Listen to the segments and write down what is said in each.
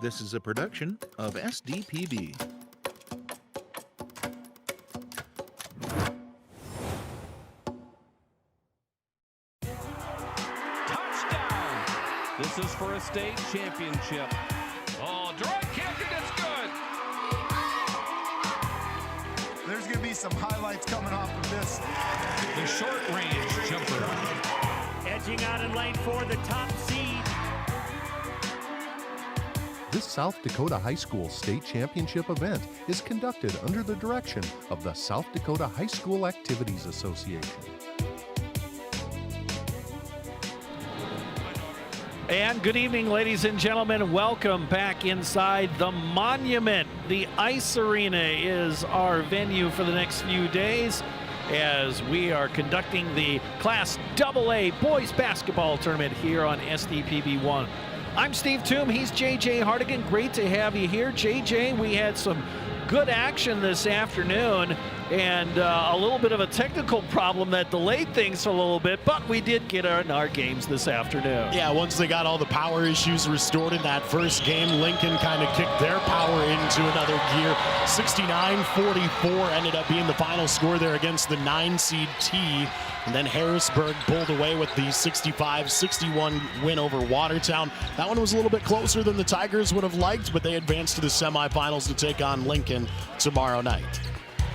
This is a production of SDPB. Touchdown! This is for a state championship. Oh, direct kick, and it's good! There's going to be some highlights coming off of this. The short-range jumper. Edging out in lane 4, the top seed. This South Dakota High School State Championship event is conducted under the direction of the South Dakota High School Activities Association. And good evening, ladies and gentlemen. Welcome back inside the Monument. The Ice Arena is our venue for the next few days as we are conducting the Class AA Boys Basketball Tournament here on SDPB 1. I'm Steve Toom. He's JJ Hardigan. Great to have you here. JJ, we had some good action this afternoon and a little bit of a technical problem that delayed things a little bit, but we did get our games this afternoon. Yeah, once they got all the power issues restored in that first game, Lincoln kind of kicked their power into another gear. 69-44 ended up being the final score there against the 9-seed T. And then Harrisburg pulled away with the 65-61 win over Watertown. That one was a little bit closer than the Tigers would have liked, but they advanced to the semifinals to take on Lincoln tomorrow night.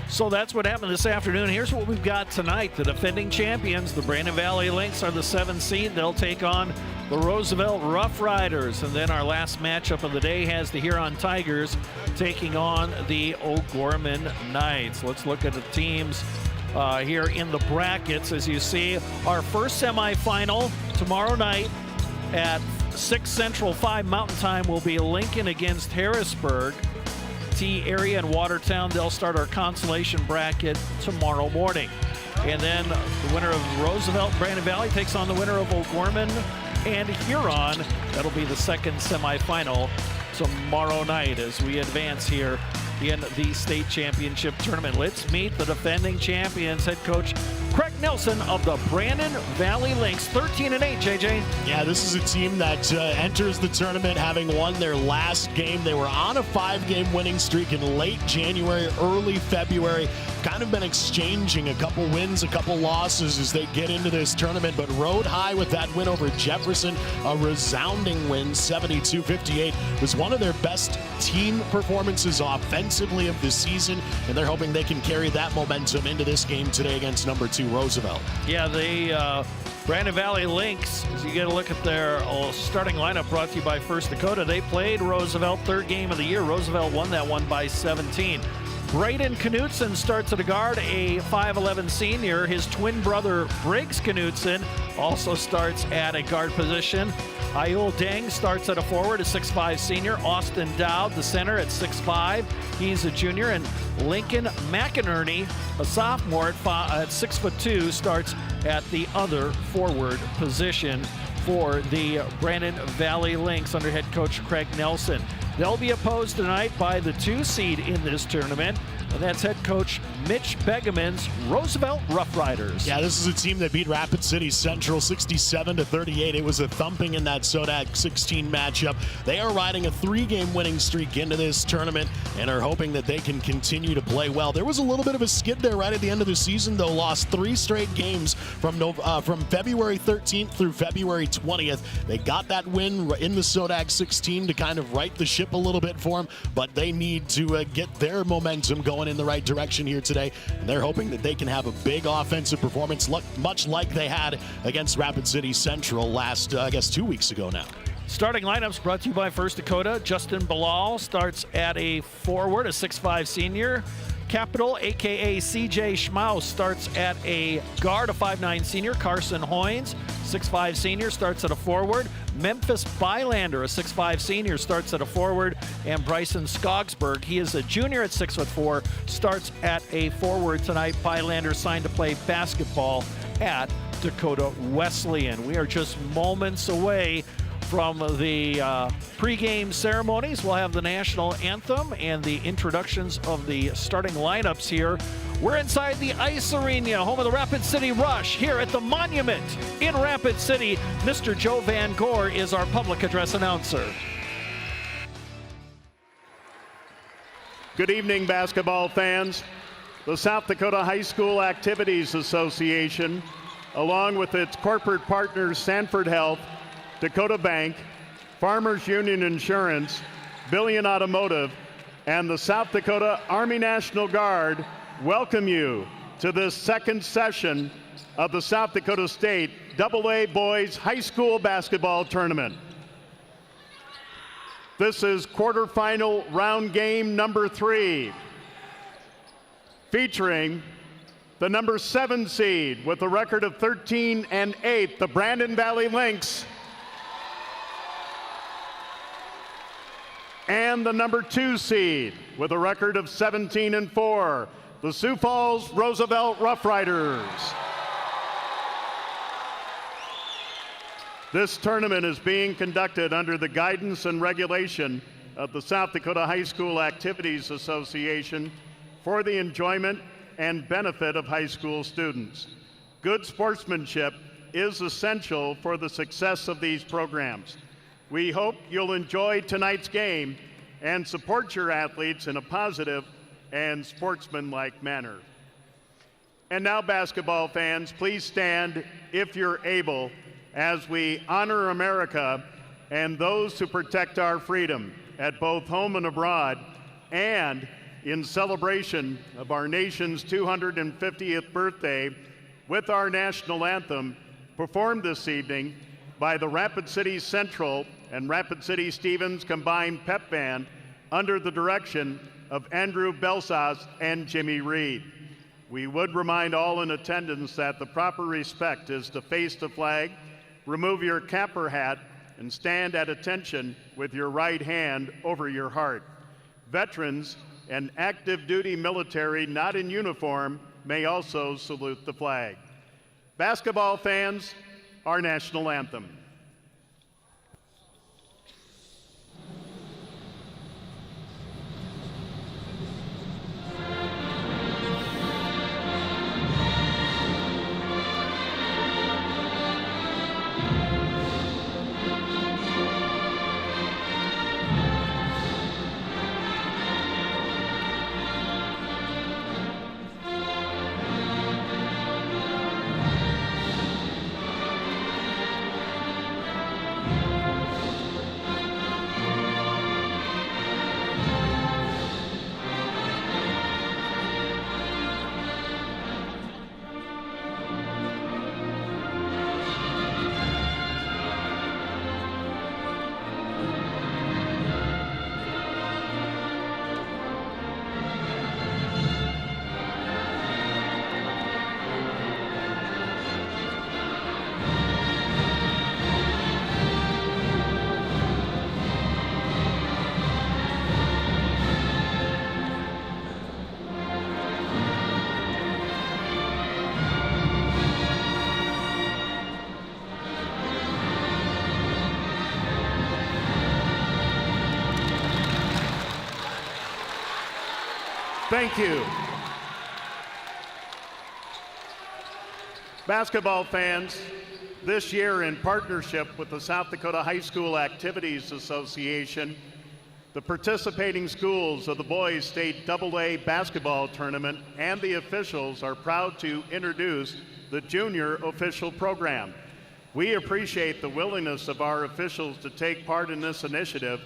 So that's what happened this afternoon. Here's what we've got tonight. The defending champions, the Brandon Valley Lynx, are the 7th seed. They'll take on the Roosevelt Rough Riders. And then our last matchup of the day has the Huron Tigers taking on the O'Gorman Knights. Let's look at the teams here in the brackets. As you see, our first semifinal tomorrow night at 6 Central, 5 Mountain Time will be Lincoln against Harrisburg. T area and Watertown, they'll start our consolation bracket tomorrow morning. And then the winner of Roosevelt and Brandon Valley takes on the winner of O'Gorman and Huron. That'll be the second semifinal tomorrow night as we advance here in the state championship tournament. Let's meet the defending champions, head coach Craig Nelson of the Brandon Valley Lynx, 13-8, JJ. Yeah, this is a team that enters the tournament having won their last game. They were on a 5-game winning streak in late January, early February. Kind of been exchanging a couple wins, a couple losses as they get into this tournament, but rode high with that win over Jefferson, a resounding win, 72-58. Was one of their best team performances offensively of the season, and they're hoping they can carry that momentum into this game today against number 2 Roosevelt. Yeah, the Brandon Valley Lynx, as you get a look at their starting lineup brought to you by First Dakota, they played Roosevelt, 3rd game of the year. Roosevelt won that one by 17. Braden Knutson starts at a guard, a 5'11 senior. His twin brother, Briggs Knutson, also starts at a guard position. Ayul Deng starts at a forward, a 6'5 senior. Austin Dowd, the center, at 6'5. He's a junior. And Lincoln McInerney, a sophomore at 6'2", starts at the other forward position for the Brandon Valley Lynx under head coach Craig Nelson. They'll be opposed tonight by the 2 seed in this tournament, and that's head coach Mitch Begeman's Roosevelt Rough Riders. Yeah, this is a team that beat Rapid City Central 67-38. It was a thumping in that SODAC 16 matchup. They are riding a 3-game winning streak into this tournament and are hoping that they can continue to play well. There was a little bit of a skid there right at the end of the season, though. Lost 3 straight games from February 13th through February 20th. They got that win in the SODAC 16 to kind of right the ship a little bit for them, but they need to get their momentum going in the right direction here today, and they're hoping that they can have a big offensive performance, much like they had against Rapid City Central last, I guess, 2 weeks ago now. Starting lineups brought to you by First Dakota. Justin Bilal starts at a forward, a 6'5 senior. Capital, a.k.a. C.J. Schmaus, starts at a guard, a 5'9 senior. Carson Hoynes, 6'5 senior, starts at a forward. Memphis Bylander, a 6'5 senior, starts at a forward. And Bryson Skogsberg, he is a junior at 6'4", starts at a forward tonight. Bylander signed to play basketball at Dakota Wesleyan. We are just moments away from the pregame ceremonies. We'll have the national anthem and the introductions of the starting lineups here. We're inside the Ice Arena, home of the Rapid City Rush, here at the Monument in Rapid City. Mr. Joe Van Gore is our public address announcer. Good evening, basketball fans. The South Dakota High School Activities Association, along with its corporate partners Sanford Health, Dakota Bank, Farmers Union Insurance, Billion Automotive, and the South Dakota Army National Guard, welcome you to this second session of the South Dakota State AA Boys High School Basketball Tournament. This is quarterfinal round game number 3, featuring the number 7 seed with a record of 13-8, the Brandon Valley Lynx, and the number 2 seed with a record of 17-4, the Sioux Falls Roosevelt Rough Riders. This tournament is being conducted under the guidance and regulation of the South Dakota High School Activities Association for the enjoyment and benefit of high school students. Good sportsmanship is essential for the success of these programs. We hope you'll enjoy tonight's game and support your athletes in a positive and sportsmanlike manner. And now, basketball fans, please stand if you're able as we honor America and those who protect our freedom at both home and abroad, and in celebration of our nation's 250th birthday with our national anthem performed this evening by the Rapid City Central and Rapid City Stevens Combined Pep Band under the direction of Andrew Belsas and Jimmy Reed. We would remind all in attendance that the proper respect is to face the flag, remove your cap or hat, and stand at attention with your right hand over your heart. Veterans and active duty military not in uniform may also salute the flag. Basketball fans, our national anthem. Thank you. Basketball fans, this year in partnership with the South Dakota High School Activities Association, the participating schools of the Boys State AA Basketball Tournament and the officials are proud to introduce the Junior Official Program. We appreciate the willingness of our officials to take part in this initiative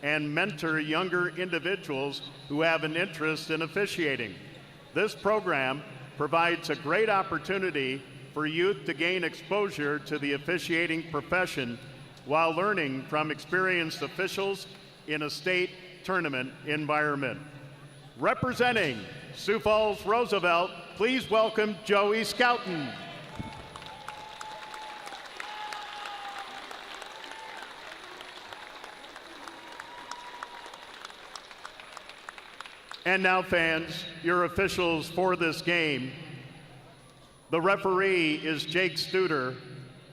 and mentor younger individuals who have an interest in officiating. This program provides a great opportunity for youth to gain exposure to the officiating profession while learning from experienced officials in a state tournament environment. Representing Sioux Falls Roosevelt, please welcome Joey Scouten. And now, fans, your officials for this game. The referee is Jake Studer,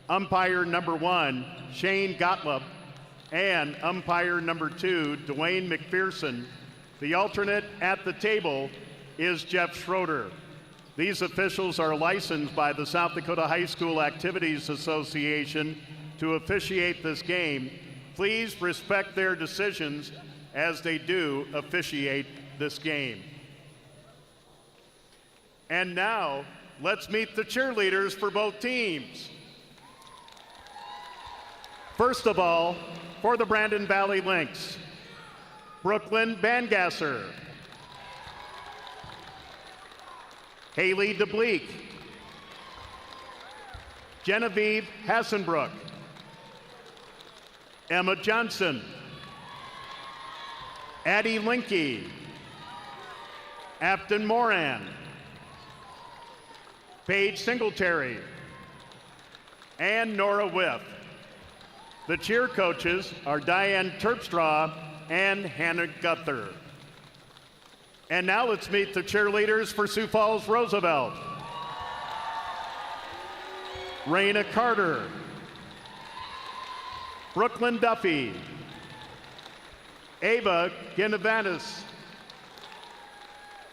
umpire number 1, Shane Gottlieb, and umpire number 2, Dwayne McPherson. The alternate at the table is Jeff Schroeder. These officials are licensed by the South Dakota High School Activities Association to officiate this game. Please respect their decisions as they do officiate this game. And now, let's meet the cheerleaders for both teams. First of all, for the Brandon Valley Lynx, Brooklyn Bangasser, Haley DeBleek, Genevieve Hassenbrook, Emma Johnson, Addie Linke, Afton Moran, Paige Singletary, and Nora Whiff. The cheer coaches are Diane Terpstra and Hannah Gunther. And now let's meet the cheerleaders for Sioux Falls Roosevelt. Raina Carter, Brooklyn Duffy, Ava Ginavanis,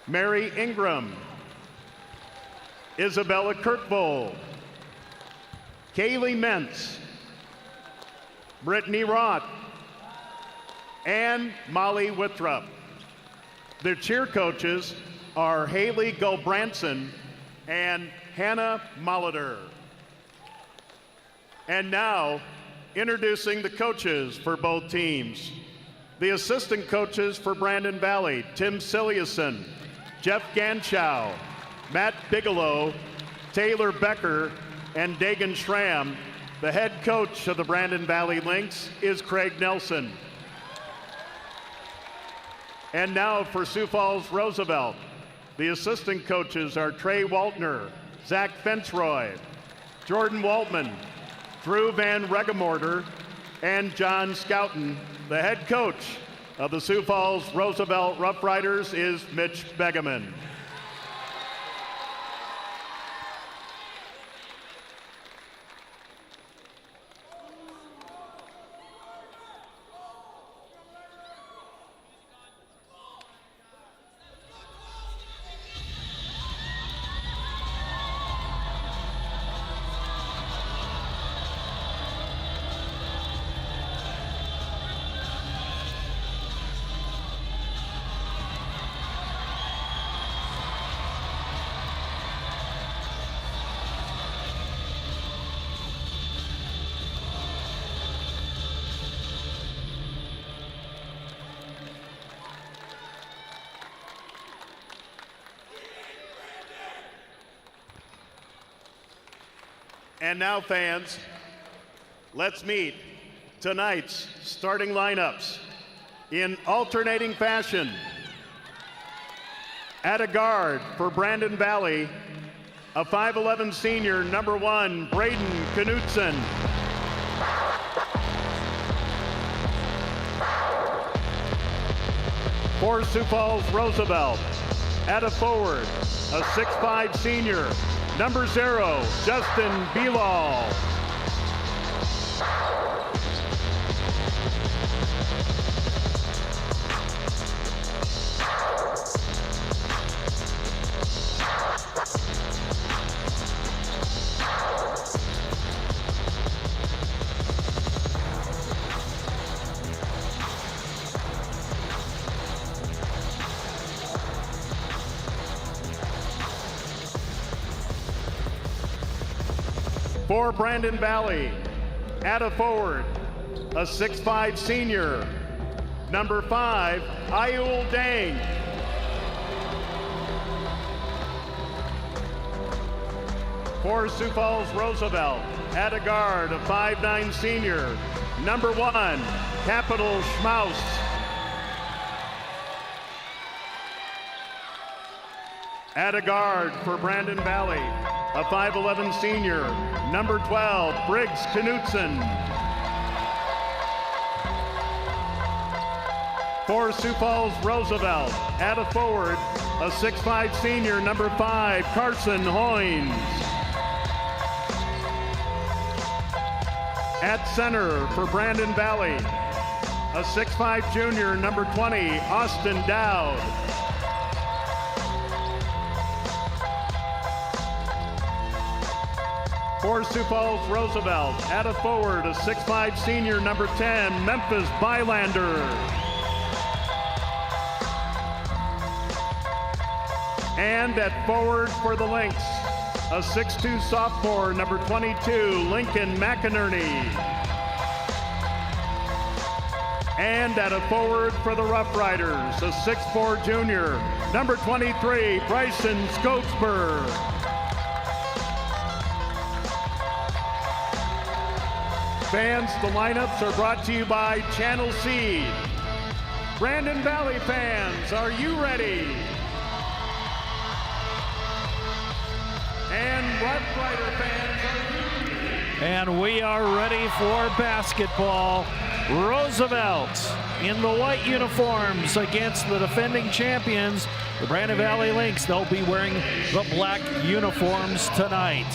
Mary Ingram, Isabella Kirkvold, Kaylee Mentz, Brittany Roth, and Molly Withrop. The cheer coaches are Haley Gulbranson and Hannah Molitor. And now, introducing the coaches for both teams. The assistant coaches for Brandon Valley, Tim Siliuson, Jeff Ganschow, Matt Bigelow, Taylor Becker, and Dagan Schramm. The head coach of the Brandon Valley Lynx is Craig Nelson. And now for Sioux Falls Roosevelt. The assistant coaches are Trey Waltner, Zach Fensroy, Jordan Waltman, Drew Van Regemorter, and John Scouten. The head coach of the Sioux Falls Roosevelt Rough Riders is Mitch Begeman. And now, fans, let's meet tonight's starting lineups in alternating fashion. At a guard for Brandon Valley, a 5'11 senior, number 1, Braden Knutson. For Sioux Falls Roosevelt, at a forward, a 6'5 senior, number 0, Justin Bilal. For Brandon Valley, at a forward, a 6'5 senior, number 5, Ayul Dang. For Sioux Falls Roosevelt, at a guard, a 5'9 senior, number 1, Capital Schmaus. At a guard for Brandon Valley, a 5'11 senior, number 12, Briggs Knutson. For Sioux Falls Roosevelt, at a forward, a 6'5 senior, number 5, Carson Hoynes. At center for Brandon Valley, a 6'5 junior, number 20, Austin Dowd. For Sioux Falls Roosevelt, at a forward, a 6'5 senior, number 10, Memphis Bylander. And at forward for the Lynx, a 6'2 sophomore, number 22, Lincoln McInerney. And at a forward for the Rough Riders, a 6'4 junior, number 23, Bryson Scotesberg. Fans, the lineups are brought to you by Channel Seed. Brandon Valley fans, are you ready? And Rough Rider fans, are you ready? And we are ready for basketball. Roosevelt in the white uniforms against the defending champions, the Brandon Valley Lynx. They'll be wearing the black uniforms tonight.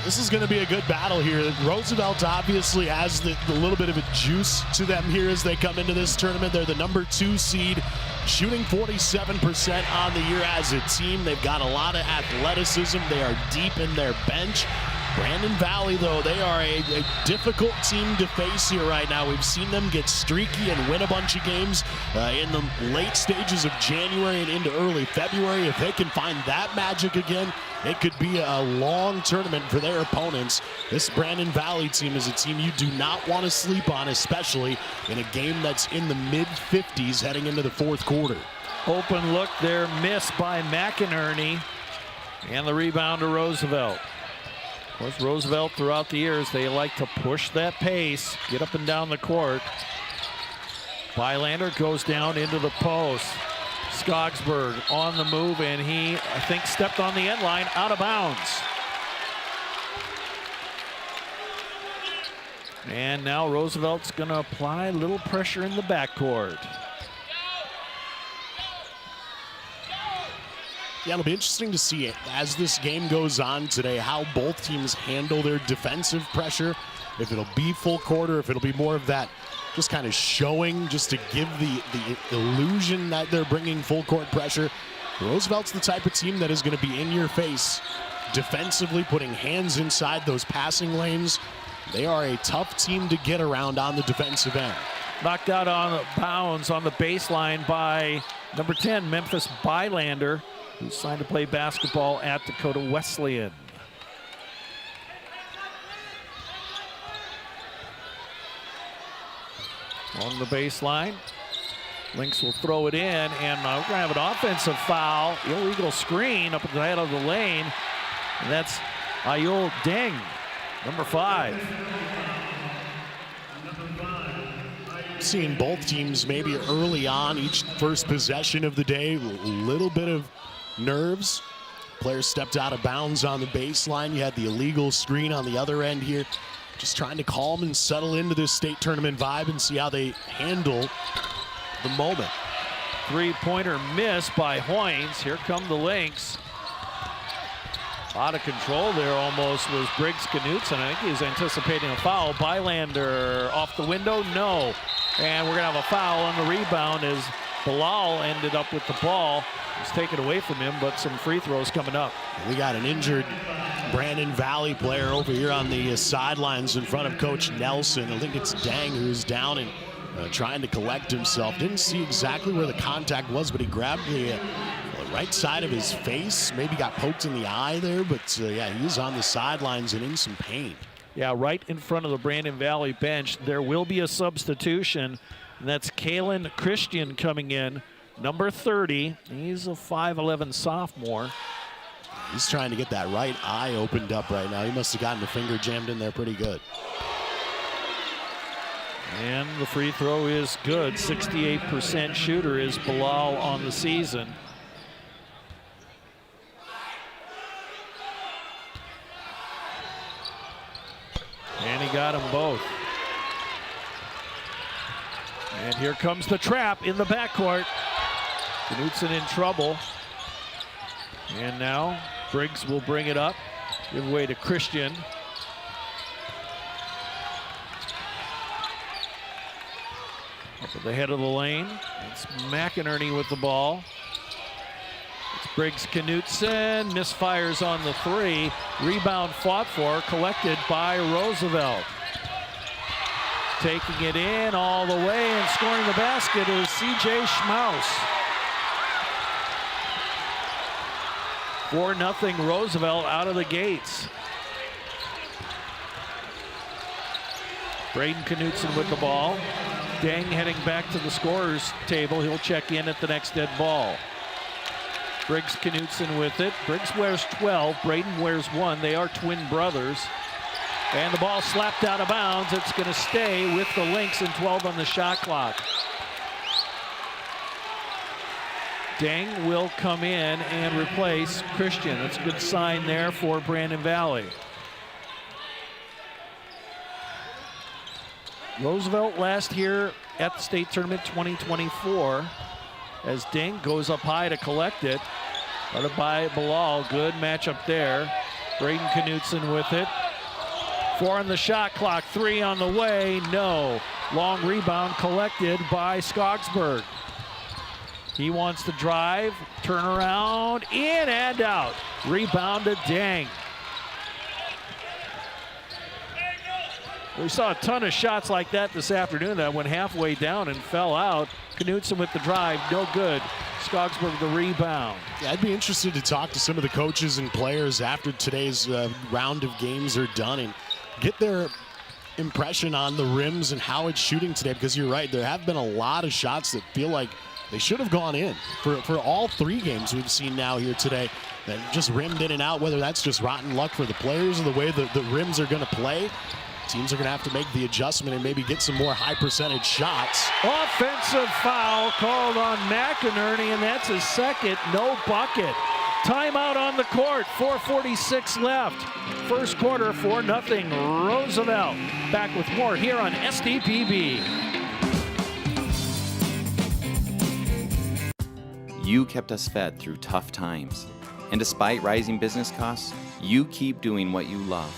This is going to be a good battle here. Roosevelt obviously has the little bit of a juice to them here as they come into this tournament. They're the number 2 seed, shooting 47% on the year as a team. They've got a lot of athleticism. They are deep in their bench. Brandon Valley, though, they are a difficult team to face here right now. We've seen them get streaky and win a bunch of games in the late stages of January and into early February. If they can find that magic again, it could be a long tournament for their opponents. This Brandon Valley team is a team you do not want to sleep on, especially in a game that's in the mid-50s heading into the fourth quarter. Open look there, missed by McInerney, and the rebound to Roosevelt. Of course, Roosevelt throughout the years, they like to push that pace, get up and down the court. Bylander goes down into the post. Skogsberg on the move, and he, I think, stepped on the end line, out of bounds. And now Roosevelt's going to apply a little pressure in the backcourt. Yeah, it'll be interesting to see as this game goes on today how both teams handle their defensive pressure. If it'll be full court or if it'll be more of that just kind of showing just to give the illusion that they're bringing full court pressure. Roosevelt's the type of team that is going to be in your face defensively, putting hands inside those passing lanes. They are a tough team to get around on the defensive end. Knocked out on bounds on the baseline by number 10, Memphis Bylander, who's signed to play basketball at Dakota Wesleyan. On the baseline, Lynx will throw it in, and we're gonna have an offensive foul, illegal screen up at the head of the lane, and that's Ayul Deng, number 5. Seeing both teams maybe early on, each first possession of the day, a little bit of nerves. Player stepped out of bounds on the baseline. You had the illegal screen on the other end here. Just trying to calm and settle into this state tournament vibe and see how they handle the moment. Three-pointer miss by Hoynes. Here come the Lynx. Out of control there almost was Briggs Knutson. I think he's anticipating a foul. Bylander off the window, no. And we're gonna have a foul on the rebound as Bilal ended up with the ball. It was taken away from him, but some free throws coming up. We got an injured Brandon Valley player over here on the sidelines in front of Coach Nelson. I think it's Dang who's down and trying to collect himself. Didn't see exactly where the contact was, but he grabbed the right side of his face. Maybe got poked in the eye there, but yeah, he's on the sidelines and in some pain. Yeah, right in front of the Brandon Valley bench. There will be a substitution, and that's Kalen Christian coming in, number 30. He's a 5'11 sophomore. He's trying to get that right eye opened up right now. He must have gotten the finger jammed in there pretty good. And the free throw is good. 68% shooter is Bilal on the season. And he got them both. And here comes the trap in the backcourt. Knutson in trouble. And now Briggs will bring it up. Give away to Christian. Up at the head of the lane. It's McInerney with the ball. It's Briggs Knutson. Misfires on the 3. Rebound fought for, collected by Roosevelt. Taking it in all the way and scoring the basket is C.J. Schmaus. 4-0 Roosevelt out of the gates. Braden Knutson with the ball. Dang heading back to the scorer's table. He'll check in at the next dead ball. Briggs Knutson with it. Briggs wears 12, Braden wears 1. They are twin brothers. And the ball slapped out of bounds. It's going to stay with the Lynx and 12 on the shot clock. Dang will come in and replace Christian. That's a good sign there for Brandon Valley. Roosevelt last here at the state tournament 2024 as Dang goes up high to collect it. Guarded by Bilal. Good matchup there. Braden Knutson with it. 4 on the shot clock. 3 on the way. No. Long rebound collected by Skogsberg. He wants to drive, turn around, in and out. Rebounded Dang. We saw a ton of shots like that this afternoon that went halfway down and fell out. Knutson with the drive, no good. Skogsberg the rebound. Yeah, I'd be interested to talk to some of the coaches and players after today's round of games are done and get their impression on the rims and how it's shooting today, because you're right, there have been a lot of shots that feel like they should have gone in for all 3 games we've seen now here today that just rimmed in and out, whether that's just rotten luck for the players or the way the rims are going to play. Teams are going to have to make the adjustment and maybe get some more high percentage shots. Offensive foul called on McInerney, and that's his second, no bucket. Timeout on the court, 4:46 left. First quarter, 4-0 Roosevelt. Back with more here on SDPB. You kept us fed through tough times. And despite rising business costs, you keep doing what you love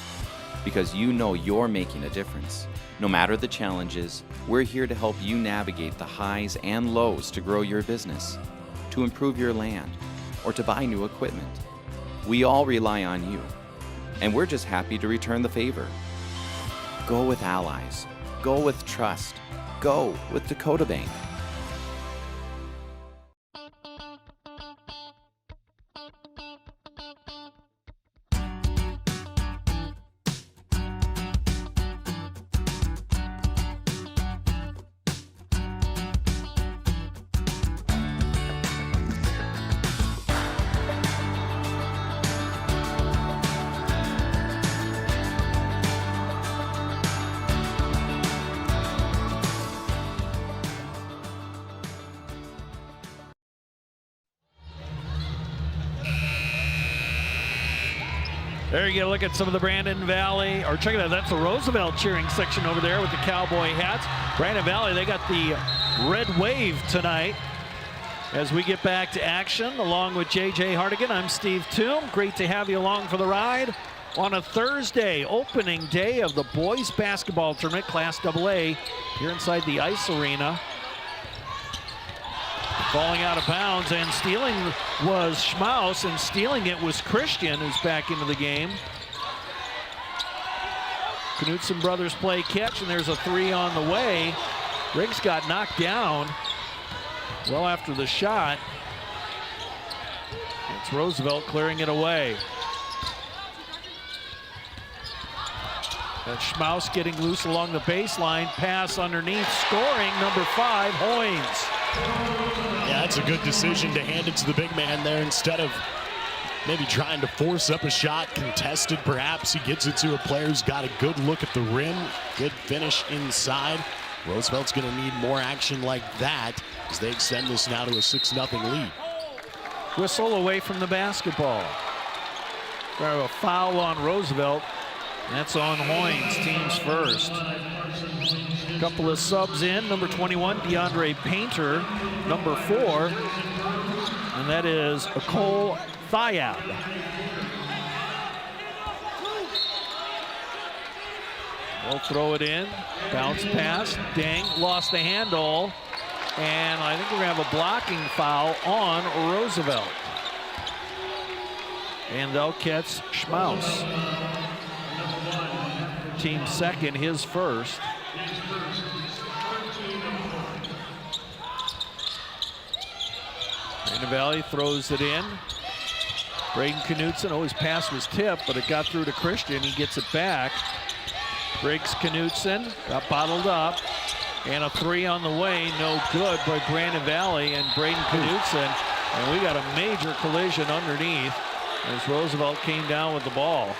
because you know you're making a difference. No matter the challenges, we're here to help you navigate the highs and lows to grow your business, to improve your land, or to buy new equipment. We all rely on you, and we're just happy to return the favor. Go with Allies. Go with trust. Go with Dakota Bank. There you get a look at some of the Brandon Valley, or check it out, that's the Roosevelt cheering section over there with the cowboy hats. Brandon Valley, they got the red wave tonight. As we get back to action, along with JJ Hardigan, I'm Steve Toom. Great to have you along for the ride on a Thursday, opening day of the boys basketball tournament, Class AA, here inside the Ice Arena. Falling out of bounds, and stealing was Schmaus, and stealing it was Christian, who's back into the game. Knutson brothers play catch, and there's a 3 on the way. Briggs got knocked down well after the shot. It's Roosevelt clearing it away. That's Schmaus getting loose along the baseline, pass underneath, scoring, number 5, Hoynes. Yeah, that's a good decision to hand it to the big man there instead of maybe trying to force up a shot, contested perhaps. He gets it to a player who's got a good look at the rim, good finish inside. Roosevelt's going to need more action like that as they extend this now to a 6-0 lead. Whistle away from the basketball. We have a foul on Roosevelt. That's on Hoynes, team's first. Couple of subs in, number 21, DeAndre Painter, number 4, and that is Cole Thiab. They'll throw it in, bounce pass, Dang lost the handle, and I think we're gonna have a blocking foul on Roosevelt. And they'll catch Schmaus. Team second, his first. Brandon Valley throws it in. Braden Knutson, his pass was tipped, but it got through to Christian. He gets it back. Briggs Knutson got bottled up. And a three on the way, no good by Brandon Valley and Braden Knutson. And we got a major collision underneath as Roosevelt came down with the ball.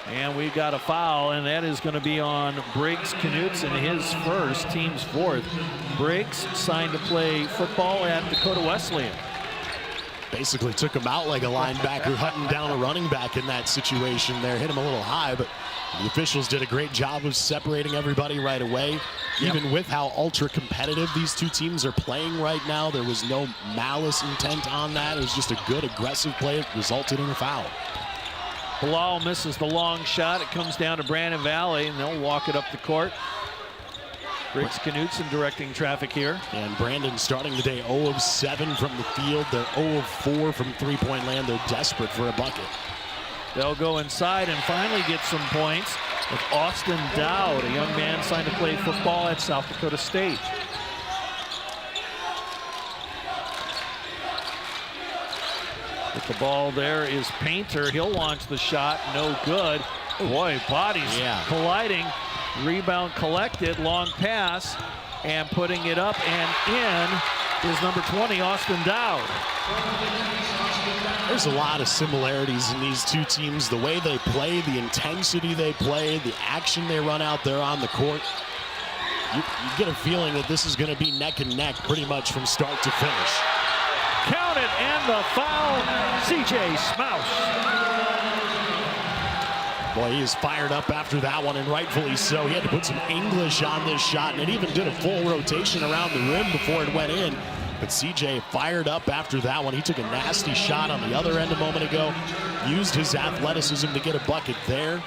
And we got a foul, and that is going to be on Briggs Knutson, his first, team's fourth. Briggs signed to play football at Dakota Wesleyan. Basically took him out like a linebacker, hunting down a running back in that situation there. Hit him a little high, but the officials did a great job of separating everybody right away. Even with how ultra competitive these two teams are playing right now, there was no malice intent on that. It was just a good aggressive play. It resulted in a foul. Bilal misses the long shot. It comes down to Brandon Valley, and they'll walk it up the court. Briggs Knutson directing traffic here. And Brandon starting the day 0 of 7 from the field. They're 0 of 4 from three-point land. They're desperate for a bucket. They'll go inside and finally get some points with Austin Dowd, a young man signed to play football at South Dakota State. With the ball there is Painter. He'll launch the shot. No good. Boy, bodies colliding. Rebound collected. Long pass. And putting it up and in is number 20, Austin Dowd. There's a lot of similarities in these two teams. The way they play, the intensity they play, the action they run out there on the court. You get a feeling that this is going to be neck and neck pretty much from start to finish. Count it, and the foul, C.J. Smouse. Boy, he is fired up after that one, and rightfully so. He had to put some English on this shot, and it even did a full rotation around the rim before it went in. But CJ fired up after that one. He took a nasty shot on the other end a moment ago, used his athleticism to get a bucket there. You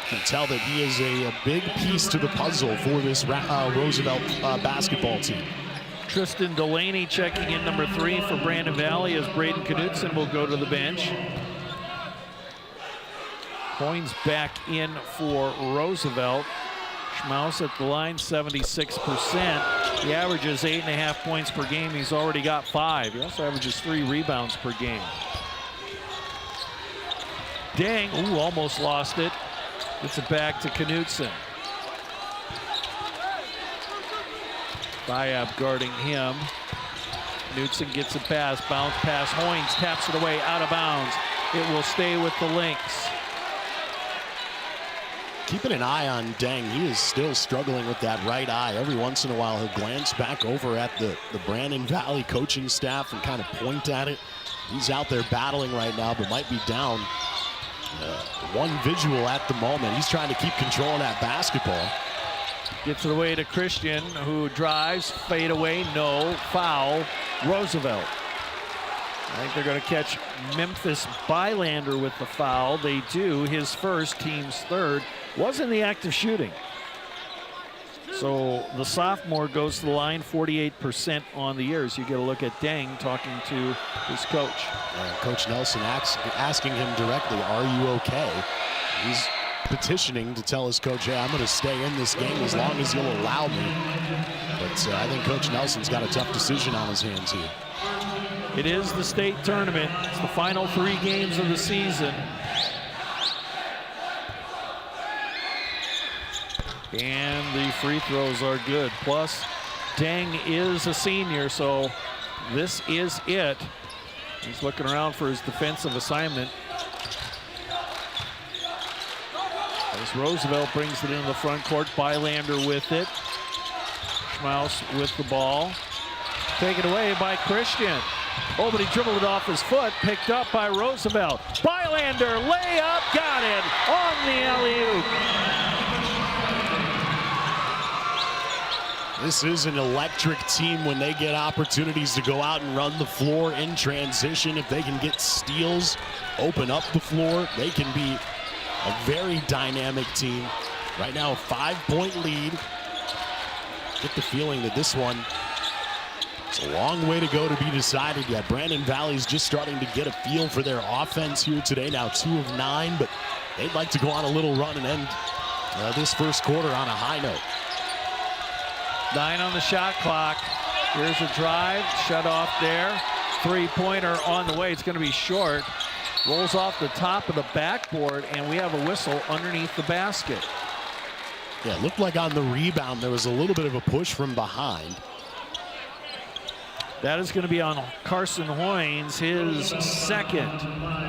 can tell that he is a big piece to the puzzle for this Roosevelt basketball team. Tristan Delaney checking in number 3 for Brandon Valley as Braden Knutson will go to the bench. Coins back in for Roosevelt. Schmaus at the line, 76%. He averages 8.5 points per game. He's already got 5. He also averages 3 rebounds per game. Dang, almost lost it. Gets it back to Knutson. Bayab guarding him. Knutson gets it past, bounce pass. Hoynes taps it away, out of bounds. It will stay with the Lynx. Keeping an eye on Deng. He is still struggling with that right eye. Every once in a while, he'll glance back over at the Brandon Valley coaching staff and kind of point at it. He's out there battling right now, but might be down one visual at the moment. He's trying to keep control of that basketball. Gets it away to Christian, who drives, fade away, no, foul, Roosevelt. I think they're going to catch Memphis Bylander with the foul. They do, his first, team's third. Was in the act of shooting. So the sophomore goes to the line 48% on the year. So you get a look at Deng talking to his coach. Coach Nelson asking him directly, are you okay? He's petitioning to tell his coach, hey, I'm going to stay in this game as long as you'll allow me. But I think Coach Nelson's got a tough decision on his hands here. It is the state tournament. It's the final 3 games of the season. And the free throws are good. Plus, Deng is a senior, so this is it. He's looking around for his defensive assignment. As Roosevelt brings it into the front court, Bylander with it. Schmaus with the ball. Taken away by Christian. Oh, but he dribbled it off his foot, picked up by Roosevelt. Bylander, layup, got it on the alley-oop. This is an electric team when they get opportunities to go out and run the floor in transition. If they can get steals, open up the floor, they can be a very dynamic team. Right now, a 5-point lead. Get the feeling that this one, it's a long way to go to be decided yet. Brandon Valley's just starting to get a feel for their offense here today. Now 2 of 9, but they'd like to go on a little run and end this first quarter on a high note. 9 on the shot clock. Here's a drive, shut off there. Three-pointer on the way. It's going to be short. Rolls off the top of the backboard, and we have a whistle underneath the basket. Yeah, it looked like on the rebound there was a little bit of a push from behind. That is going to be on Carson Hoynes, his second.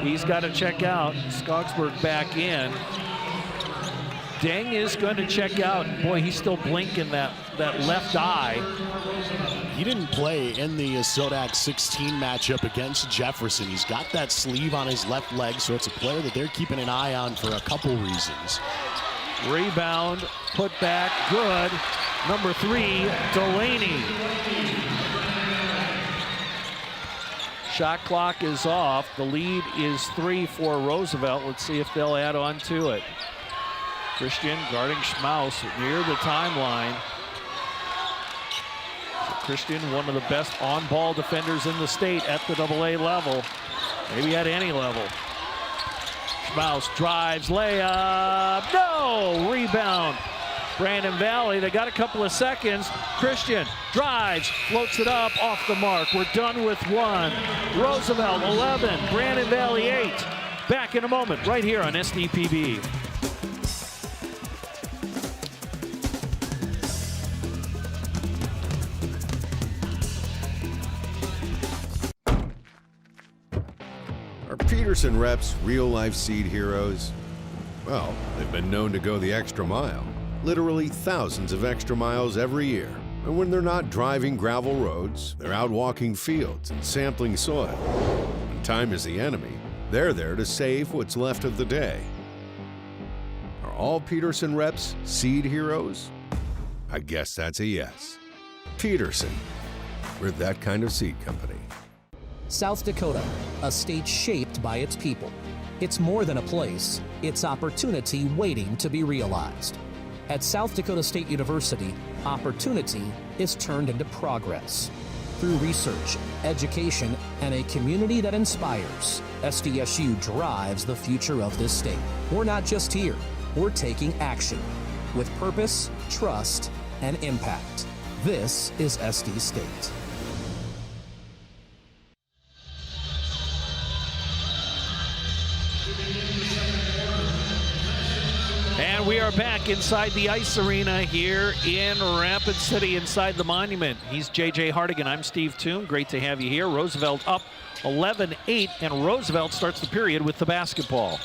He's got to check out. Skogsberg back in. Deng is going to check out. Boy, he's still blinking that left eye. He didn't play in the Sodak 16 matchup against Jefferson. He's got that sleeve on his left leg, so it's a player that they're keeping an eye on for a couple reasons. Rebound, put back, good. Number 3, Delaney. Shot clock is off. The lead is 3 for Roosevelt. Let's see if they'll add on to it. Christian guarding Schmaus near the timeline. So Christian, one of the best on-ball defenders in the state at the AA level, maybe at any level. Schmaus drives, layup, no! Rebound. Brandon Valley, they got a couple of seconds. Christian drives, floats it up, off the mark. We're done with 1. Roosevelt 11, Brandon Valley 8. Back in a moment, right here on SDPB. Are Peterson reps real-life seed heroes? Well, they've been known to go the extra mile. Literally thousands of extra miles every year. And when they're not driving gravel roads, they're out walking fields and sampling soil. When time is the enemy, they're there to save what's left of the day. Are all Peterson reps seed heroes? I guess that's a yes. Peterson. We're that kind of seed company. South Dakota, a state shaped by its people. It's more than a place, it's opportunity waiting to be realized. At South Dakota State University, opportunity is turned into progress. Through research, education, and a community that inspires, SDSU drives the future of this state. We're not just here, we're taking action with purpose, trust, and impact. This is SD State. And we are back inside the ice arena here in Rapid City, inside the monument. He's J.J. Hardigan. I'm Steve Toon. Great to have you here. Roosevelt up 11-8, and Roosevelt starts the period with the basketball.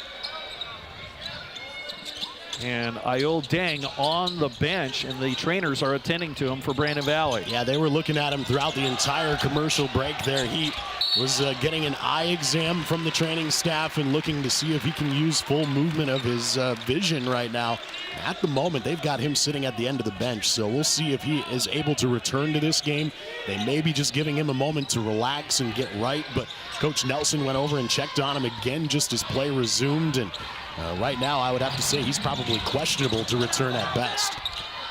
And Ayol Deng on the bench, and the trainers are attending to him for Brandon Valley. Yeah, they were looking at him throughout the entire commercial break there. He was getting an eye exam from the training staff and looking to see if he can use full movement of his vision right now. At the moment, they've got him sitting at the end of the bench, so we'll see if he is able to return to this game. They may be just giving him a moment to relax and get right, but Coach Nelson went over and checked on him again just as play resumed, and right now I would have to say he's probably questionable to return at best.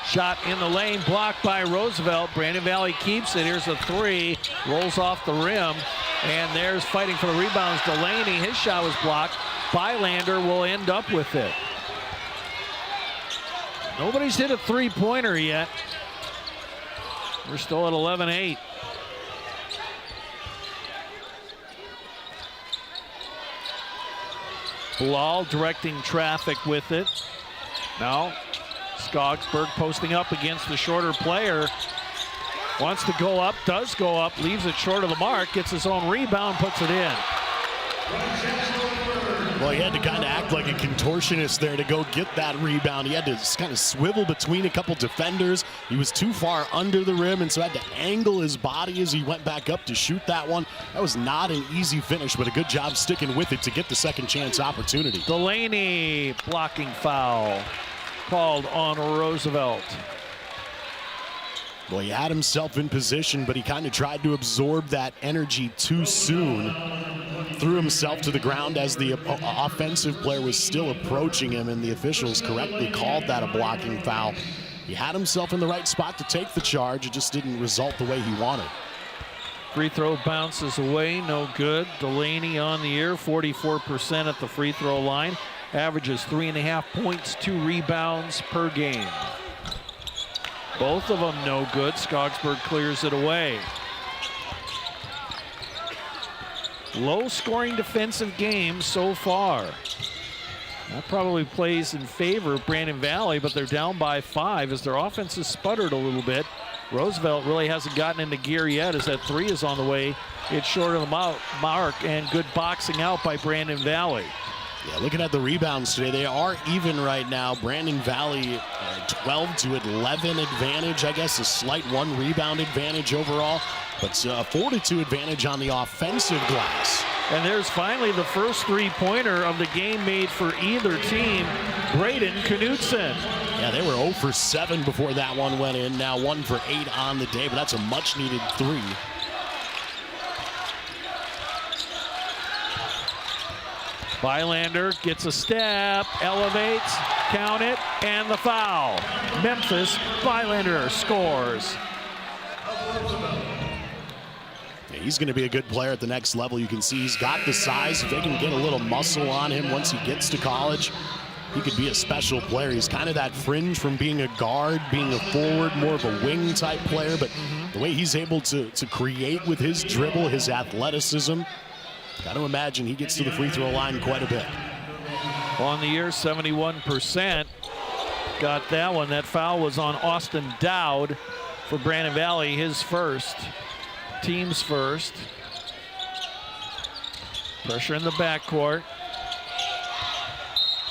Shot in the lane, blocked by Roosevelt. Brandon Valley keeps it. Here's a 3, rolls off the rim, and there's fighting for the rebounds. Delaney, his shot was blocked. Bylander will end up with it. Nobody's hit a three-pointer yet. We're still at 11-8. Bilal directing traffic with it. Now Skogsberg posting up against the shorter player. Wants to go up, does go up, leaves it short of the mark, gets his own rebound, puts it in. Well, he had to kind of act like a contortionist there to go get that rebound. He had to kind of swivel between a couple defenders. He was too far under the rim, and so had to angle his body as he went back up to shoot that one. That was not an easy finish, but a good job sticking with it to get the second chance opportunity. Delaney, blocking foul called on Roosevelt. Well, he had himself in position, but he kind of tried to absorb that energy too soon. Threw himself to the ground as the offensive player was still approaching him, and the officials correctly called that a blocking foul. He had himself in the right spot to take the charge. It just didn't result the way he wanted. Free throw bounces away, no good. Delaney on the year, 44% at the free throw line. Averages 3.5 points, 2 rebounds per game. Both of them no good. Skogsberg clears it away. low-scoring defensive game so far. That probably plays in favor of Brandon Valley, but they're down by 5 as their offense has sputtered a little bit. Roosevelt really hasn't gotten into gear yet as that 3 is on the way. It's short of the mark, and good boxing out by Brandon Valley. Yeah, looking at the rebounds today, they are even right now. Brandon Valley 12 to 11 advantage, I guess a slight 1 rebound advantage overall, but 4-2 advantage on the offensive glass. And there's finally the first 3-pointer of the game made for either team, Braden Knutson. Yeah, they were 0 for 7 before that one went in. Now 1 for 8 on the day, but that's a much-needed 3. Bylander gets a step, elevates, count it, and the foul. Memphis, Bylander scores. Yeah, he's going to be a good player at the next level. You can see he's got the size. If they can get a little muscle on him once he gets to college, he could be a special player. He's kind of that fringe from being a guard, being a forward, more of a wing type player, but the way he's able to create with his dribble, his athleticism, got to imagine he gets to the free throw line quite a bit. On the year, 71%. Got that one. That foul was on Austin Dowd for Brandon Valley, his first, team's first. Pressure in the backcourt.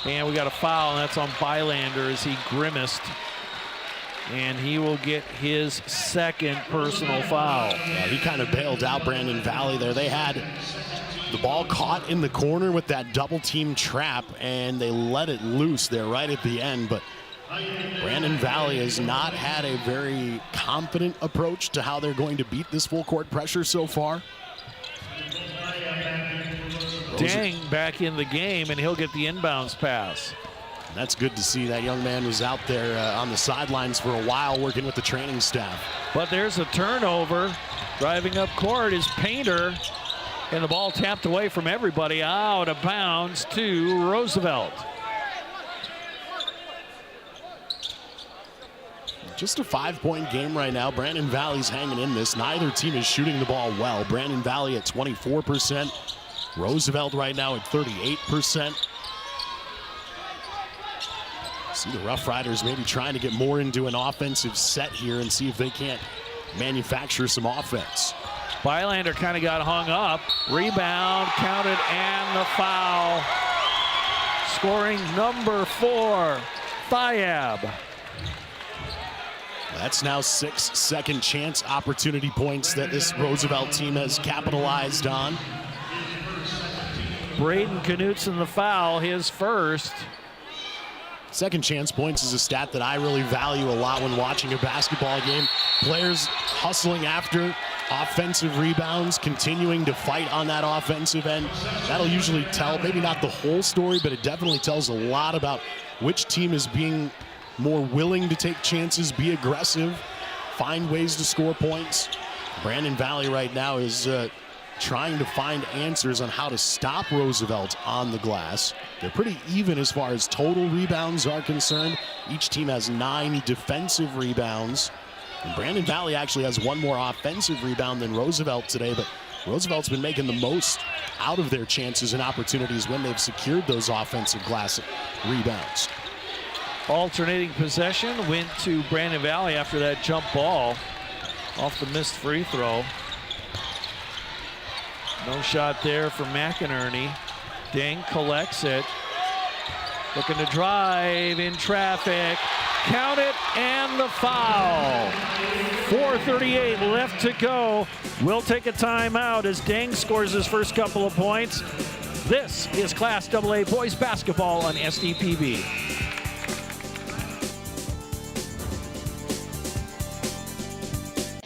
And we got a foul, and that's on Bylander as he grimaced. And he will get his second personal foul. Yeah, he kind of bailed out Brandon Valley there. They had the ball caught in the corner with that double team trap, and they let it loose there right at the end. But Brandon Valley has not had a very confident approach to how they're going to beat this full court pressure so far. Dang back in the game, and he'll get the inbounds pass. That's good to see. That young man was out there on the sidelines for a while working with the training staff. But there's a turnover. Driving up court is Painter, and the ball tapped away from everybody, out of bounds to Roosevelt. Just a 5-point game right now. Brandon Valley's hanging in this. Neither team is shooting the ball well. Brandon Valley at 24%. Roosevelt right now at 38%. See the Rough Riders maybe trying to get more into an offensive set here and see if they can't manufacture some offense. Bylander kind of got hung up. Rebound, counted, and the foul. Scoring number 4, Thiab. That's now 6 second chance opportunity points that this Roosevelt team has capitalized on. Braden Knutson the foul, his first. Second chance points is a stat that I really value a lot when watching a basketball game. Players hustling after offensive rebounds, continuing to fight on that offensive end. That'll usually tell, maybe not the whole story, but it definitely tells a lot about which team is being more willing to take chances, be aggressive, find ways to score points. Brandon Valley right now is trying to find answers on how to stop Roosevelt on the glass. They're pretty even as far as total rebounds are concerned. Each team has 9 defensive rebounds. And Brandon Valley actually has 1 more offensive rebound than Roosevelt today, but Roosevelt's been making the most out of their chances and opportunities when they've secured those offensive glass rebounds. Alternating possession went to Brandon Valley after that jump ball off the missed free throw. No shot there for McInerney. Deng collects it. Looking to drive in traffic. Count it, and the foul. 4:38 left to go. We'll take a timeout as Deng scores his first couple of points. This is Class AA boys basketball on SDPB.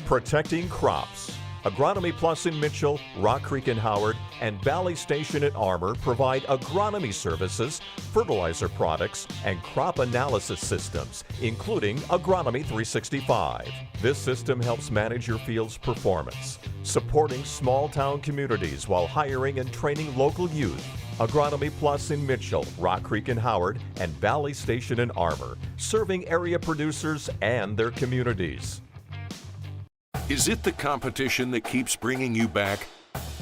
Protecting crops. Agronomy Plus in Mitchell, Rock Creek in Howard, and Valley Station at Armour provide agronomy services, fertilizer products, and crop analysis systems, including Agronomy 365. This system helps manage your field's performance, supporting small-town communities while hiring and training local youth. Agronomy Plus in Mitchell, Rock Creek in Howard, and Valley Station in Armour, serving area producers and their communities. Is it the competition that keeps bringing you back?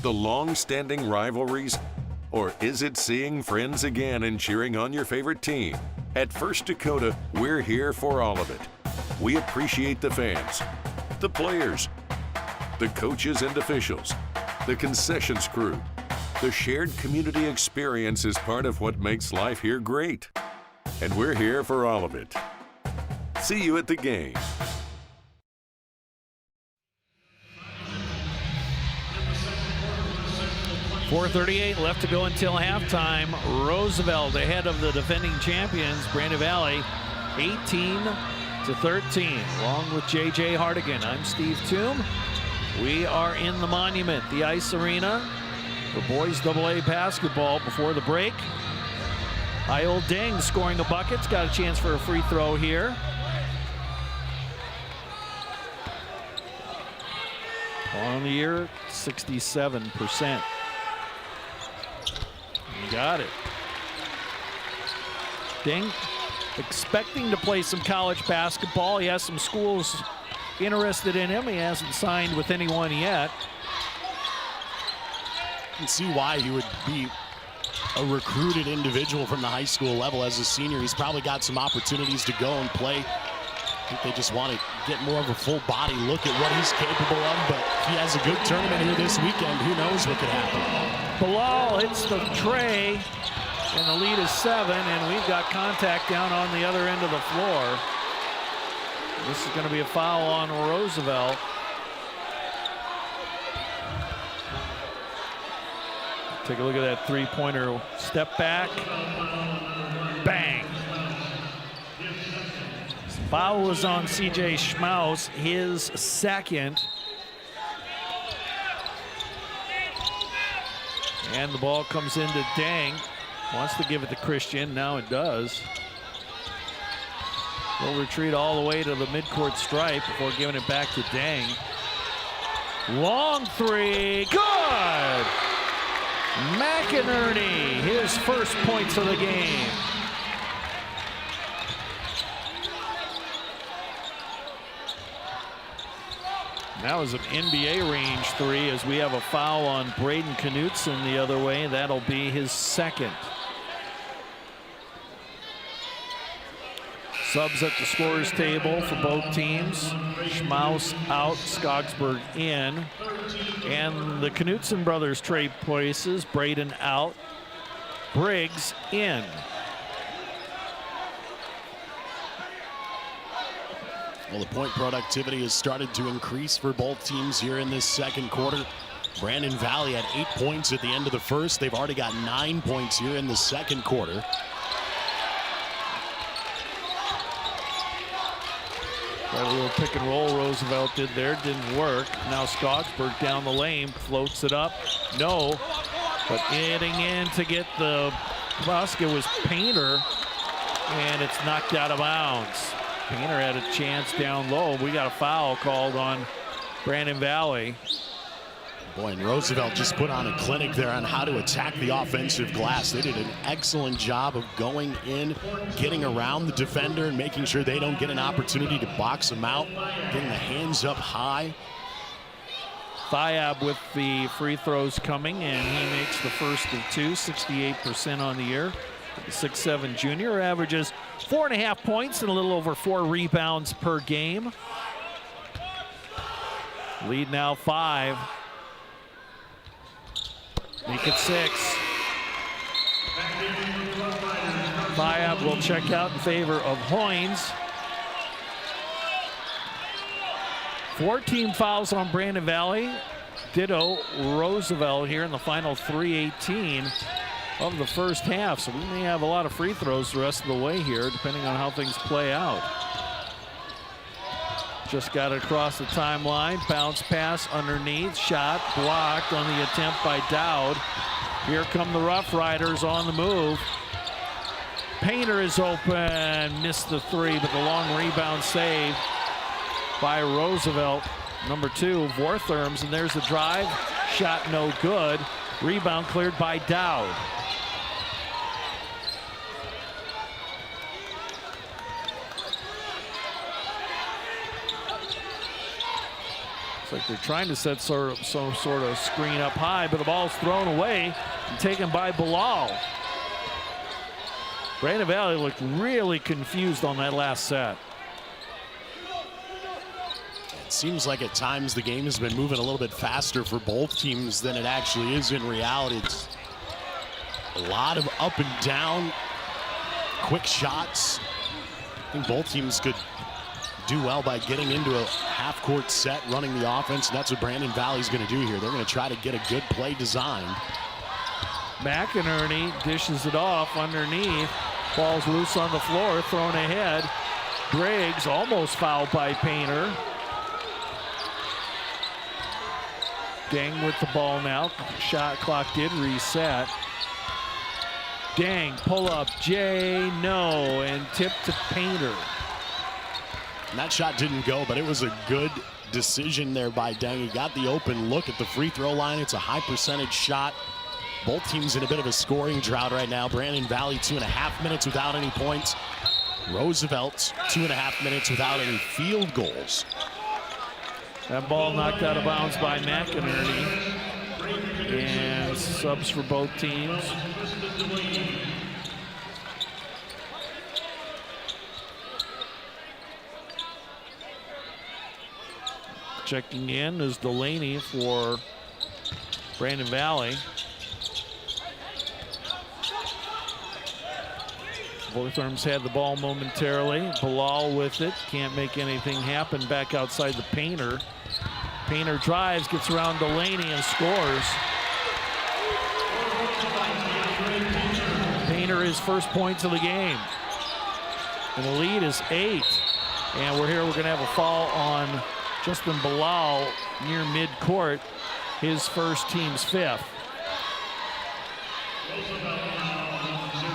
The long-standing rivalries? Or is it seeing friends again and cheering on your favorite team? At First Dakota, we're here for all of it. We appreciate the fans, the players, the coaches and officials, the concessions crew. The shared community experience is part of what makes life here great. And we're here for all of it. See you at the game. .438 left to go until halftime. Roosevelt ahead of the defending champions, Brandon Valley, 18-13. Along with J.J. Hardigan, I'm Steve Toom. We are in the Monument, the ice arena, for boys AA basketball before the break. Ayol Deng scoring a bucket. He's got a chance for a free throw here. On the year, 67%. Got it. Deng expecting to play some college basketball. He has some schools interested in him. He hasn't signed with anyone yet. You can see why he would be a recruited individual from the high school level as a senior. He's probably got some opportunities to go and play. I think they just want to get more of a full body look at what he's capable of, but if he has a good tournament here this weekend, who knows what could happen. Bilal hits the tray, and the lead is 7, and we've got contact down on the other end of the floor. This is going to be a foul on Roosevelt. Take a look at that three-pointer. Step back. Bang. Foul was on C.J. Schmaus, his second. And the ball comes into Deng. Wants to give it to Christian. Now it does. He'll retreat all the way to the midcourt stripe before giving it back to Deng. Long three. Good! McInerney, his first points of the game. That was an NBA range three as we have a foul on Braden Knutson the other way. That'll be his second. Subs at the scorer's table for both teams. Schmaus out, Skogsberg in. And the Knutson brothers trade places. Braden out, Briggs in. Well, the point productivity has started to increase for both teams here in this second quarter. Brandon Valley had 8 points at the end of the first. They've already got 9 points here in the second quarter. That little pick and roll Roosevelt did there didn't work. Now Skogsberg down the lane, floats it up. No, but getting in to get the basket was Painter, and it's knocked out of bounds. Painter had a chance down low. We got a foul called on Brandon Valley. Boy, and Roosevelt just put on a clinic there on how to attack the offensive glass. They did an excellent job of going in, getting around the defender and making sure they don't get an opportunity to box them out, getting the hands up high. Thiab with the free throws coming, and he makes the first of two, 68% on the year. The 6'7" junior averages 4.5 points and a little over 4 rebounds per game. Lead now 5. Make it 6. Thiab will check out in favor of Hoynes. 14 fouls on Brandon Valley. Ditto Roosevelt here in the final 3:18 of the first half. So we may have a lot of free throws the rest of the way here, depending on how things play out. Just got it across the timeline. Bounce pass underneath. Shot blocked on the attempt by Dowd. Here come the Rough Riders on the move. Painter is open. Missed the three, but the long rebound save by Roosevelt. Number 2, Vortherms, and there's the drive. Shot no good. Rebound cleared by Dowd. Looks like they're trying to set some sort of screen up high, but the ball's thrown away and taken by Bilal. Brandon Valley looked really confused on that last set. It seems like at times the game has been moving a little bit faster for both teams than it actually is in reality. It's a lot of up and down, quick shots. I think both teams could do well by getting into a half-court set, running the offense, and that's what Brandon Valley's going to do here. They're going to try to get a good play designed. McInerney dishes it off underneath. Ball's loose on the floor, thrown ahead. Briggs almost fouled by Painter. Deng with the ball now. Shot clock did reset. Deng, pull up, Jay, no, and tip to Painter. And that shot didn't go, but it was a good decision there by Deng. He got the open look at the free throw line. It's a high percentage shot. Both teams in a bit of a scoring drought right now. Brandon Valley 2.5 minutes without any points. Roosevelt 2.5 minutes without any field goals. That ball knocked out of bounds by McInerney. And subs for both teams. Checking in is Delaney for Brandon Valley. Borthorn's had the ball momentarily. Bilal with it. Can't make anything happen back outside the Painter. Painter drives, gets around Delaney and scores. Painter his first points of the game. And the lead is 8. And we're going to have a foul on Justin Bilal near midcourt. His first, team's 5th.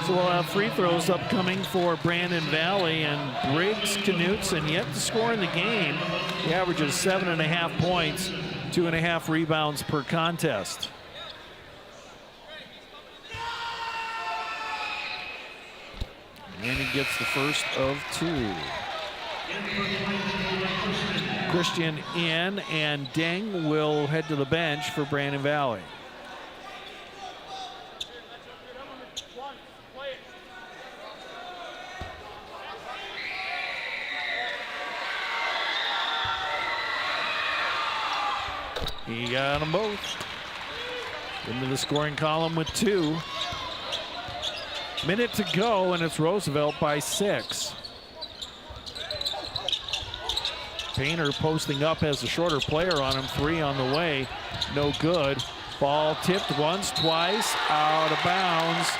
So we'll have free throws upcoming for Brandon Valley, and Briggs Knutson yet to score in the game. He averages 7.5 points, 2.5 rebounds per contest. And he gets the first of 2. Christian in, and Deng will head to the bench for Brandon Valley. He got them both. Into the scoring column with 2. Minute to go, and it's Roosevelt by 6. Painter posting up, has a shorter player on him. 3 on the way, no good. Ball tipped once, twice, out of bounds.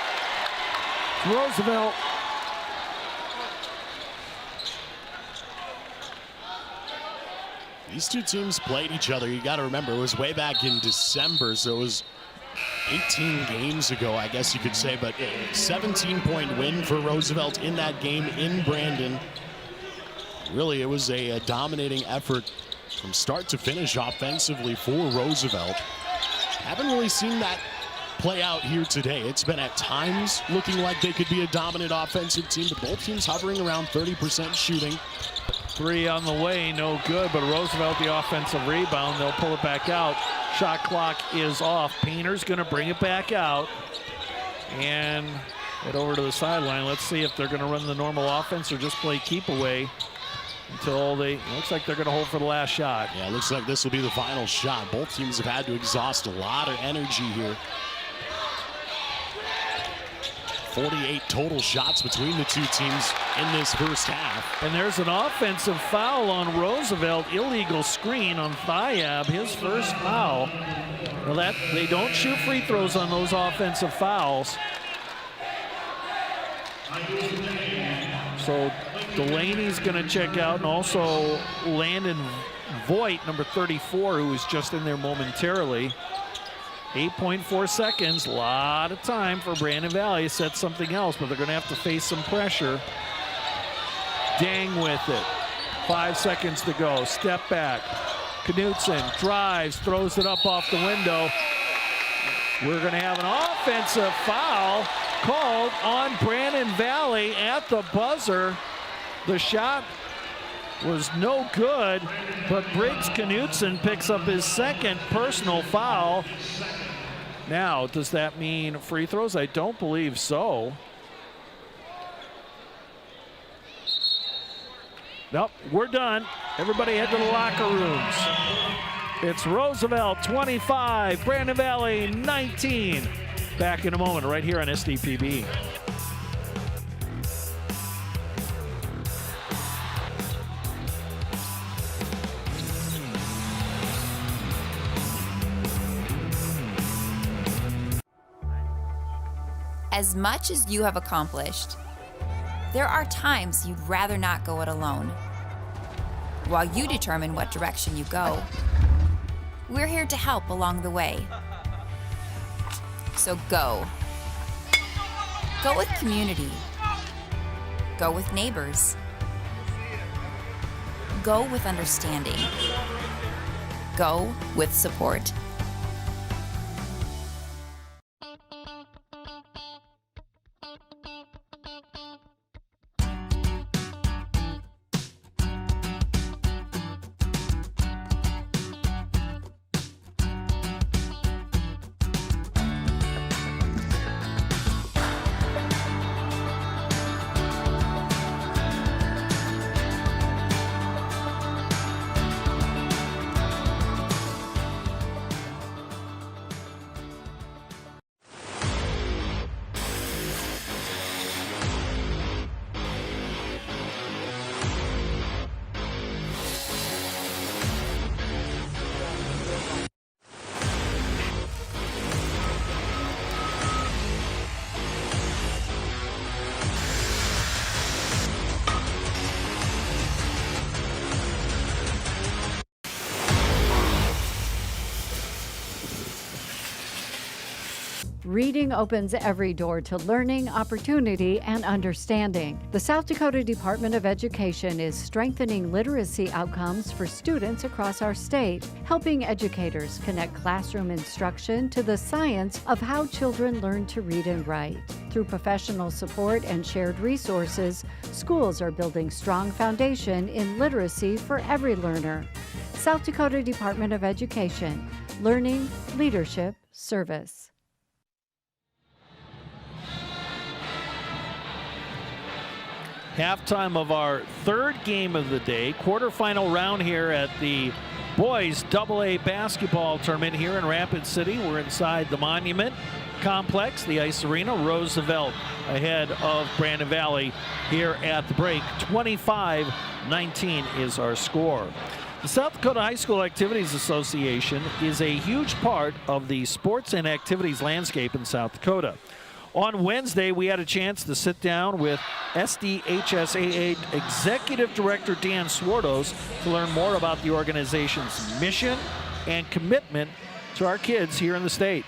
Roosevelt. These two teams played each other. You got to remember, it was way back in December, so it was 18 games ago, I guess you could say, but 17-point win for Roosevelt in that game in Brandon. Really, it was a dominating effort from start to finish offensively for Roosevelt. Haven't really seen that play out here today. It's been at times looking like they could be a dominant offensive team, but both teams hovering around 30% shooting. 3 on the way, no good, but Roosevelt the offensive rebound. They'll pull it back out. Shot clock is off. Painter's going to bring it back out and head over to the sideline. Let's see if they're going to run the normal offense or just play keep away until looks like they're going to hold for the last shot. Yeah, it looks like this will be the final shot. Both teams have had to exhaust a lot of energy here. 48 total shots between the two teams in this first half. And there's an offensive foul on Roosevelt. Illegal screen on Thiab, his first foul. Well, they don't shoot free throws on those offensive fouls. So Delaney's going to check out, and also Landon Voigt, number 34, who was just in there momentarily. 8.4 seconds, a lot of time for Brandon Valley to set something else, but they're going to have to face some pressure. Deng with it. 5 seconds to go. Step back. Knutson drives, throws it up off the window. We're going to have an offensive foul called on Brandon Valley at the buzzer. The shot was no good, but Briggs Knutson picks up his second personal foul. Now, does that mean free throws? I don't believe so. Nope, we're done. Everybody head to the locker rooms. It's Roosevelt 25, Brandon Valley 19. Back in a moment right here on SDPB. As much as you have accomplished, there are times you'd rather not go it alone. While you determine what direction you go, we're here to help along the way. So go. Go with community. Go with neighbors. Go with understanding. Go with support. Reading opens every door to learning, opportunity, and understanding. The South Dakota Department of Education is strengthening literacy outcomes for students across our state, helping educators connect classroom instruction to the science of how children learn to read and write. Through professional support and shared resources, schools are building strong foundation in literacy for every learner. South Dakota Department of Education, learning, leadership, service. Halftime of our third game of the day, quarterfinal round here at the boys AA basketball tournament here in Rapid City. We're inside the Monument Complex, the Ice Arena. Roosevelt ahead of Brandon Valley here at the break. 25-19 is our score. The South Dakota High School Activities Association is a huge part of the sports and activities landscape in South Dakota. On Wednesday, we had a chance to sit down with SDHSAA Executive Director Dan Swartos to learn more about the organization's mission and commitment to our kids here in the state.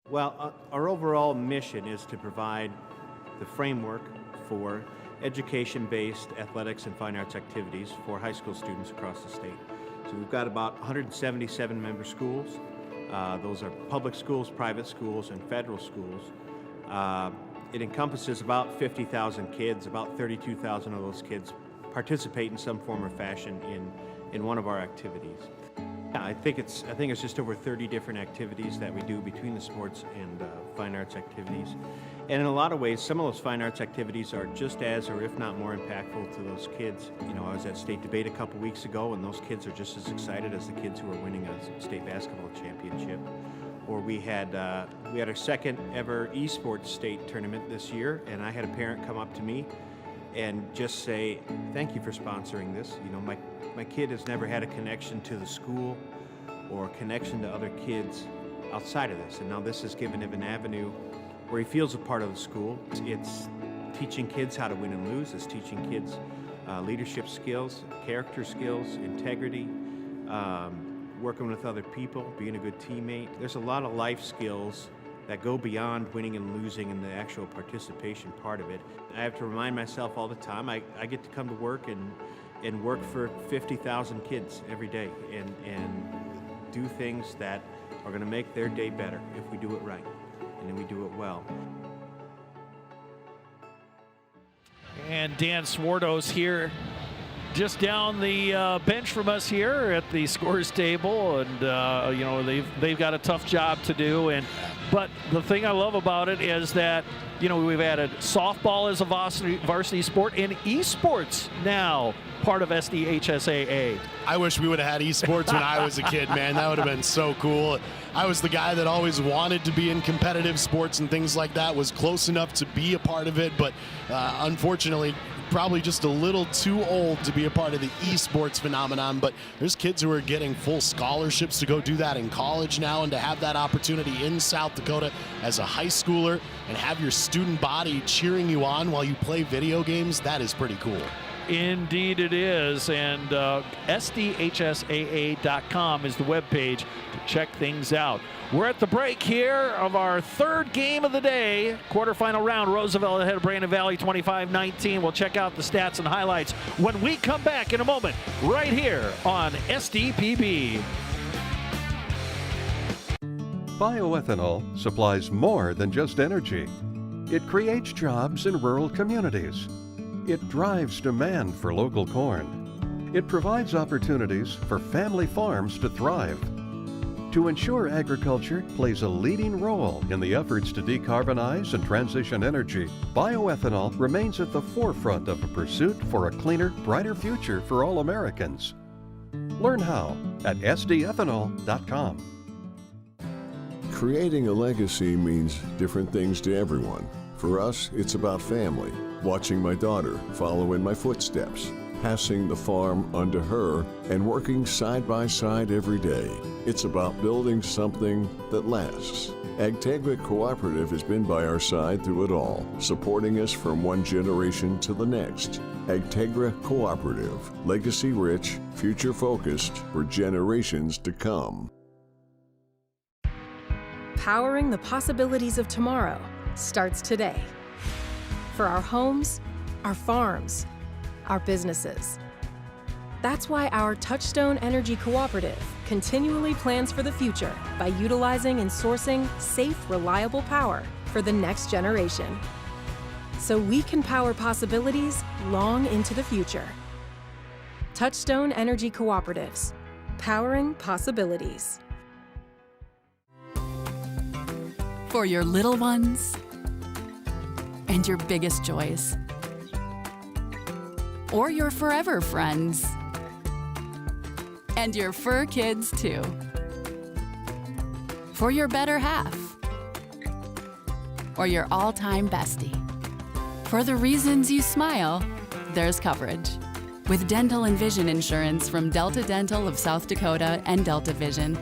Well, our overall mission is to provide the framework for education-based athletics and fine arts activities for high school students across the state. So we've got about 177 member schools. Those are public schools, private schools, and federal schools. It encompasses about 50,000 kids. About 32,000 of those kids participate in some form or fashion in one of our activities. Yeah, I think it's just over 30 different activities that we do between the sports and fine arts activities. And in a lot of ways, some of those fine arts activities are just as, or if not more impactful to those kids. You know, I was at state debate a couple weeks ago, and those kids are just as excited as the kids who are winning a state basketball championship. Or we had our second ever esports state tournament this year, and I had a parent come up to me and just say, "Thank you for sponsoring this. You know, my kid has never had a connection to the school or a connection to other kids outside of this, and now this has given him an avenue where he feels a part of the school. It's teaching kids how to win and lose. It's teaching kids leadership skills, character skills, integrity, working with other people, being a good teammate. There's a lot of life skills that go beyond winning and losing and the actual participation part of it. I have to remind myself all the time, I get to come to work and work for 50,000 kids every day and do things that are going to make their day better if we do it right and then we do it well. And Dan Swartos here, just down the bench from us here at the scores table, and you know, they've got a tough job to do. But the thing I love about it is that, you know, we've added softball as a varsity sport and esports now part of SDHSAA. I wish we would have had esports when I was a kid, man. That would have been so cool. I was the guy that always wanted to be in competitive sports and things like that, was close enough to be a part of it, but unfortunately, probably just a little too old to be a part of the esports phenomenon. But there's kids who are getting full scholarships to go do that in college now, and to have that opportunity in South Dakota as a high schooler and have your student body cheering you on while you play video games, that is pretty cool. Indeed it is, and SDHSAA.com is the webpage to check things out. We're at the break here of our third game of the day, quarterfinal round. Roosevelt ahead of Brandon Valley 25-19. We'll check out the stats and highlights when we come back in a moment, right here on SDPB. Bioethanol supplies more than just energy. It creates jobs in rural communities. It drives demand for local corn. It provides opportunities for family farms to thrive. To ensure agriculture plays a leading role in the efforts to decarbonize and transition energy, bioethanol remains at the forefront of a pursuit for a cleaner, brighter future for all Americans. Learn how at sdethanol.com. Creating a legacy means different things to everyone. For us, it's about family. Watching my daughter follow in my footsteps, passing the farm under her, and working side by side every day. It's about building something that lasts. Agtegra Cooperative has been by our side through it all, supporting us from one generation to the next. Agtegra Cooperative, legacy rich, future focused for generations to come. Powering the possibilities of tomorrow starts today. For our homes, our farms, our businesses. That's why our Touchstone Energy Cooperative continually plans for the future by utilizing and sourcing safe, reliable power for the next generation. So we can power possibilities long into the future. Touchstone Energy Cooperatives, powering possibilities. For your little ones and your biggest joys. Or your forever friends. And your fur kids, too. For your better half. Or your all-time bestie. For the reasons you smile, there's coverage. With dental and vision insurance from Delta Dental of South Dakota and Delta Vision.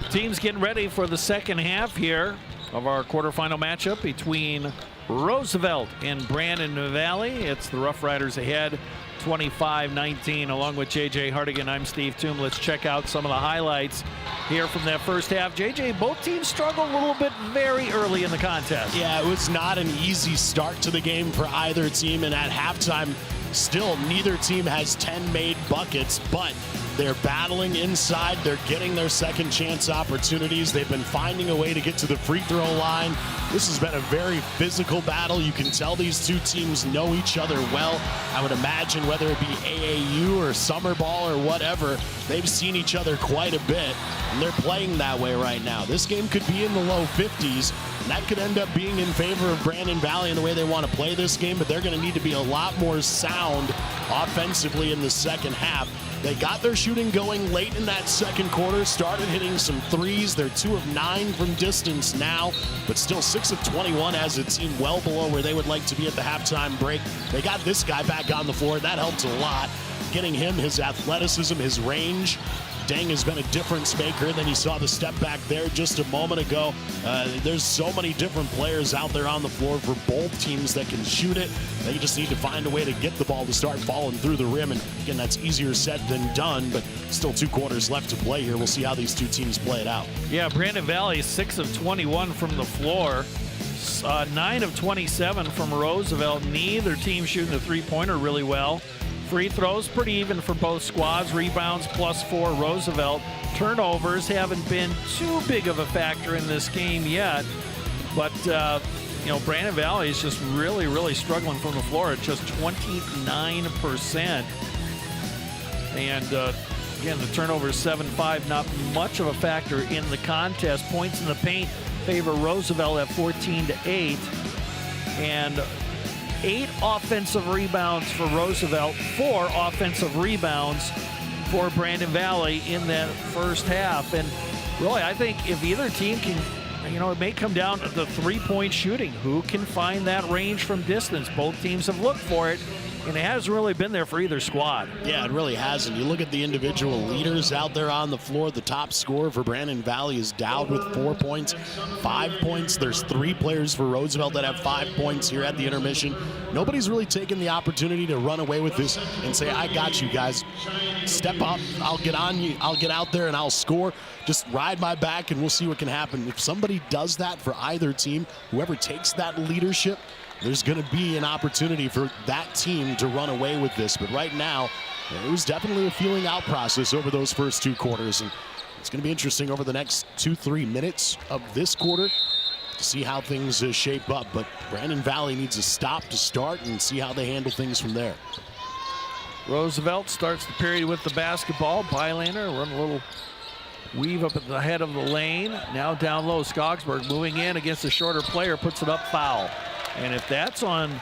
Teams getting ready for the second half here of our quarterfinal matchup between Roosevelt and Brandon Valley. It's the Rough Riders ahead 25-19. Along with JJ Hardigan, I'm Steve Toom. Let's check out some of the highlights here from that first half. JJ, both teams struggled a little bit very early in the contest. Yeah, it was not an easy start to the game for either team, and at halftime, still neither team has 10 made buckets, but they're battling inside. They're getting their second chance opportunities. They've been finding a way to get to the free throw line. This has been a very physical battle. You can tell these two teams know each other well. I would imagine whether it be AAU or summer ball or whatever, they've seen each other quite a bit, and they're playing that way right now. This game could be in the low 50s, and that could end up being in favor of Brandon Valley in the way they want to play this game, but they're going to need to be a lot more sound offensively in the second half. They got their shooting going late in that second quarter, started hitting some threes. They're 2 of 9 from distance now, but still 6 of 21 as a team, well below where they would like to be at the halftime break. They got this guy back on the floor. That helped a lot. Getting him, his athleticism, his range. Deng has been a difference maker. Then you saw the step back there just a moment ago. There's so many different players out there on the floor for both teams that can shoot it. They just need to find a way to get the ball to start falling through the rim. And again, that's easier said than done, but still 2 quarters left to play here. We'll see how these two teams play it out. Yeah, Brandon Valley 6 of 21 from the floor. 9 of 27 from Roosevelt. Neither team shooting the three-pointer really well. Free throws, pretty even for both squads. Rebounds +4 Roosevelt. Turnovers haven't been too big of a factor in this game yet. But, Brandon Valley is just really, really struggling from the floor at just 29%. And, again, the turnovers 7-5, not much of a factor in the contest. Points in the paint favor Roosevelt at 14-8. And 8 offensive rebounds for Roosevelt, 4 offensive rebounds for Brandon Valley in that first half. And really, I think if either team can, it may come down to the three-point shooting. Who can find that range from distance? Both teams have looked for it, and it hasn't really been there for either squad. Yeah, it really hasn't. You look at the individual leaders out there on the floor. The top scorer for Brandon Valley is Dowd with 4 points, 5 points. There's 3 players for Roosevelt that have 5 points here at the intermission. Nobody's really taken the opportunity to run away with this and say, I got you guys. Step up. I'll get on you. I'll get out there and I'll score. Just ride my back and we'll see what can happen. If somebody does that for either team, whoever takes that leadership, there's going to be an opportunity for that team to run away with this. But right now, it was definitely a feeling out process over those first 2 quarters. And it's going to be interesting over the next 2-3 minutes of this quarter to see how things shape up. But Brandon Valley needs a stop to start and see how they handle things from there. Roosevelt starts the period with the basketball. Bylander running a little weave up at the head of the lane. Now down low, Skogsberg moving in against a shorter player, puts it up, foul. And if that's on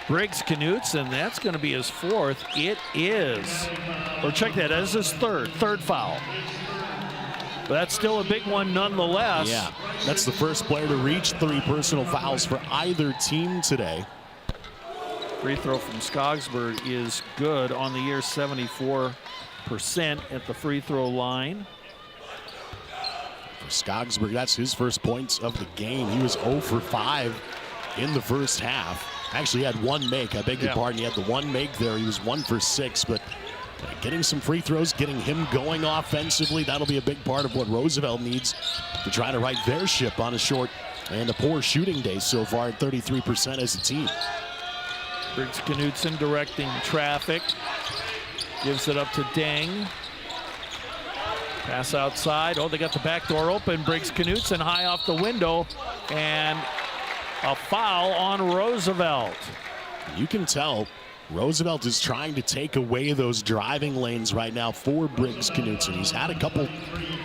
Briggs Knutson, that's going to be his 4th. It is. Or check that, as his third foul. But that's still a big one nonetheless. Yeah, that's the first player to reach 3 personal fouls for either team today. Free throw from Skogsberg is good on the year, 74% at the free throw line. For Skogsberg, that's his first points of the game. He was 0 for 5 in the first half. Actually, he had 1 make. I beg your pardon. He had the 1 make there. He was 1 for 6, but getting some free throws, getting him going offensively, that'll be a big part of what Roosevelt needs to try to right their ship on a short and a poor shooting day so far at 33% as a team. Briggs Knutson directing traffic. Gives it up to Deng. Pass outside. Oh, they got the back door open. Briggs Knutson high off the window. And a foul on Roosevelt. You can tell Roosevelt is trying to take away those driving lanes right now for Briggs Knutson. He's had a couple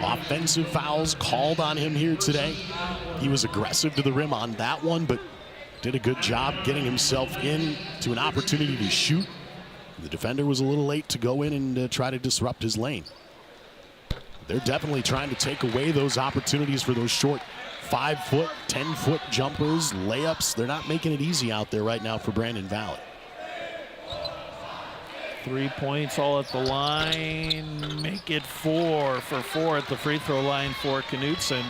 offensive fouls called on him here today. He was aggressive to the rim on that one, but did a good job getting himself in to an opportunity to shoot. The defender was a little late to go in and try to disrupt his lane. They're definitely trying to take away those opportunities for those short 5-foot, 10-foot jumpers, layups. They're not making it easy out there right now for Brandon Valley. 3 points all at the line. Make it 4 for 4 at the free throw line for Knutson.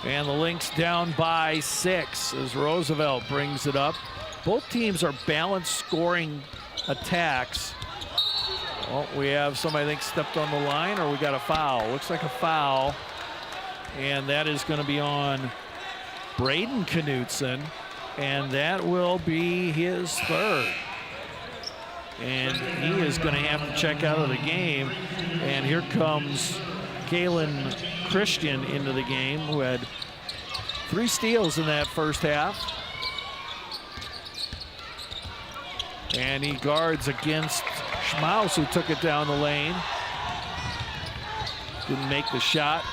And the Lynx down by 6 as Roosevelt brings it up. Both teams are balanced scoring attacks. Well, we have somebody, I think, stepped on the line, or we got a foul. Looks like a foul. And that is going to be on Braden Knutson. And that will be his 3rd. And he is going to have to check out of the game. And here comes Galen Christian into the game, who had 3 steals in that first half. And he guards against Schmaus, who took it down the lane. Didn't make the shot.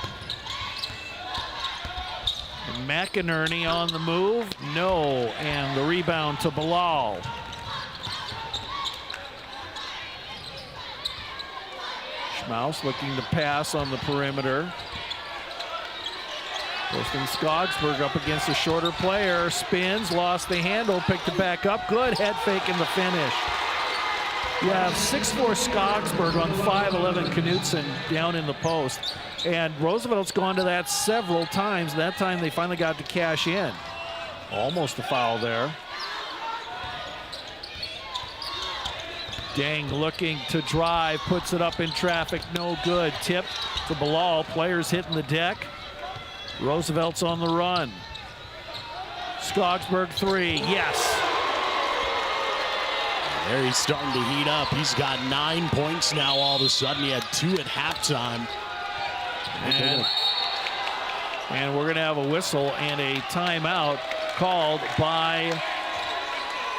And McInerney on the move. No. And the rebound to Bilal. Schmaus looking to pass on the perimeter. Posting Skogsberg up against a shorter player. Spins, lost the handle, picked it back up. Good head fake in the finish. You have 6'4" Skogsberg on 5'11" Knutson down in the post. And Roosevelt's gone to that several times. That time they finally got to cash in. Almost a foul there. Deng looking to drive, puts it up in traffic, no good. Tipped to Bilal, players hitting the deck. Roosevelt's on the run. Skogsberg 3, yes. There he's starting to heat up. He's got 9 points now all of a sudden. He had 2 at halftime. And we're going to have a whistle and a timeout called by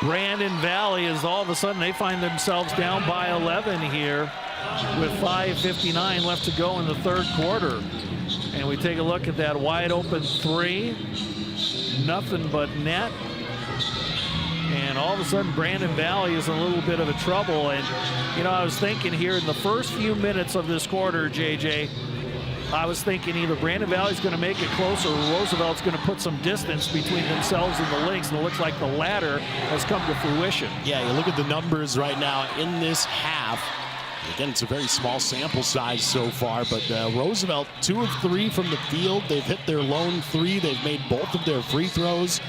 Brandon Valley, as all of a sudden they find themselves down by 11 here with 5:59 left to go in the third quarter. And we take a look at that wide open three. Nothing but net. And all of a sudden Brandon Valley is in a little bit of a trouble. And, you know, I was thinking here in the first few minutes of this quarter, JJ, I was thinking either Brandon Valley's going to make it closer or Roosevelt's going to put some distance between themselves and the Lynx, and it looks like the latter has come to fruition. Yeah, you look at the numbers right now in this half. Again, it's a very small sample size so far, but Roosevelt 2 of 3 from the field. They've hit their lone 3. They've made both of their free throws.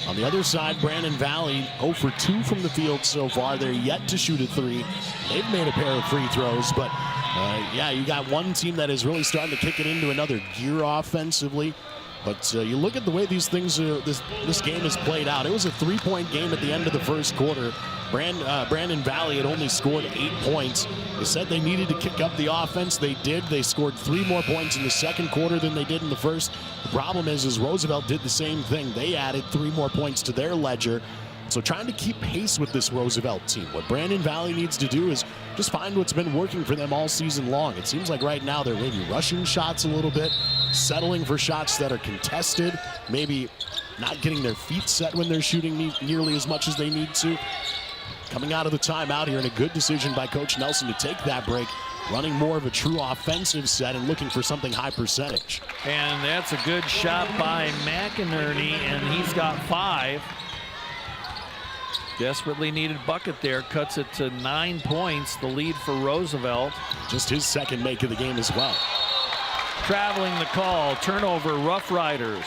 On the other side, Brandon Valley 0 for 2 from the field so far. They're yet to shoot a 3. They've made a pair of free throws, but yeah, you got one team that is really starting to kick it into another gear offensively. But you look at the way these things this game has played out. It was a 3-point game at the end of the first quarter. Brandon Valley had only scored 8 points. They said they needed to kick up the offense. They did. They scored 3 more points in the second quarter than they did in the first. The problem is Roosevelt did the same thing. They added 3 more points to their ledger. So trying to keep pace with this Roosevelt team. What Brandon Valley needs to do is just find what's been working for them all season long. It seems like right now they're maybe rushing shots a little bit, settling for shots that are contested, maybe not getting their feet set when they're shooting nearly as much as they need to. Coming out of the timeout here, and a good decision by Coach Nelson to take that break, running more of a true offensive set and looking for something high percentage. And that's a good shot by McInerney, and he's got 5. Desperately needed bucket there, cuts it to 9 points, the lead for Roosevelt. Just his second make of the game as well. Traveling the call, turnover, Rough Riders.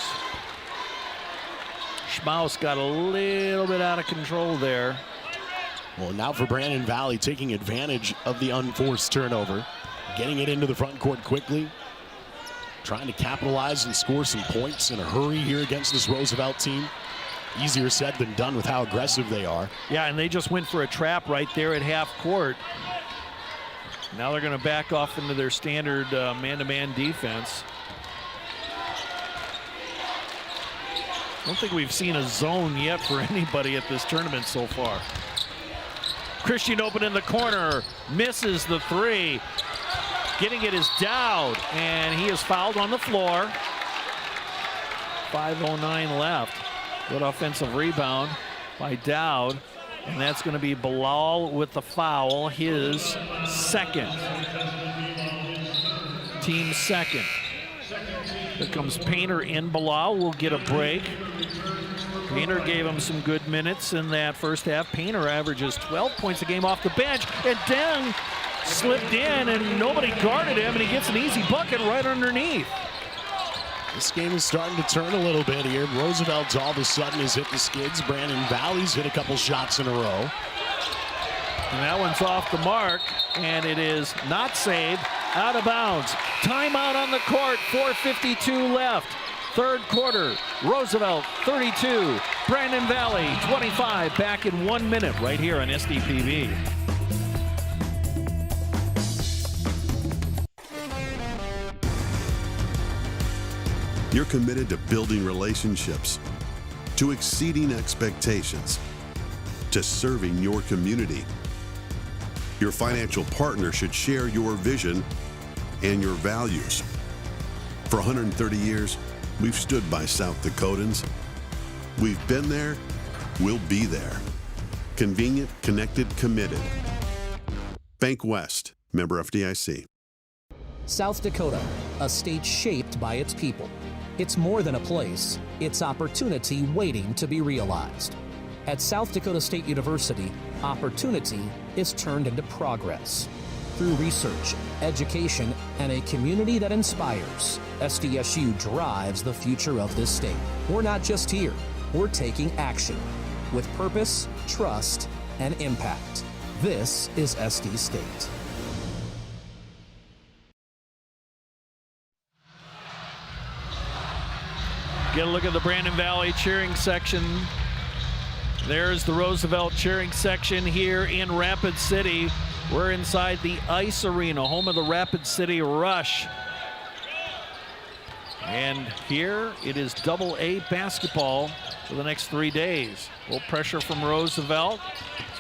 Schmaus got a little bit out of control there. Well, now for Brandon Valley, taking advantage of the unforced turnover, getting it into the front court quickly, trying to capitalize and score some points in a hurry here against this Roosevelt team. Easier said than done with how aggressive they are. Yeah, and they just went for a trap right there at half court. Now they're going to back off into their standard man-to-man defense. I don't think we've seen a zone yet for anybody at this tournament so far. Christian open in the corner, misses the 3. Getting it is Dowd, and he is fouled on the floor. 5:09 left. Good offensive rebound by Dowd, and that's going to be Bilal with the foul, his second. Team second. Here comes Painter in. Bilal will get a break. Painter gave him some good minutes in that first half. Painter averages 12 points a game off the bench, and Deng slipped in and nobody guarded him, and he gets an easy bucket right underneath. This game is starting to turn a little bit here. Roosevelt all of a sudden has hit the skids. Brandon Valley's hit a couple shots in a row. And that one's off the mark, and it is not saved, out of bounds. Timeout on the court, 4:52 left. Third quarter, Roosevelt 32, Brandon Valley 25, back in 1 minute right here on SDPB. You're committed to building relationships, to exceeding expectations, to serving your community. Your financial partner should share your vision and your values. For 130 years, we've stood by South Dakotans. We've been there, we'll be there. Convenient, connected, committed. Bank West, member FDIC. South Dakota, a state shaped by its people. It's more than a place, it's opportunity waiting to be realized. At South Dakota State University, opportunity is turned into progress. Through research, education, and a community that inspires, SDSU drives the future of this state. We're not just here, we're taking action with purpose, trust, and impact. This is SD State. Get a look at the Brandon Valley cheering section. There's the Roosevelt cheering section here in Rapid City. We're inside the Ice Arena, home of the Rapid City Rush. And here it is AA basketball for the next 3 days. A little pressure from Roosevelt.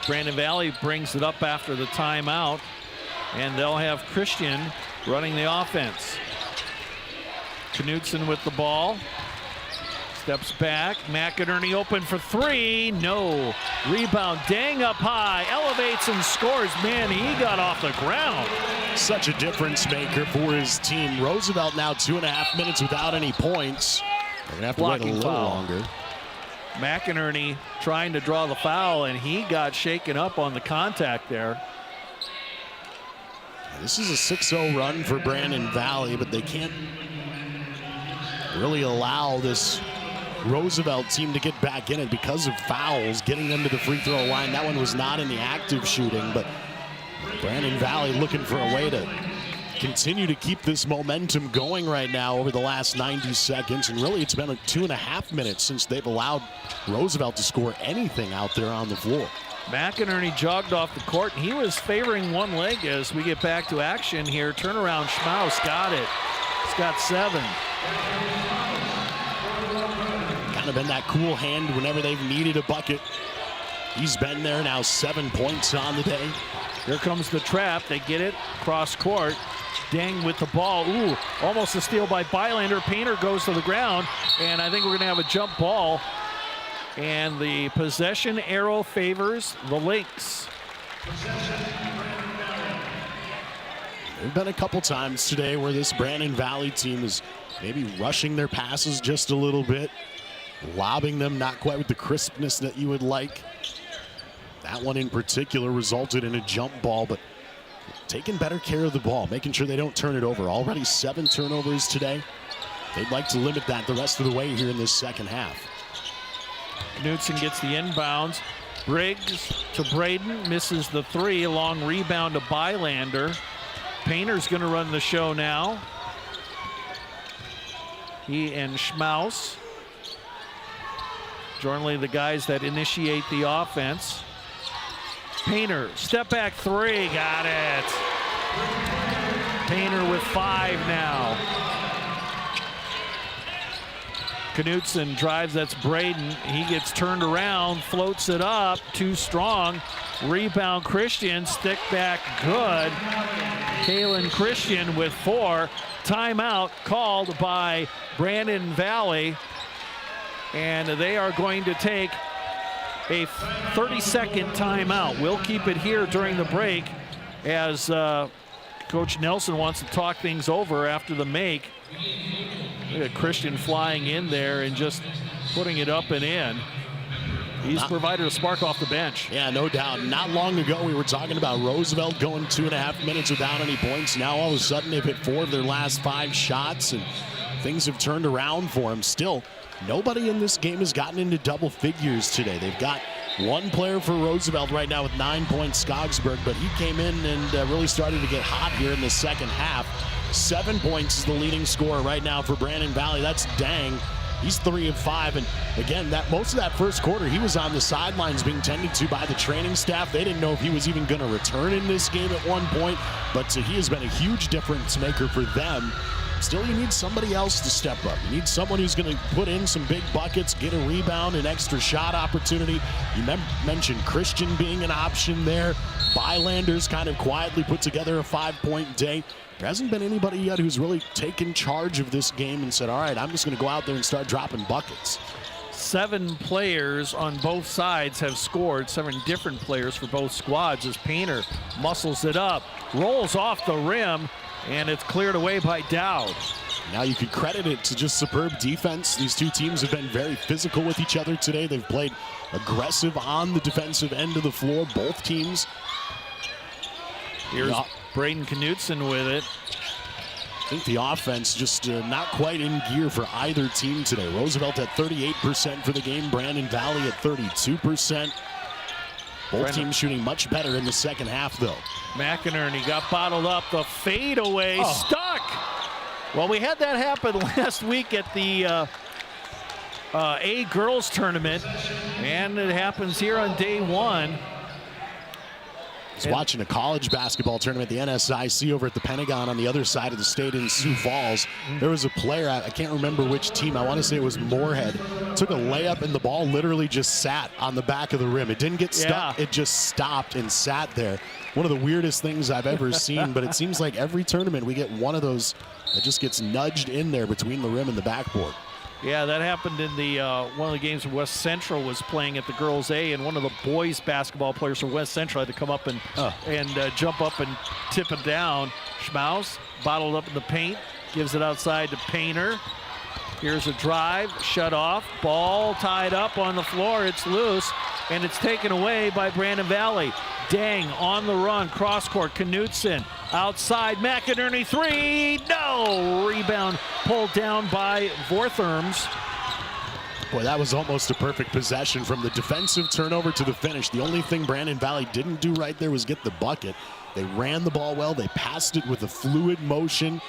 Brandon Valley brings it up after the timeout, and they'll have Christian running the offense. Knutson with the ball. Steps back. McInerney open for three. No. Rebound. Dang up high. Elevates and scores. Man, he got off the ground. Such a difference maker for his team. Roosevelt now 2.5 minutes without any points. They're going to have to wait a little longer. McInerney trying to draw the foul, and he got shaken up on the contact there. This is a 6-0 run for Brandon Valley, but they can't really allow this Roosevelt team to get back in it because of fouls, getting them to the free throw line. That one was not in the active shooting, but Brandon Valley looking for a way to continue to keep this momentum going right now over the last 90 seconds. And really, it's been 2.5 minutes since they've allowed Roosevelt to score anything out there on the floor. McInerney jogged off the court, and he was favoring one leg as we get back to action here. Turnaround, Schmaus got it. He's got 7. Kind of been that cool hand whenever they've needed a bucket. He's been there now, 7 points on the day. Here comes the trap. They get it cross court. Dang with the ball. Ooh, almost a steal by Bylander. Painter goes to the ground, and I think we're going to have a jump ball. And the possession arrow favors the Lynx. There've been a couple times today where this Brandon Valley team is maybe rushing their passes just a little bit, lobbing them not quite with the crispness that you would like. That one in particular resulted in a jump ball, but taking better care of the ball, making sure they don't turn it over. Already 7 turnovers today. They'd like to limit that the rest of the way here in this second half. Knutson gets the inbounds. Briggs to Braden, misses the 3. Long rebound to Bylander. Painter's going to run the show now. He and Schmaus. Generally the guys that initiate the offense. Painter, step back 3, got it. Painter with 5 now. Knutson drives, that's Braden. He gets turned around, floats it up, too strong. Rebound Christian, stick back good. Kalen Christian with 4. Timeout called by Brandon Valley. And they are going to take a 30-second timeout. We'll keep it here during the break as Coach Nelson wants to talk things over after the make. Look at Christian flying in there and just putting it up and in. He's provided a spark off the bench. Yeah, no doubt. Not long ago, we were talking about Roosevelt going 2.5 minutes without any points. Now, all of a sudden, they've hit 4 of their last 5 shots, and things have turned around for them. Still, nobody in this game has gotten into double figures today. They've got one player for Roosevelt right now with 9 points, Skogsberg, but he came in and really started to get hot here in the second half. 7 points is the leading scorer right now for Brandon Valley. That's Dang. He's 3 of 5, and again, that most of that first quarter, he was on the sidelines being tended to by the training staff. They didn't know if he was even going to return in this game at one point, but he has been a huge difference maker for them. Still, you need somebody else to step up. You need someone who's going to put in some big buckets, get a rebound, an extra shot opportunity. You mentioned Christian being an option there. Bylander's kind of quietly put together a 5-point day. There hasn't been anybody yet who's really taken charge of this game and said, all right, I'm just going to go out there and start dropping buckets. 7 players on both sides have scored, 7 different players for both squads as Painter muscles it up, rolls off the rim, and it's cleared away by Dowd. Now you can credit it to just superb defense. These two teams have been very physical with each other today. They've played aggressive on the defensive end of the floor, both teams. Here's Braden Knutson with it. I think the offense just not quite in gear for either team today. Roosevelt at 38% for the game. Brandon Valley at 32%. Both teams shooting much better in the second half, though. McInerney got bottled up. The fadeaway stuck. Well, we had that happen last week at the A girls tournament, and it happens here on day one. I was watching a college basketball tournament, the NSIC, over at the Pentagon on the other side of the state in Sioux Falls. There was a player, I can't remember which team, I want to say it was Moorhead, took a layup and the ball literally just sat on the back of the rim. It didn't get stuck, it just stopped and sat there. One of the weirdest things I've ever seen, but it seems like every tournament we get one of those that just gets nudged in there between the rim and the backboard. Yeah, that happened in the one of the games West Central was playing at the girls A, and one of the boys basketball players from West Central had to come up and jump up and tip it down. Schmaus bottled up in the paint, gives it outside to Painter. Here's a drive, shut off, ball tied up on the floor. It's loose, and it's taken away by Brandon Valley. Dang on the run, cross court, Knutson outside, McInerney three, no! Rebound pulled down by Vortherms. Boy, that was almost a perfect possession from the defensive turnover to the finish. The only thing Brandon Valley didn't do right there was get the bucket. They ran the ball well, they passed it with a fluid motion.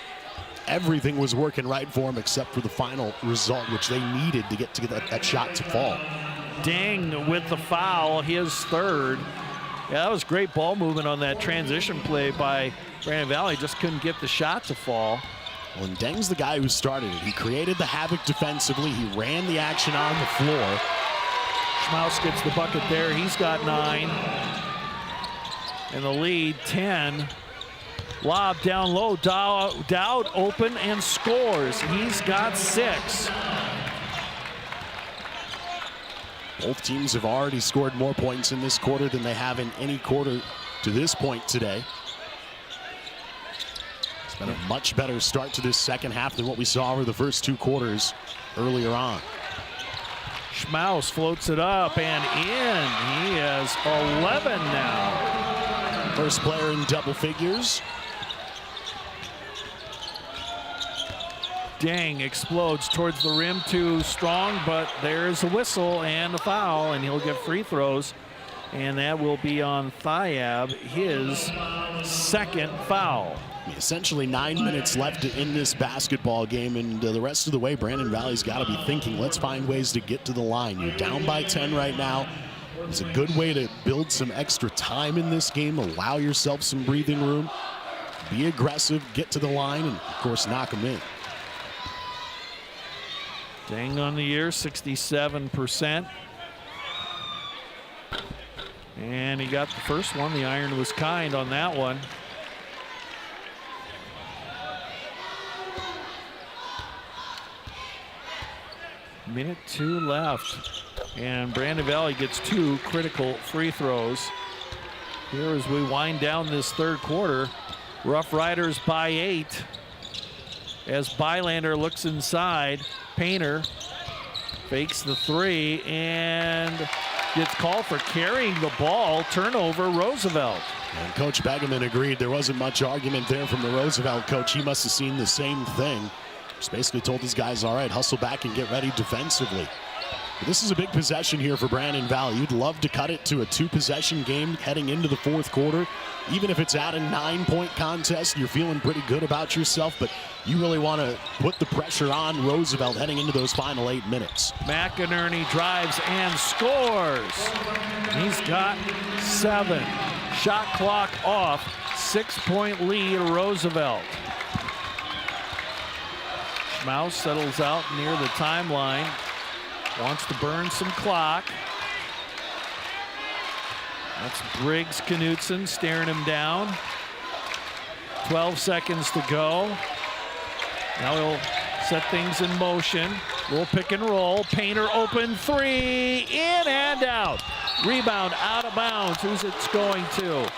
Everything was working right for them except for the final result, which they needed to get that shot to fall. Dang with the foul, his third. Yeah, that was great ball movement on that transition play by Brandon Valley. Just couldn't get the shot to fall. Well, and Deng's the guy who started it. He created the havoc defensively. He ran the action on the floor. Schmaus gets the bucket there. He's got 9. And the lead, 10. Lob down low. Dowd open and scores. He's got 6. Both teams have already scored more points in this quarter than they have in any quarter to this point today. It's been a much better start to this second half than what we saw over the first 2 quarters earlier on. Schmaus floats it up and in. He has 11 now. First player in double figures. Deng explodes towards the rim, too strong, but there's a whistle and a foul, and he'll get free throws, and that will be on Thiab, his second foul. Essentially 9 minutes left in this basketball game, and the rest of the way, Brandon Valley's got to be thinking, let's find ways to get to the line. You're down by 10 right now. It's a good way to build some extra time in this game, allow yourself some breathing room, be aggressive, get to the line, and of course knock them in. Deng on the year, 67%. And he got the first one. The iron was kind on that one. Minute 2 left. And Brandon Valley gets 2 critical free throws. Here as we wind down this third quarter, Rough Riders by 8. As Bylander looks inside, Painter fakes the 3 and gets called for carrying the ball. Turnover, Roosevelt. And Coach Begeman agreed. There wasn't much argument there from the Roosevelt coach. He must have seen the same thing. Just basically told his guys, all right, hustle back and get ready defensively. But this is a big possession here for Brandon Valley. You'd love to cut it to a 2-possession game heading into the fourth quarter. Even if it's at a 9-point contest, you're feeling pretty good about yourself, but you really want to put the pressure on Roosevelt heading into those final 8 minutes. McInerney drives and scores. He's got 7. Shot clock off. 6-point lead, Roosevelt. Schmaus settles out near the timeline. Wants to burn some clock. That's Briggs Knutson staring him down. 12 seconds to go. Now he'll set things in motion. Little pick and roll. Painter open 3. In and out. Rebound out of bounds. Who's it going to?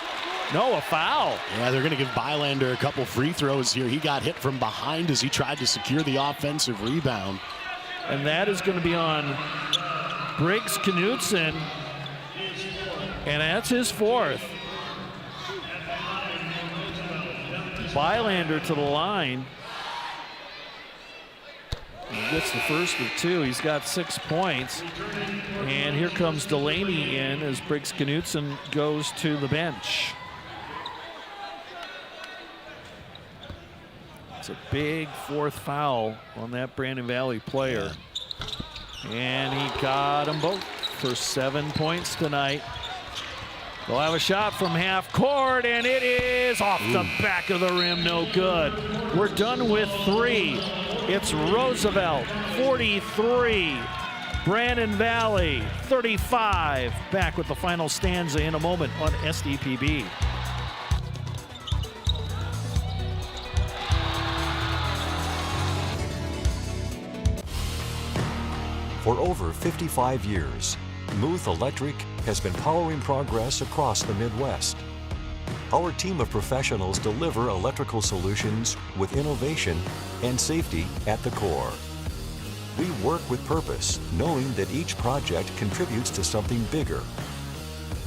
No, a foul. Yeah, they're going to give Bylander a couple free throws here. He got hit from behind as he tried to secure the offensive rebound. And that is going to be on Briggs Knutson. And that's his 4th. Bylander to the line. He gets the first of 2. He's got 6 points. And here comes Delaney in as Briggs Knutson goes to the bench. It's a big 4th foul on that Brandon Valley player. And he got them both for 7 points tonight. They'll have a shot from half court, and it is off the back of the rim, no good. We're done with 3. It's Roosevelt, 43. Brandon Valley, 35. Back with the final stanza in a moment on SDPB. For over 55 years, Muth Electric has been powering progress across the Midwest. Our team of professionals deliver electrical solutions with innovation and safety at the core. We work with purpose, knowing that each project contributes to something bigger.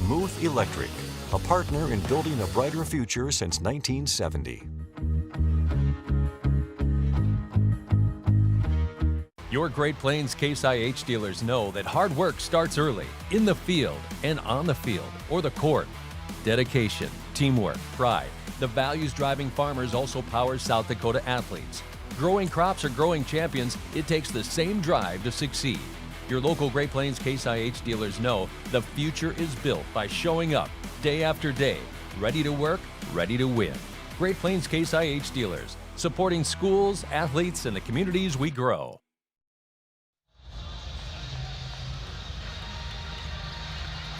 Muth Electric, a partner in building a brighter future since 1970. Your Great Plains Case IH dealers know that hard work starts early, in the field and on the field or the court. Dedication, teamwork, pride, the values driving farmers also power South Dakota athletes. Growing crops or growing champions, it takes the same drive to succeed. Your local Great Plains Case IH dealers know the future is built by showing up day after day, ready to work, ready to win. Great Plains Case IH dealers, supporting schools, athletes, and the communities we grow.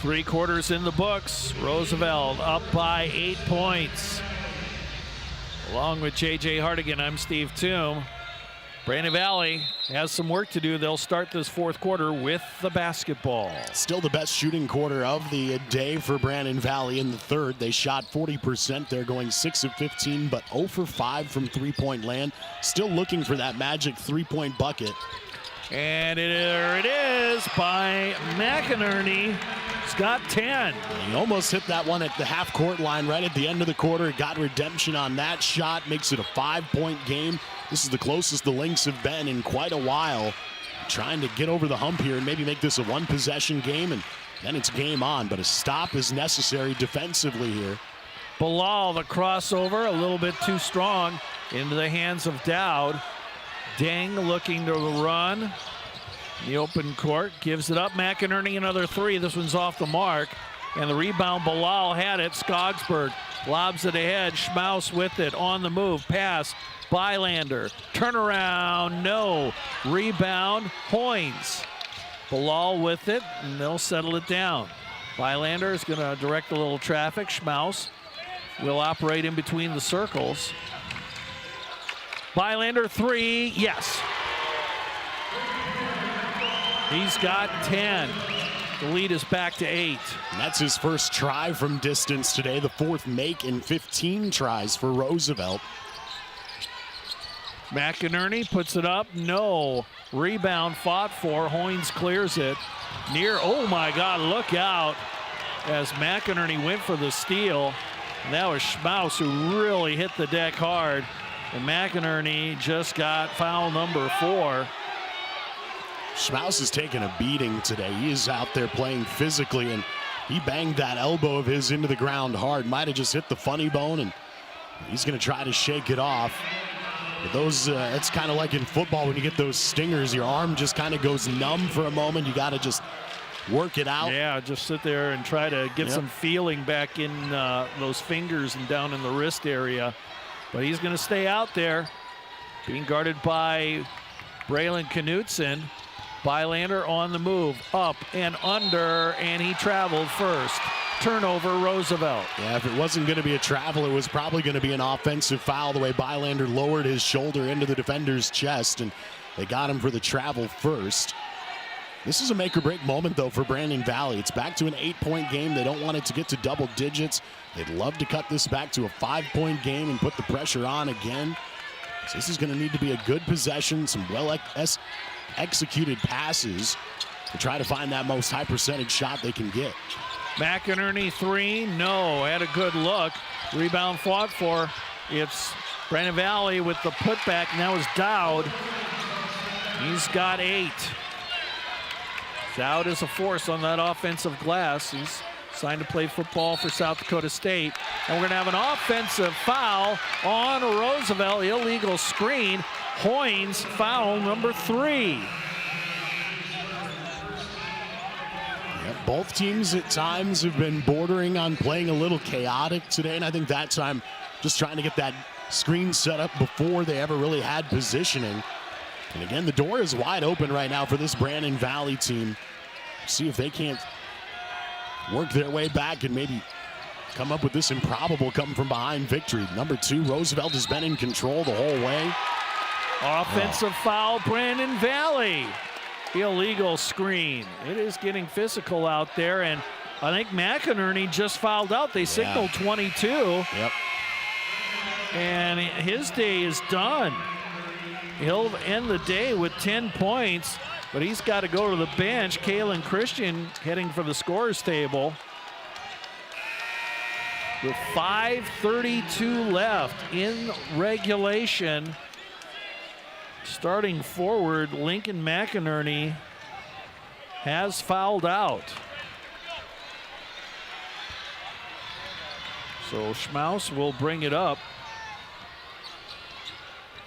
Three quarters in the books. Roosevelt up by 8 points. Along with J.J. Hardigan, I'm Steve Toom. Brandon Valley has some work to do. They'll start this fourth quarter with the basketball. Still the best shooting quarter of the day for Brandon Valley in the third. They shot 40%. They're going 6 of 15, but 0 for 5 from three-point land. Still looking for that magic three-point bucket. And there it is by McInerney. He's got 10. He almost hit that one at the half-court line right at the end of the quarter. Got redemption on that shot. Makes it a 5-point game. This is the closest the Lynx have been in quite a while. Trying to get over the hump here and maybe make this a one-possession game, and then it's game on. But a stop is necessary defensively here. Bilal, the crossover, a little bit too strong into the hands of Dowd. Deng looking to run. The open court gives it up. McInerney another three. This one's off the mark. And the rebound, Bilal had it. Skogsberg lobs it ahead. Schmaus with it on the move. Pass. Bylander. Turnaround. No. Rebound. Hoynes. Bilal with it, and they'll settle it down. Bylander is going to direct a little traffic. Schmaus will operate in between the circles. Bylander three, yes. He's got 10. The lead is back to 8. And that's his first try from distance today, the fourth make in 15 tries for Roosevelt. McInerney puts it up, no. Rebound fought for, Hoynes clears it. Near, oh my God, look out. As McInerney went for the steal. And that was Schmaus who really hit the deck hard. And McInerney just got foul number 4. Schmaus has taken a beating today. He is out there playing physically, and he banged that elbow of his into the ground hard. Might have just hit the funny bone, and he's going to try to shake it off. But those, it's kind of like in football when you get those stingers, your arm just kind of goes numb for a moment. You got to just work it out. Yeah, just sit there and try to get some feeling back in those fingers and down in the wrist area. But he's going to stay out there, being guarded by Braylon Knutson. Bylander on the move, up and under, and he traveled first. Turnover, Roosevelt. Yeah, if it wasn't going to be a travel, it was probably going to be an offensive foul, the way Bylander lowered his shoulder into the defender's chest, and they got him for the travel first. This is a make-or-break moment, though, for Brandon Valley. It's back to an 8-point game. They don't want it to get to double digits. They'd love to cut this back to a 5-point game and put the pressure on again. So this is going to need to be a good possession, some well-executed passes to try to find that most high-percentage shot they can get. McInerney three, no. Had a good look. Rebound fought for. It's Brandon Valley with the putback. Now is Dowd. He's got 8. Dowd is a force on that offensive glass. He's signed to play football for South Dakota State. And we're going to have an offensive foul on Roosevelt. Illegal screen. Hoynes, foul number 3. Yep, both teams at times have been bordering on playing a little chaotic today, and I think that time just trying to get that screen set up before they ever really had positioning. And again, the door is wide open right now for this Brandon Valley team. See if they can't work their way back and maybe come up with this improbable come from behind victory. Number 2, Roosevelt has been in control the whole way. Offensive foul, Brandon Valley. Illegal screen. It is getting physical out there, and I think McInerney just fouled out. They signaled 22. Yep. And his day is done. He'll end the day with 10 points, but he's got to go to the bench. Kalen Christian heading for the scorer's table. With 5:32 left in regulation. Starting forward, Lincoln McInerney has fouled out. So Schmaus will bring it up.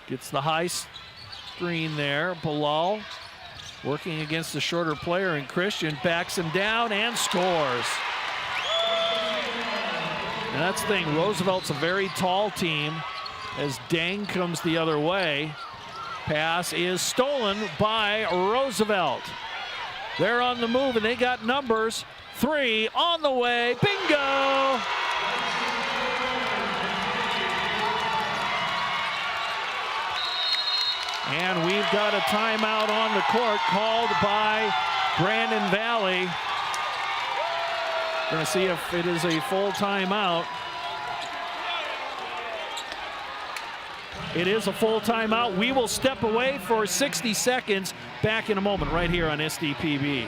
Gets the high screen there. Bilal working against the shorter player, and Christian backs him down and scores. And that's the thing, Roosevelt's a very tall team as Dang comes the other way. Pass is stolen by Roosevelt. They're on the move and they got numbers. 3 on the way, bingo! And we've got a timeout on the court called by Brandon Valley. Going to see if it is a full timeout. It is a full timeout. We will step away for 60 seconds. Back in a moment right here on SDPB.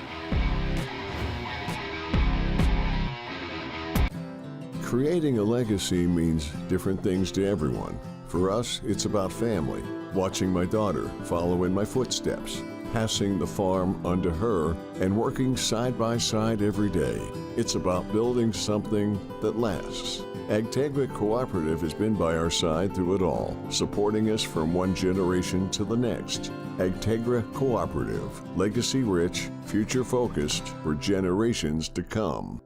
Creating a legacy means different things to everyone. For us, it's about family, watching my daughter follow in my footsteps, passing the farm on to her, and working side by side every day. It's about building something that lasts. Agtegra Cooperative has been by our side through it all, supporting us from one generation to the next. Agtegra Cooperative, legacy rich, future focused for generations to come.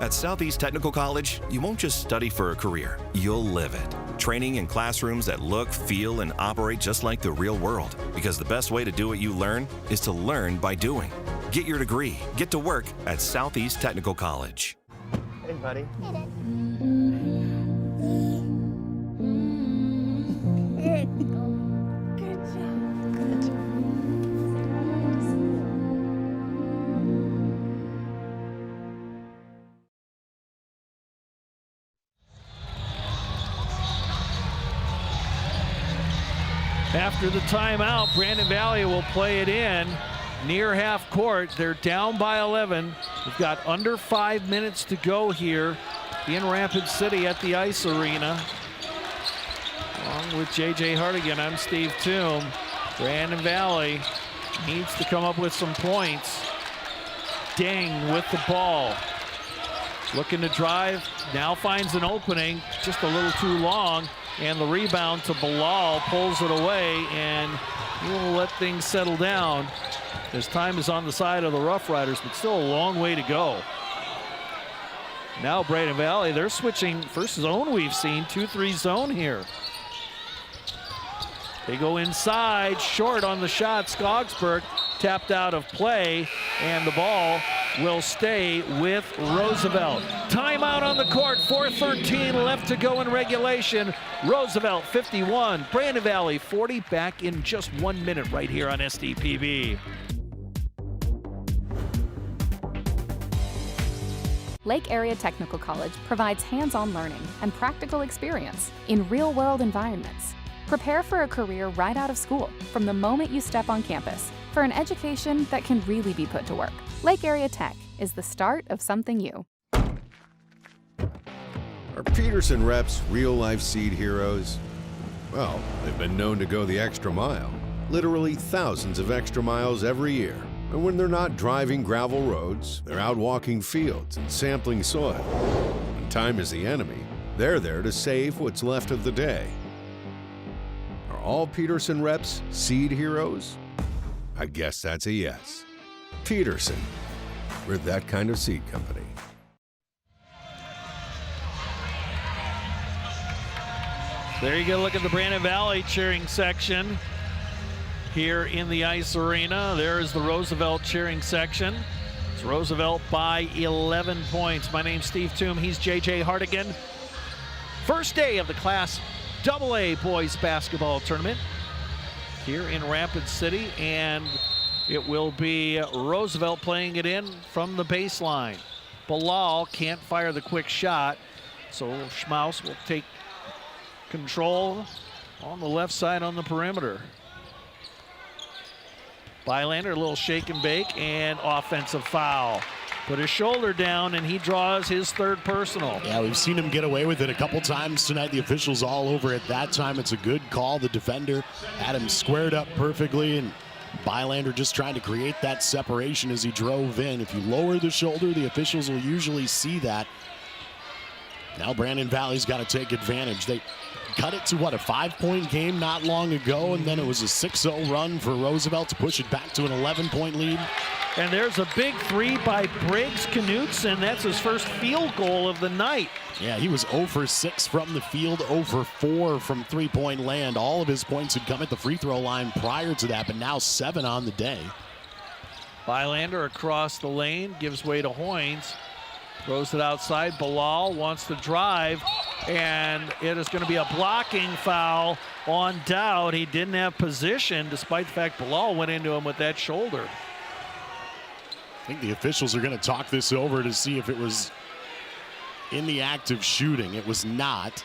At Southeast Technical College, you won't just study for a career, you'll live it. Training in classrooms that look, feel, and operate just like the real world. Because the best way to do what you learn is to learn by doing. Get your degree, get to work at Southeast Technical College. Hey, buddy. After the timeout, Brandon Valley will play it in near half court. They're down by 11. We've got under 5 minutes to go here in Rapid City at the Ice Arena. Along with JJ Hartigan, I'm Steve Toom. Brandon Valley needs to come up with some points. Dang with the ball. Looking to drive, now finds an opening, just a little too long. And the rebound to Bilal pulls it away, and he will let things settle down. His time is on the side of the Rough Riders, but still a long way to go. Now Brandon Valley, they're switching first zone we've seen, 2-3 zone here. They go inside, short on the shot. Skogsberg tapped out of play, and the ball will stay with Roosevelt. Timeout on the court, 4:13 left to go in regulation. Roosevelt 51, Brandon Valley 40, back in just 1 minute right here on SDPB. Lake Area Technical College provides hands-on learning and practical experience in real-world environments. Prepare for a career right out of school from the moment you step on campus for an education that can really be put to work. Lake Area Tech is the start of something new. Are Peterson reps real-life seed heroes? Well, they've been known to go the extra mile. Literally thousands of extra miles every year. And when they're not driving gravel roads, they're out walking fields and sampling soil. When time is the enemy, they're there to save what's left of the day. Are all Peterson reps seed heroes? I guess that's a yes. Peterson, We're that kind of seed company. There you go. Look at the Brandon Valley cheering section here in the Ice Arena. There's the Roosevelt cheering section. It's Roosevelt by 11 points. My name's Steve Toom. He's JJ Hardigan. First day of the Class AA boys basketball tournament here in Rapid City, and it will be Roosevelt playing it in from the baseline. Bilal can't fire the quick shot, so Schmaus will take control on the left side on the perimeter. Bylander, a little shake and bake, and offensive foul. Put his shoulder down, and he draws his third personal. Yeah, we've seen him get away with it a couple times tonight. The officials all over it. That time it's a good call. The defender had him squared up perfectly, and Bylander just trying to create that separation as he drove in. If you lower the shoulder, the officials will usually see that. Now Brandon Valley's got to take advantage. They cut it to, what, a 5-point game not long ago, and then it was a 6-0 run for Roosevelt to push it back to an 11-point lead. And there's a big three by Briggs Knutson. That's his first field goal of the night. Yeah, he was 0 for 6 from the field, 0 for 4 from three-point land. All of his points had come at the free throw line prior to that, but now 7 on the day. Bylander across the lane, gives way to Hoynes. Throws it outside. Bilal wants to drive, and it is going to be a blocking foul on Dowd. He didn't have position, despite the fact Bilal went into him with that shoulder. I think the officials are going to talk this over to see if it was in the act of shooting. It was not.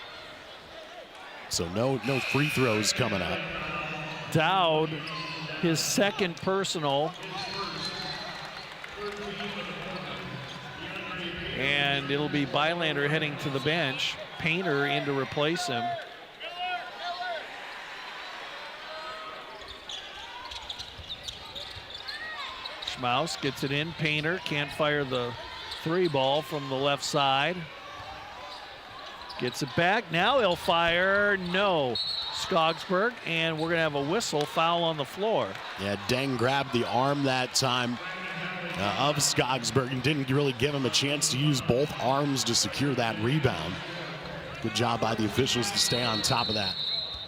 So no free throws coming up. Dowd, his second personal. And it'll be Bylander heading to the bench. Painter in to replace him. Schmaus gets it in. Painter can't fire the three ball from the left side. Gets it back. Now he'll fire. No. Skogsberg, and we're going to have a whistle, foul on the floor. Yeah, Deng grabbed the arm that time of Skogsberg and didn't really give him a chance to use both arms to secure that rebound. Good job by the officials to stay on top of that.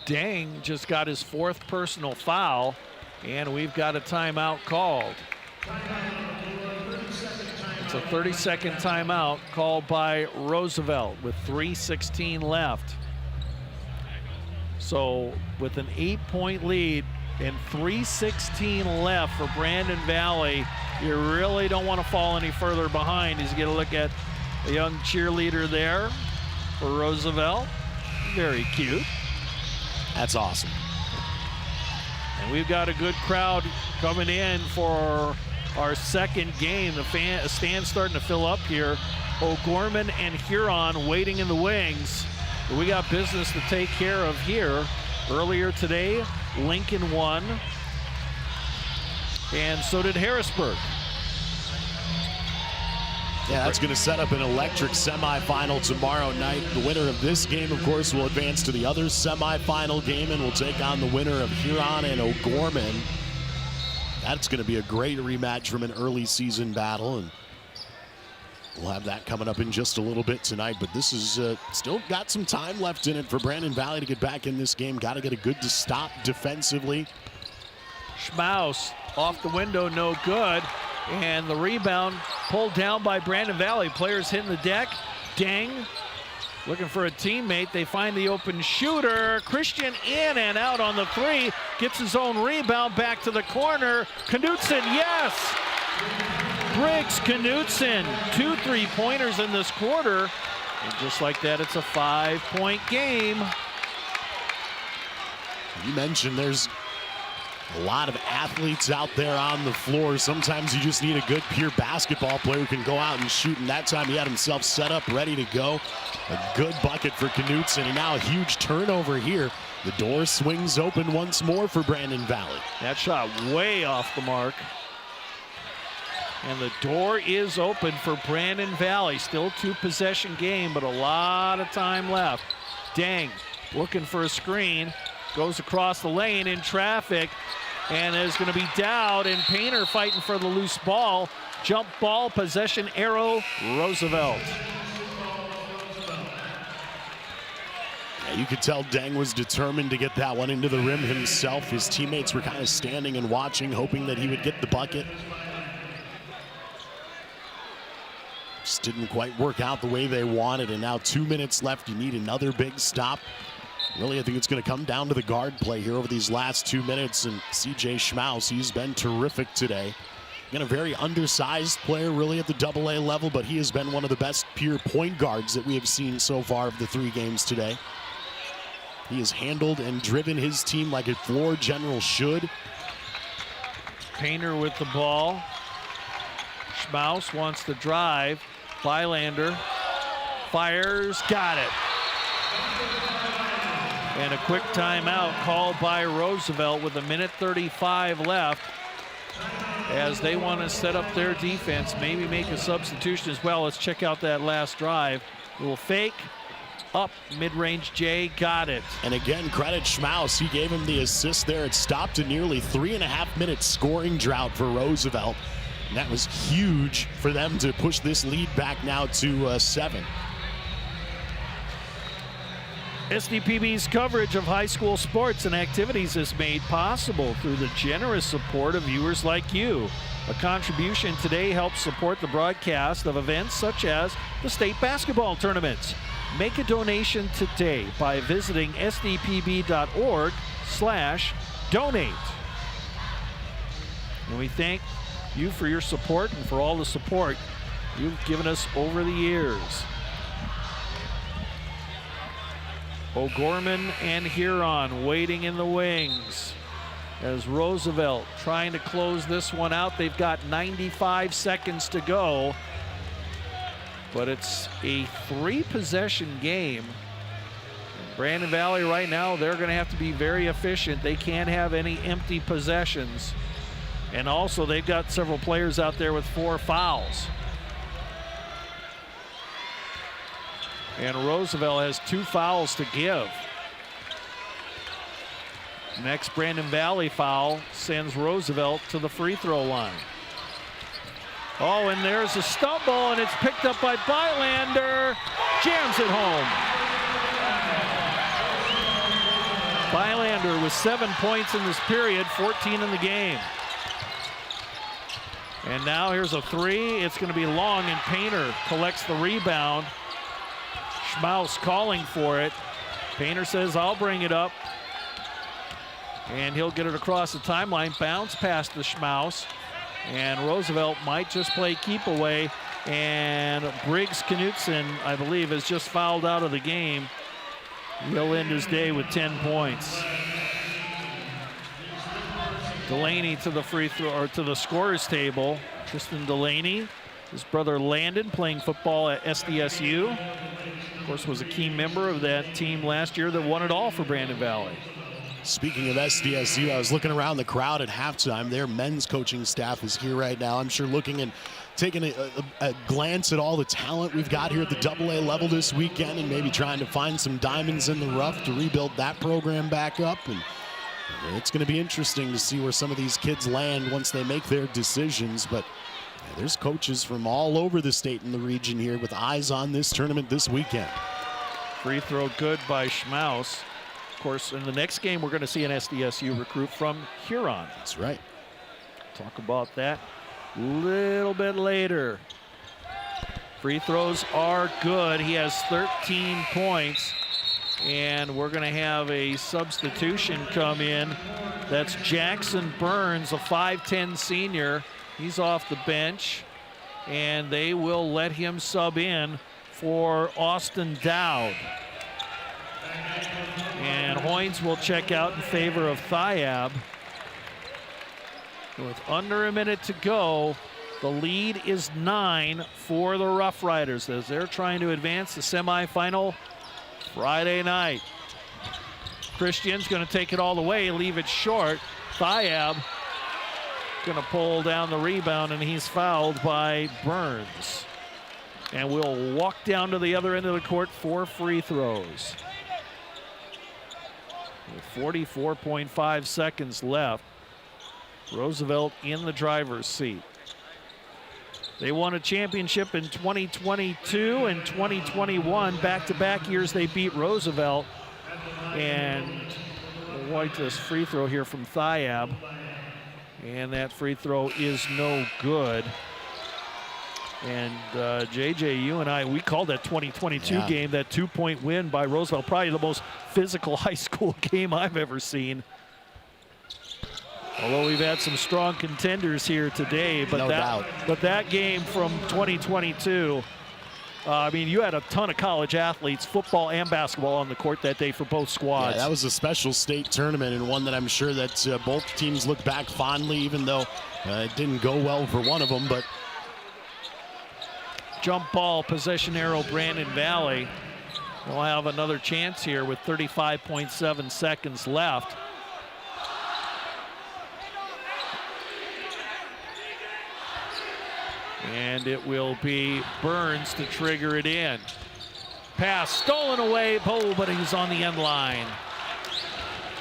Deng just got his fourth personal foul, and we've got a timeout called. It's a 30-second timeout called by Roosevelt with 3:16 left. So with an 8-point lead and 3:16 left for Brandon Valley, you really don't want to fall any further behind. As you get a look at a young cheerleader there for Roosevelt. Very cute. That's awesome. And we've got a good crowd coming in for our second game. The stand's starting to fill up here. O'Gorman and Huron waiting in the wings. But we got business to take care of here. Earlier today, Lincoln won, and so did Harrisburg. Yeah, that's going to set up an electric semifinal tomorrow night. The winner of this game, of course, will advance to the other semifinal game and will take on the winner of Huron and O'Gorman. That's going to be a great rematch from an early season battle, and we'll have that coming up in just a little bit tonight. But this is still got some time left in it for Brandon Valley to get back in this game. Got to get a good stop defensively. Schmaus off the window, no good. And the rebound pulled down by Brandon Valley. Players hitting the deck. Deng looking for a teammate. They find the open shooter. Christian in and out on the three. Gets his own rebound back to the corner. Knutson, yes! Briggs Knutson, 2 3-pointers in this quarter. And just like that, it's a 5-point game. You mentioned there's a lot of athletes out there on the floor. Sometimes you just need a good pure basketball player who can go out and shoot, and that time he had himself set up, ready to go. A good bucket for Knutson, and now a huge turnover here. The door swings open once more for Brandon Valley. That shot way off the mark. And the door is open for Brandon Valley. Still 2-possession game, but a lot of time left. Deng looking for a screen. Goes across the lane in traffic. and is going to be down, and Painter fighting for the loose ball. Jump ball, possession arrow, Roosevelt. Yeah, you could tell Deng was determined to get that one into the rim himself. His teammates were kind of standing and watching, hoping that he would get the bucket. Just didn't quite work out the way they wanted, and now 2 minutes left. You need another big stop. Really, I think it's going to come down to the guard play here over these last 2 minutes, and C.J. Schmaus, he's been terrific today. Again, a very undersized player really at the AA level, but he has been one of the best pure point guards that we have seen so far of the 3 games today. He has handled and driven his team like a floor general should. Painter with the ball. Schmaus wants to drive. Bylander fires, got it. And a quick timeout called by Roosevelt with 1:35 left, as they want to set up their defense, maybe make a substitution as well. Let's check out that last drive. Little fake, up, mid-range J, got it. And again, credit Schmaus. He gave him the assist there. It stopped a nearly 3.5-minute scoring drought for Roosevelt. And that was huge for them to push this lead back now to 7. SDPB's coverage of high school sports and activities is made possible through the generous support of viewers like you. A contribution today helps support the broadcast of events such as the state basketball tournaments. Make a donation today by visiting sdpb.org/donate. And we thank you for your support and for all the support you've given us over the years. O'Gorman and Huron waiting in the wings as Roosevelt trying to close this one out. They've got 95 seconds to go, but it's a 3-possession game. Brandon Valley right now, they're going to have to be very efficient. They can't have any empty possessions. And also, they've got several players out there with 4 fouls. And Roosevelt has 2 fouls to give. Next Brandon Valley foul sends Roosevelt to the free throw line. Oh, and there's a stumble, and it's picked up by Bylander. Jams it home. Bylander with 7 points in this period, 14 in the game. And now here's a 3. It's going to be long, and Painter collects the rebound. Schmaus calling for it. Painter says, I'll bring it up. And he'll get it across the timeline. Bounce past the Schmaus. And Roosevelt might just play keep away. And Briggs Knutson, I believe, has just fouled out of the game. He'll end his day with 10 points. Delaney to the free throw, or to the scorer's table. Tristan Delaney, his brother Landon, playing football at SDSU. Of course, was a key member of that team last year that won it all for Brandon Valley. Speaking of SDSU, I was looking around the crowd at halftime. Their men's coaching staff is here right now. I'm sure looking and taking a glance at all the talent we've got here at the AA level this weekend, and maybe trying to find some diamonds in the rough to rebuild that program back up. And it's going to be interesting to see where some of these kids land once they make their decisions. But there's coaches from all over the state and the region here with eyes on this tournament this weekend. Free throw good by Schmaus. Of course, in the next game, we're going to see an SDSU recruit from Huron. That's right. Talk about that a little bit later. Free throws are good. He has 13 points. And we're going to have a substitution come in. That's Jackson Burns, a 5'10 senior. He's off the bench. And they will let him sub in for Austin Dowd. And Hoynes will check out in favor of Thiab. With under a minute to go, the lead is 9 for the Rough Riders as they're trying to advance the semifinal Friday night. Christian's going to take it all the way, leave it short. Thiab going to pull down the rebound, and he's fouled by Burns. And we'll walk down to the other end of the court for free throws. With 44.5 seconds left. Roosevelt in the driver's seat. They won a championship in 2022 and 2021. Back-to-back years they beat Roosevelt. And we'll wipe this free throw here from Thiab. And that free throw is no good. And JJ, you and I, we called that 2022 game, that 2-point win by Roosevelt, probably the most physical high school game I've ever seen. Although we've had some strong contenders here today, but that game from 2022, I mean, you had a ton of college athletes, football and basketball, on the court that day for both squads. Yeah, that was a special state tournament, and one that I'm sure that both teams look back fondly, even though it didn't go well for one of them. But jump ball, possession arrow, Brandon Valley. We'll have another chance here with 35.7 seconds left. And it will be Burns to trigger it in. Pass stolen away, but he's on the end line.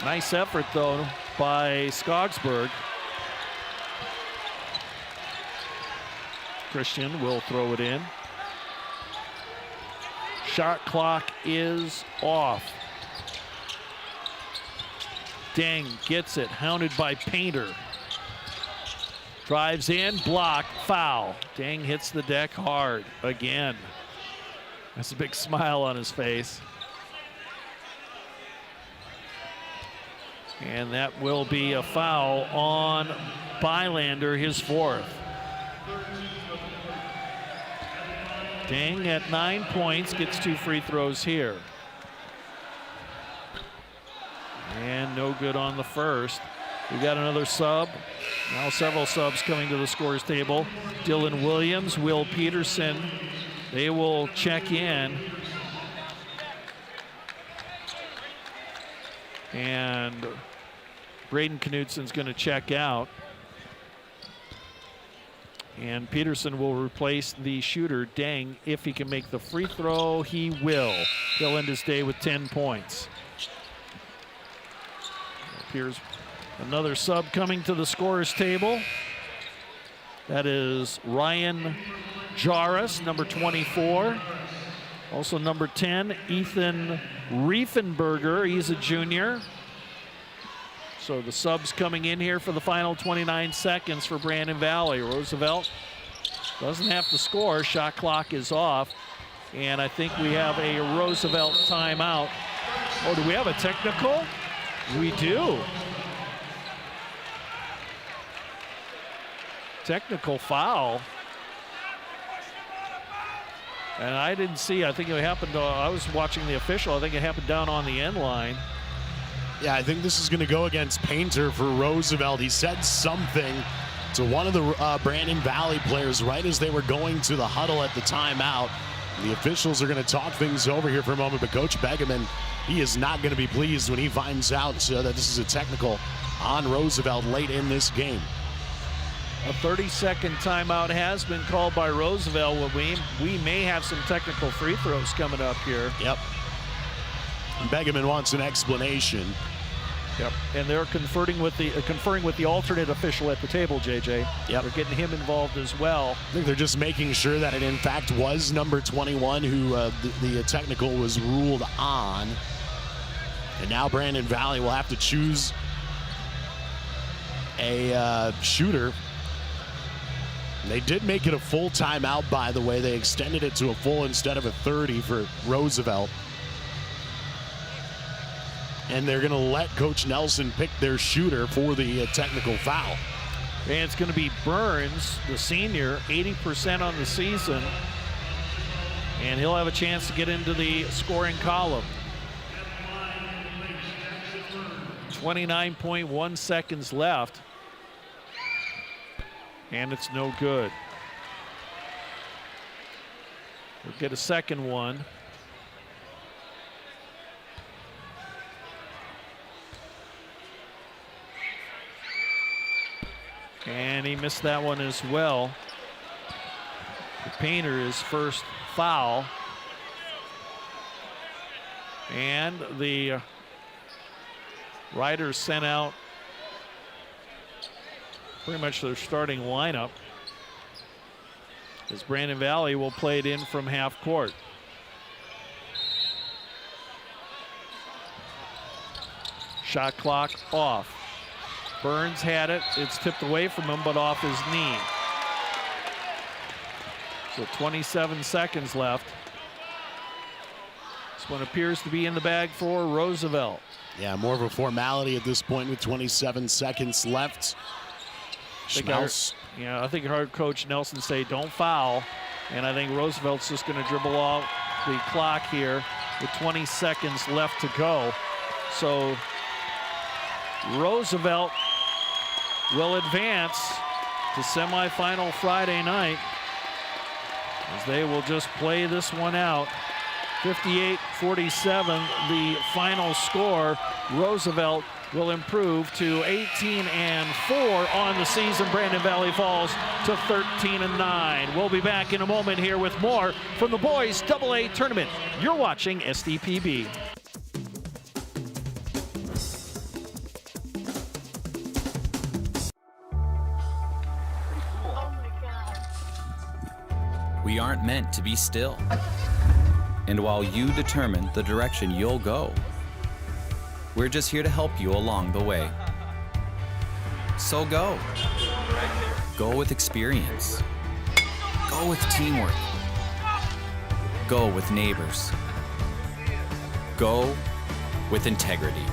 Nice effort, though, by Skogsberg. Christian will throw it in. Shot clock is off. Deng gets it, hounded by Painter. Drives in, block, foul. Deng hits the deck hard again. That's a big smile on his face. And that will be a foul on Bylander, his fourth. Deng at 9 points, gets 2 free throws here. And no good on the first. We got another sub. Now several subs coming to the scorers table. Dylan Williams, Will Peterson, they will check in. And Braden Knutson's going to check out. And Peterson will replace the shooter, Deng. If he can make the free throw, he will. He'll end his day with 10 points. Here's another sub coming to the scorers table. That is Ryan Jarvis, number 24. Also number 10, Ethan Riefenberger. He's a junior. So the subs coming in here for the final 29 seconds for Brandon Valley. Roosevelt doesn't have to score. Shot clock is off. And I think we have a Roosevelt timeout. Oh, do we have a technical? We do. Technical foul. And I didn't see, I think it happened, I was watching the official, I think it happened down on the end line. Yeah, I think this is going to go against Painter for Roosevelt. He said something to one of the Brandon Valley players right as they were going to the huddle at the timeout. The officials are going to talk things over here for a moment, but Coach Begeman, he is not going to be pleased when he finds out that this is a technical on Roosevelt late in this game. A 30-second timeout has been called by Roosevelt. We may have some technical free throws coming up here. Yep. Begeman wants an explanation. Yep. And they're conferring with the alternate official at the table, JJ. Yep. They're getting him involved as well. I think they're just making sure that it in fact was number 21 who the technical was ruled on. And now Brandon Valley will have to choose a shooter. They did make it a full timeout, by the way. They extended it to a full instead of a 30 for Roosevelt. And they're going to let Coach Nelson pick their shooter for the technical foul. And it's going to be Burns, the senior, 80% on the season. And he'll have a chance to get into the scoring column. 29.1 seconds left. And it's no good. We'll get a second one. And he missed that one as well. The Painter, his first foul. And the Riders sent out pretty much their starting lineup, as Brandon Valley will play it in from half court. Shot clock off. Burns had it. It's tipped away from him, but off his knee. So 27 seconds left. This one appears to be in the bag for Roosevelt. Yeah, more of a formality at this point with 27 seconds left. Schmelz. I think our coach Nelson say don't foul, and I think Roosevelt's just going to dribble off the clock here with 20 seconds left to go. So Roosevelt will advance to semifinal Friday night, as they will just play this one out. 58-47, the final score. Roosevelt will improve to 18-4 on the season. Brandon Valley falls to 13-9. We'll be back in a moment here with more from the boys AA tournament. You're watching SDPB. We aren't meant to be still. And while you determine the direction you'll go, we're just here to help you along the way. So go. Go with experience. Go with teamwork. Go with neighbors. Go with integrity.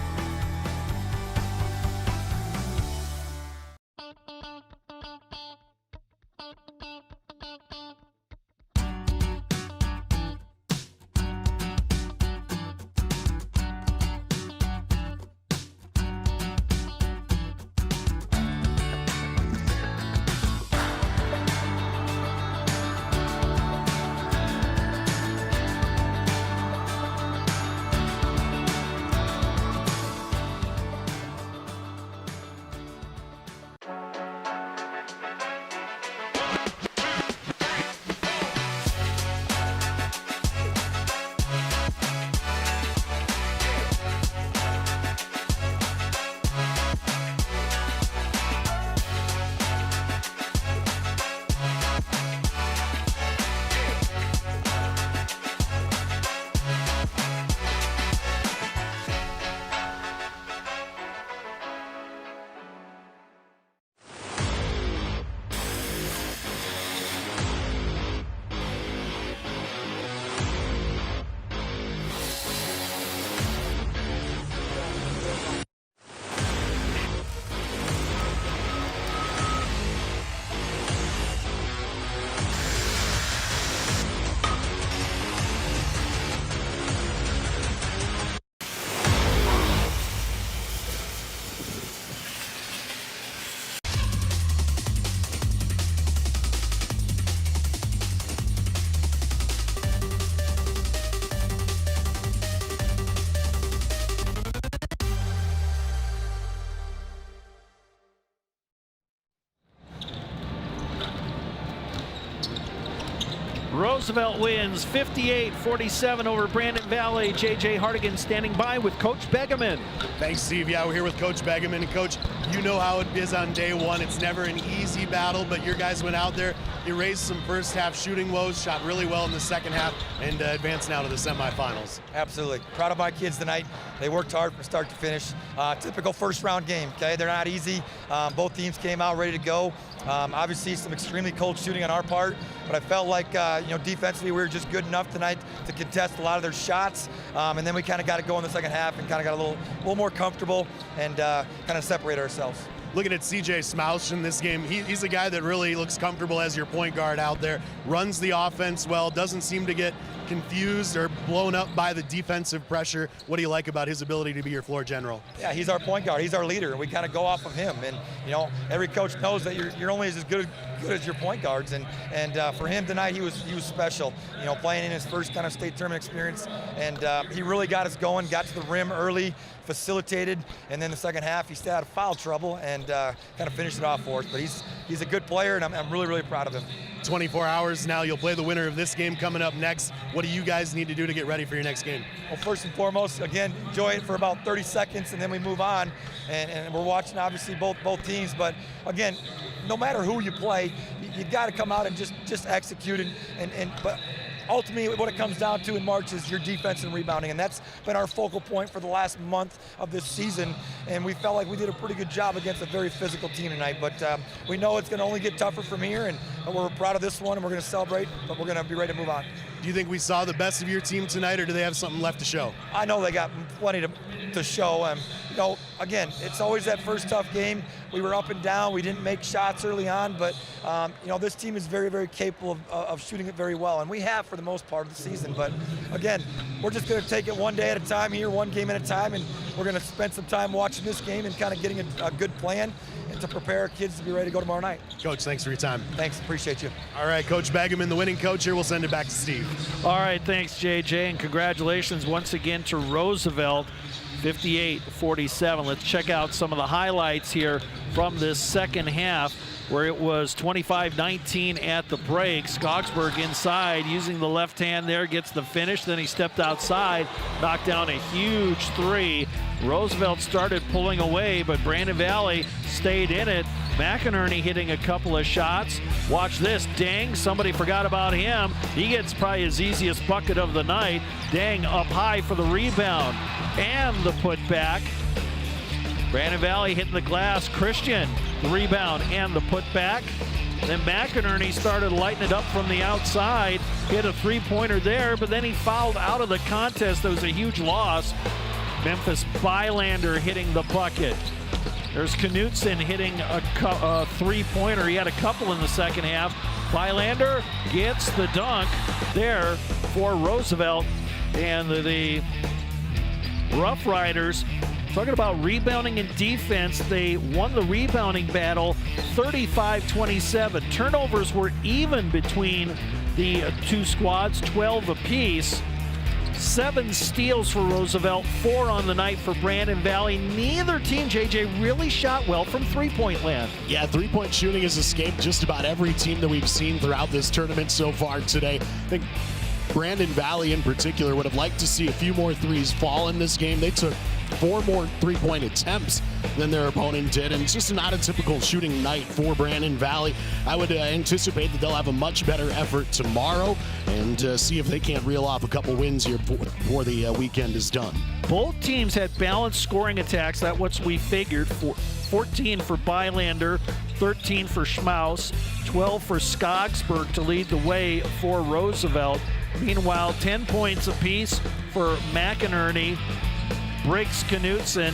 Roosevelt wins 58-47 over Brandon Valley. J.J. Hartigan standing by with Coach Begeman. Thanks, Steve. Yeah, we're here with Coach Begeman. And Coach, you know how it is on day one. It's never an easy battle, but your guys went out there, erased some first half shooting woes, shot really well in the second half, and advanced now to the semifinals. Absolutely. Proud of my kids tonight. They worked hard from start to finish. Typical first round game, okay? They're not easy. Both teams came out ready to go. Obviously some extremely cold shooting on our part, but I felt like, defensively we were just good enough tonight to contest a lot of their shots. And then we kind of got it going in the second half and kind of got a little more comfortable and kind of separate ourselves. Looking at CJ Schmelz in this game, he's a guy that really looks comfortable as your point guard out there, runs the offense well, doesn't seem to get confused or blown up by the defensive pressure. What do you like about his ability to be your floor general? Yeah, he's our point guard. He's our leader, and we kind of go off of him. And every coach knows that you're only as good as your point guards. And for him tonight, he was special. Playing in his first kind of state tournament experience, and he really got us going. Got to the rim early, facilitated, and then the second half he stayed out of foul trouble and and kind of finished it off for us. But he's a good player, and I'm really, really proud of him. 24 hours now, you'll play the winner of this game coming up next. What do you guys need to do to get ready for your next game? Well, first and foremost, again, enjoy it for about 30 seconds, and then we move on. And we're watching, obviously, both teams. But, again, no matter who you play, you got to come out and just execute. But ultimately, what it comes down to in March is your defense and rebounding, and that's been our focal point for the last month of this season, and we felt like we did a pretty good job against a very physical team tonight, but we know it's going to only get tougher from here, and we're proud of this one, and we're going to celebrate, but we're going to be ready to move on. Do you think we saw the best of your team tonight, or do they have something left to show? I know they got plenty to show. You know, again, it's always that first tough game. We were up and down. We didn't make shots early on, but you know, this team is very, very capable of shooting it very well, and we have for the most part of the season. But again, we're just going to take it one day at a time here, one game at a time, and we're going to spend some time watching this game and kind of getting a good plan and to prepare our kids to be ready to go tomorrow night. Coach, thanks for your time. Thanks, appreciate you. All right, Coach Baggeman, the winning coach here. We'll send it back to Steve. All right, thanks, JJ, and congratulations once again to Roosevelt, 58-47. Let's check out some of the highlights here from this second half, where it was 25-19 at the break. Skogsberg inside, using the left hand there, gets the finish. Then he stepped outside, knocked down a huge three. Roosevelt started pulling away, but Brandon Valley stayed in it. McInerney hitting a couple of shots. Watch this, Dang, somebody forgot about him. He gets probably his easiest bucket of the night. Dang up high for the rebound and the putback. Brandon Valley hitting the glass. Christian, the rebound and the putback. Then McInerney started lighting it up from the outside. Hit a three-pointer there, but then he fouled out of the contest. That was a huge loss. Memphis Bylander hitting the bucket. There's Knutson hitting a three-pointer. He had a couple in the second half. Bylander gets the dunk there for Roosevelt. And the Rough Riders, talking about rebounding and defense, they won the rebounding battle 35-27. Turnovers were even between the two squads, 12 apiece. 7 steals for Roosevelt, 4 on the night for Brandon Valley. Neither team, JJ, really shot well from three-point land. Yeah, three-point shooting has escaped just about every team that we've seen throughout this tournament so far today. I think Brandon Valley in particular would have liked to see a few more threes fall in this game. They took 4 more three-point attempts than their opponent did, and it's just not a typical shooting night for Brandon Valley. I would anticipate that they'll have a much better effort tomorrow and see if they can't reel off a couple wins here before the weekend is done. Both teams had balanced scoring attacks. That's what we figured. 14 for Bylander, 13 for Schmaus, 12 for Skogsberg to lead the way for Roosevelt. Meanwhile, 10 points apiece for McInerney, Briggs, Knutson,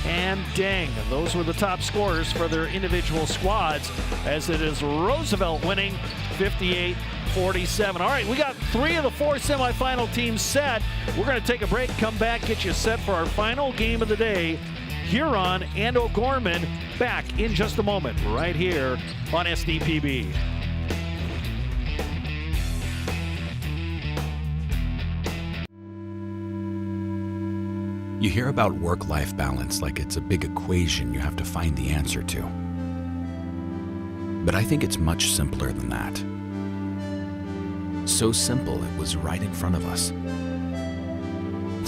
and Dang. Those were the top scorers for their individual squads, as it is Roosevelt winning 58-47. All right, we got 3 of the 4 semifinal teams set. We're going to take a break, come back, get you set for our final game of the day. Huron and O'Gorman back in just a moment, right here on SDPB. You hear about work-life balance like it's a big equation you have to find the answer to. But I think it's much simpler than that. So simple it was right in front of us.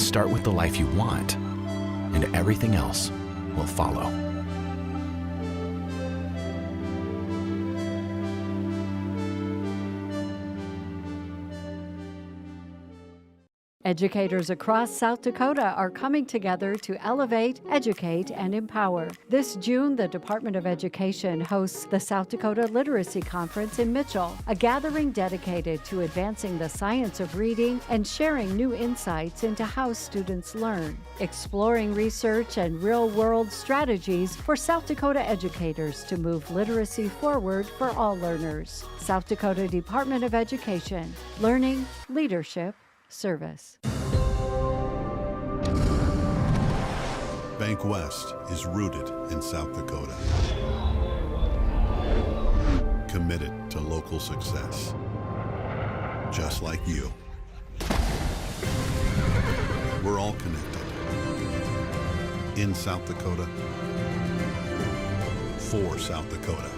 Start with the life you want, and everything else will follow. Educators across South Dakota are coming together to elevate, educate, and empower. This June, the Department of Education hosts the South Dakota Literacy Conference in Mitchell, a gathering dedicated to advancing the science of reading and sharing new insights into how students learn, exploring research and real-world strategies for South Dakota educators to move literacy forward for all learners. South Dakota Department of Education, learning, leadership, service. Bank West is rooted in South Dakota. Committed to local success. Just like you. We're all connected. In South Dakota for South Dakota.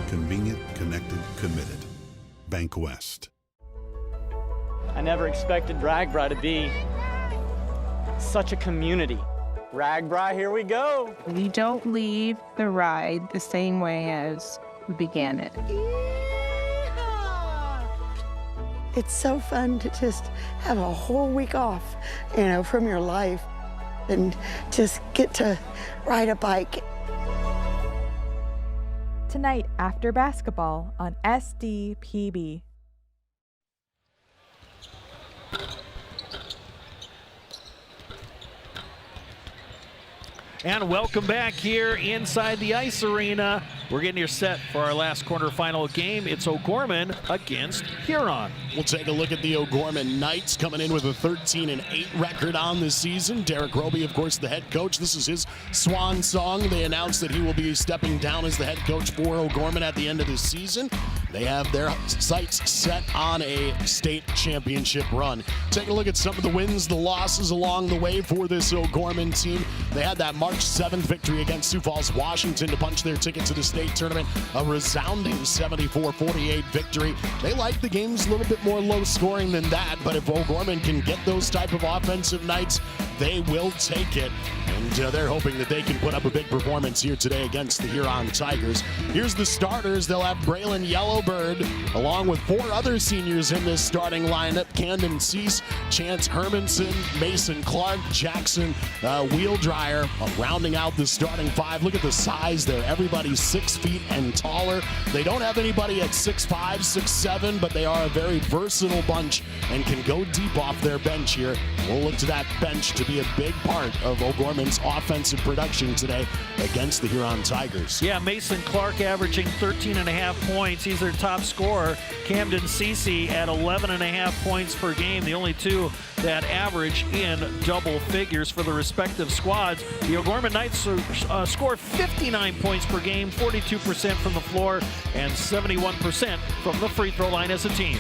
Convenient, connected, committed. BankWest. I never expected RAGBRAI to be such a community. RAGBRAI, here we go. We don't leave the ride the same way as we began it. It's so fun to just have a whole week off, from your life and just get to ride a bike. Tonight after basketball on SDPB. And welcome back here inside the ice arena. We're getting here set for our last quarterfinal game. It's O'Gorman against Huron. We'll take a look at the O'Gorman Knights coming in with a 13-8 record on the season. Derek Roby, of course, the head coach. This is his swan song. They announced that he will be stepping down as the head coach for O'Gorman at the end of the season. They have their sights set on a state championship run. Take a look at some of the wins, the losses along the way for this O'Gorman team. They had that March 7th victory against Sioux Falls, Washington to punch their ticket to the state tournament. A resounding 74-48 victory. They like the games a little bit more low scoring than that, but if O'Gorman can get those type of offensive nights, they will take it. And they're hoping that they can put up a big performance here today against the Huron Tigers. Here's the starters. They'll have Braylon Yellowbird along with 4 other seniors in this starting lineup. Camden Cease, Chance Hermanson, Mason Clark, Jackson Wheeldryer rounding out the starting 5. Look at the size there. Everybody's 6 feet and taller. They don't have anybody at 6'5", 6'7", but they are a very versatile bunch and can go deep off their bench here. We'll look to that bench to be a big part of O'Gorman's offensive production today against the Huron Tigers. Yeah, Mason Clark averaging 13.5 points. He's their top scorer. Camden Cece at 11.5 points per game. The only 2 that average in double figures for the respective squads. The O'Gorman Knights score 59 points per game, 42% from the floor, and 71% from the free throw line as a team.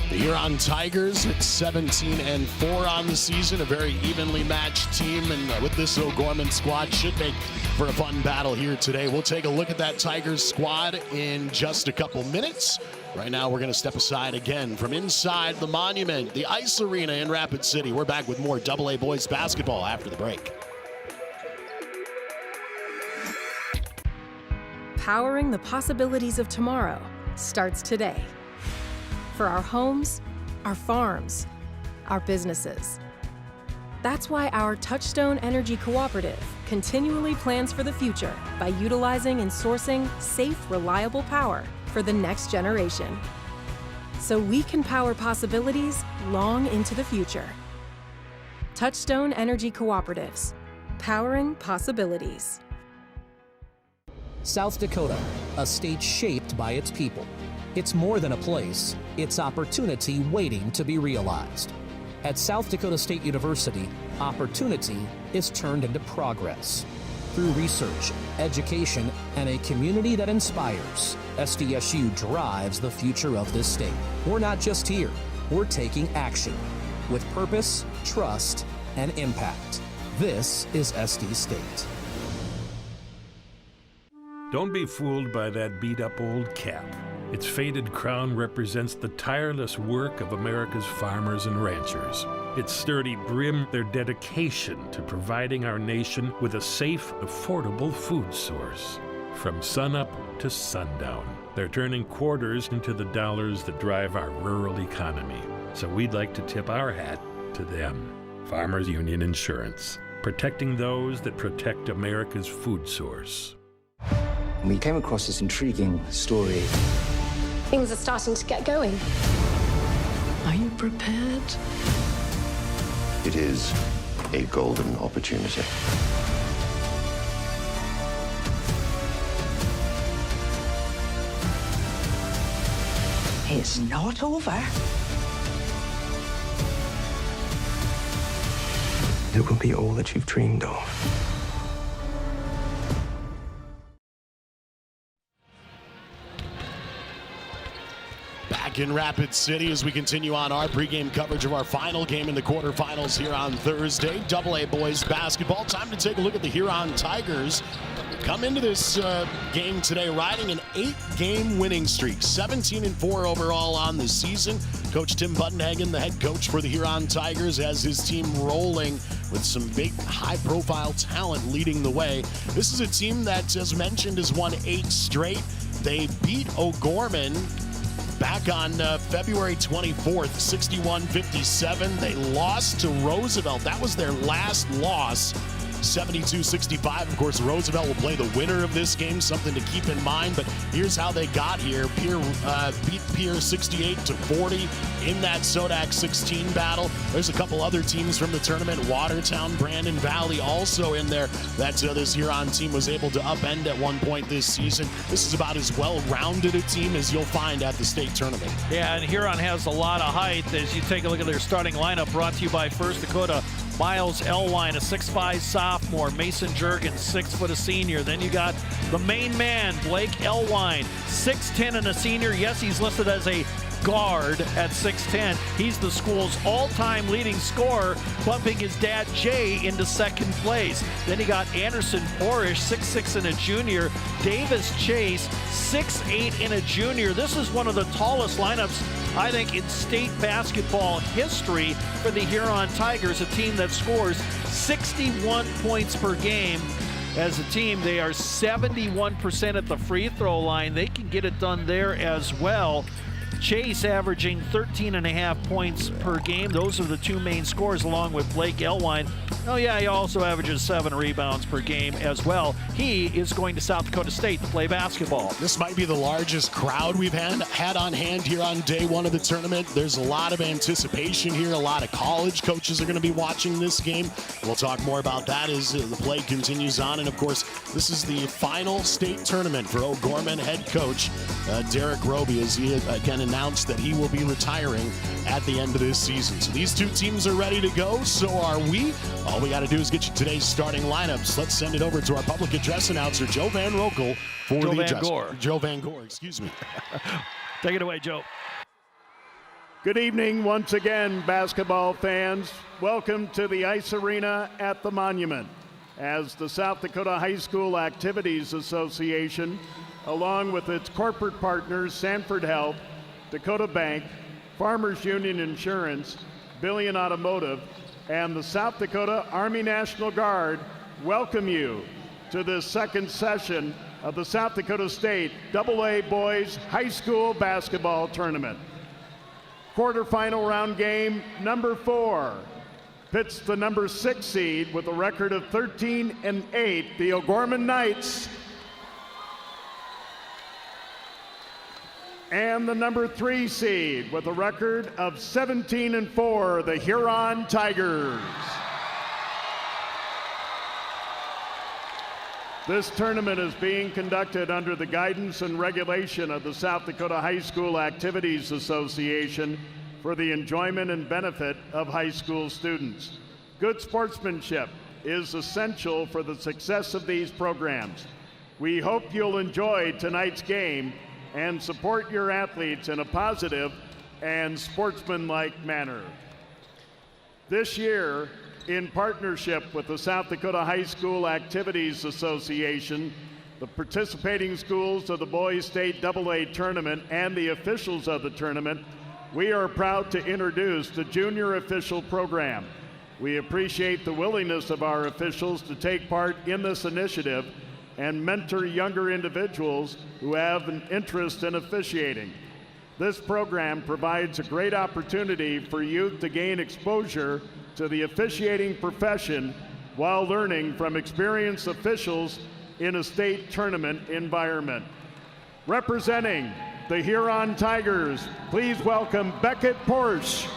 The Huron Tigers at 17-4 on the season, a very evenly matched team, and with this O'Gorman squad should make for a fun battle here today. We'll take a look at that Tigers squad in just a couple minutes. Right now, we're going to step aside again from inside the monument, the Ice Arena in Rapid City. We're back with more AA boys basketball after the break. Powering the possibilities of tomorrow starts today. For our homes, our farms, our businesses. That's why our Touchstone Energy Cooperative continually plans for the future by utilizing and sourcing safe, reliable power for the next generation. So we can power possibilities long into the future. Touchstone Energy Cooperatives, powering possibilities. South Dakota, a state shaped by its people. It's more than a place, it's opportunity waiting to be realized. At South Dakota State University, opportunity is turned into progress. Through research, education, and a community that inspires, SDSU drives the future of this state. We're not just here, we're taking action with purpose, trust, and impact. This is SD State. Don't be fooled by that beat-up old cap. Its faded crown represents the tireless work of America's farmers and ranchers. Its sturdy brim, their dedication to providing our nation with a safe, affordable food source. From sunup to sundown, they're turning quarters into the dollars that drive our rural economy. So we'd like to tip our hat to them. Farmers Union Insurance, protecting those that protect America's food source. We came across this intriguing story. Things are starting to get going. Are you prepared? It is a golden opportunity. It's not over. It will be all that you've dreamed of. back in Rapid City as we continue on our pregame coverage of our final game in the quarterfinals here on Thursday. AA boys basketball. Time to take a look at the Huron Tigers. Come into this game today riding an 8-game winning streak, 17-4 overall on the season. Coach Tim Buttenhagen, the head coach for the Huron Tigers, has his team rolling with some big high-profile talent leading the way. This is a team that, as mentioned, has won 8 straight. They beat O'Gorman back on February 24th, 61-57. They lost to Roosevelt. That was their last loss, 72-65. Of course, Roosevelt will play the winner of this game, something to keep in mind. But here's how they got here. Pierre beat Pierre 68-40 in that Sodak 16 battle. There's a couple other teams from the tournament, Watertown, Brandon Valley also in there, that this Huron team was able to upend at one point this season. This is about as well-rounded a team as you'll find at the state tournament. Yeah, and Huron has a lot of height. As you take a look at their starting lineup, brought to you by First Dakota. Miles Elwine, a 6'5 sophomore. Mason Jurgens, 6 foot, a senior. Then you got the main man, Blake Elwine, 6'10 and a senior. Yes, he's listed as a guard at 6'10. He's the school's all-time leading scorer, bumping his dad Jay into second place. Then you got Anderson Porish, 6'6 and a junior. Davis Chase, 6'8 and a junior. This is one of the tallest lineups, I think, in state basketball history for the Huron Tigers, a team that scores 61 points per game. As a team, they are 71% at the free throw line. They can get it done there as well. Chase averaging 13.5 points per game. Those are the two main scorers, along with Blake Elwine. Oh yeah, he also averages 7 rebounds per game as well. He is going to South Dakota State to play basketball. This might be the largest crowd we've had on hand here on day one of the tournament. There's a lot of anticipation here. A lot of college coaches are going to be watching this game. We'll talk more about that as the play continues on. And of course, this is the final state tournament for O'Gorman head coach Derek Roby, as he again announced that he will be retiring at the end of this season. So these two teams are ready to go. So are we. All we got to do is get you today's starting lineups. Let's send it over to our public address announcer, Joe Van Rokel, for Joe the Van address. Gore. Joe Van Gore, excuse me. Take it away, Joe. Good evening once again, basketball fans. Welcome to the Ice Arena at the Monument, as the South Dakota High School Activities Association, along with its corporate partners, Sanford Health, Dakota Bank, Farmers Union Insurance, Billion Automotive, and the South Dakota Army National Guard welcome you to this second session of the South Dakota State AA Boys High School Basketball Tournament. Quarterfinal round game number 4 pits the number 6 seed with a record of 13-8, the O'Gorman Knights, and the number 3 seed with a record of 17-4, the Huron Tigers. This tournament is being conducted under the guidance and regulation of the South Dakota High School Activities Association for the enjoyment and benefit of high school students. Good sportsmanship is essential for the success of these programs. We hope you'll enjoy tonight's game and support your athletes in a positive and sportsmanlike manner. This year, in partnership with the South Dakota High School Activities Association, the participating schools of the Boys State AA Tournament, and the officials of the tournament, we are proud to introduce the Junior Official Program. We appreciate the willingness of our officials to take part in this initiative and mentor younger individuals who have an interest in officiating. This program provides a great opportunity for youth to gain exposure to the officiating profession while learning from experienced officials in a state tournament environment. Representing the Huron Tigers, please welcome Beckett Porsche.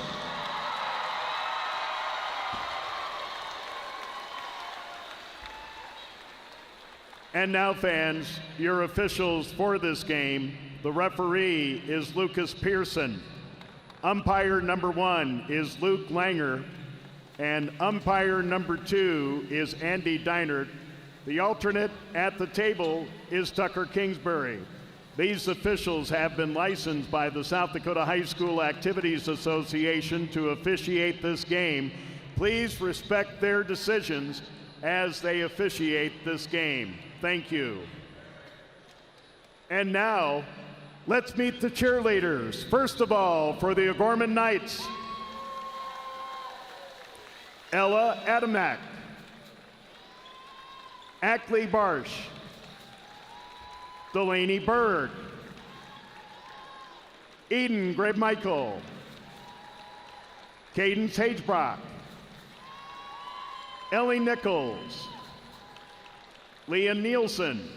And now, fans, your officials for this game. The referee is Lucas Pearson. Umpire number 1 is Luke Langer. And umpire number 2 is Andy Deinert. The alternate at the table is Tucker Kingsbury. These officials have been licensed by the South Dakota High School Activities Association to officiate this game. Please respect their decisions as they officiate this game. Thank you. And now, let's meet the cheerleaders. First of all, for the O'Gorman Knights, Ella Adamak, Ackley Barsh, Delaney Berg, Eden Grave-Michael, Cadence Hagebrock, Ellie Nichols, Leah Nielsen,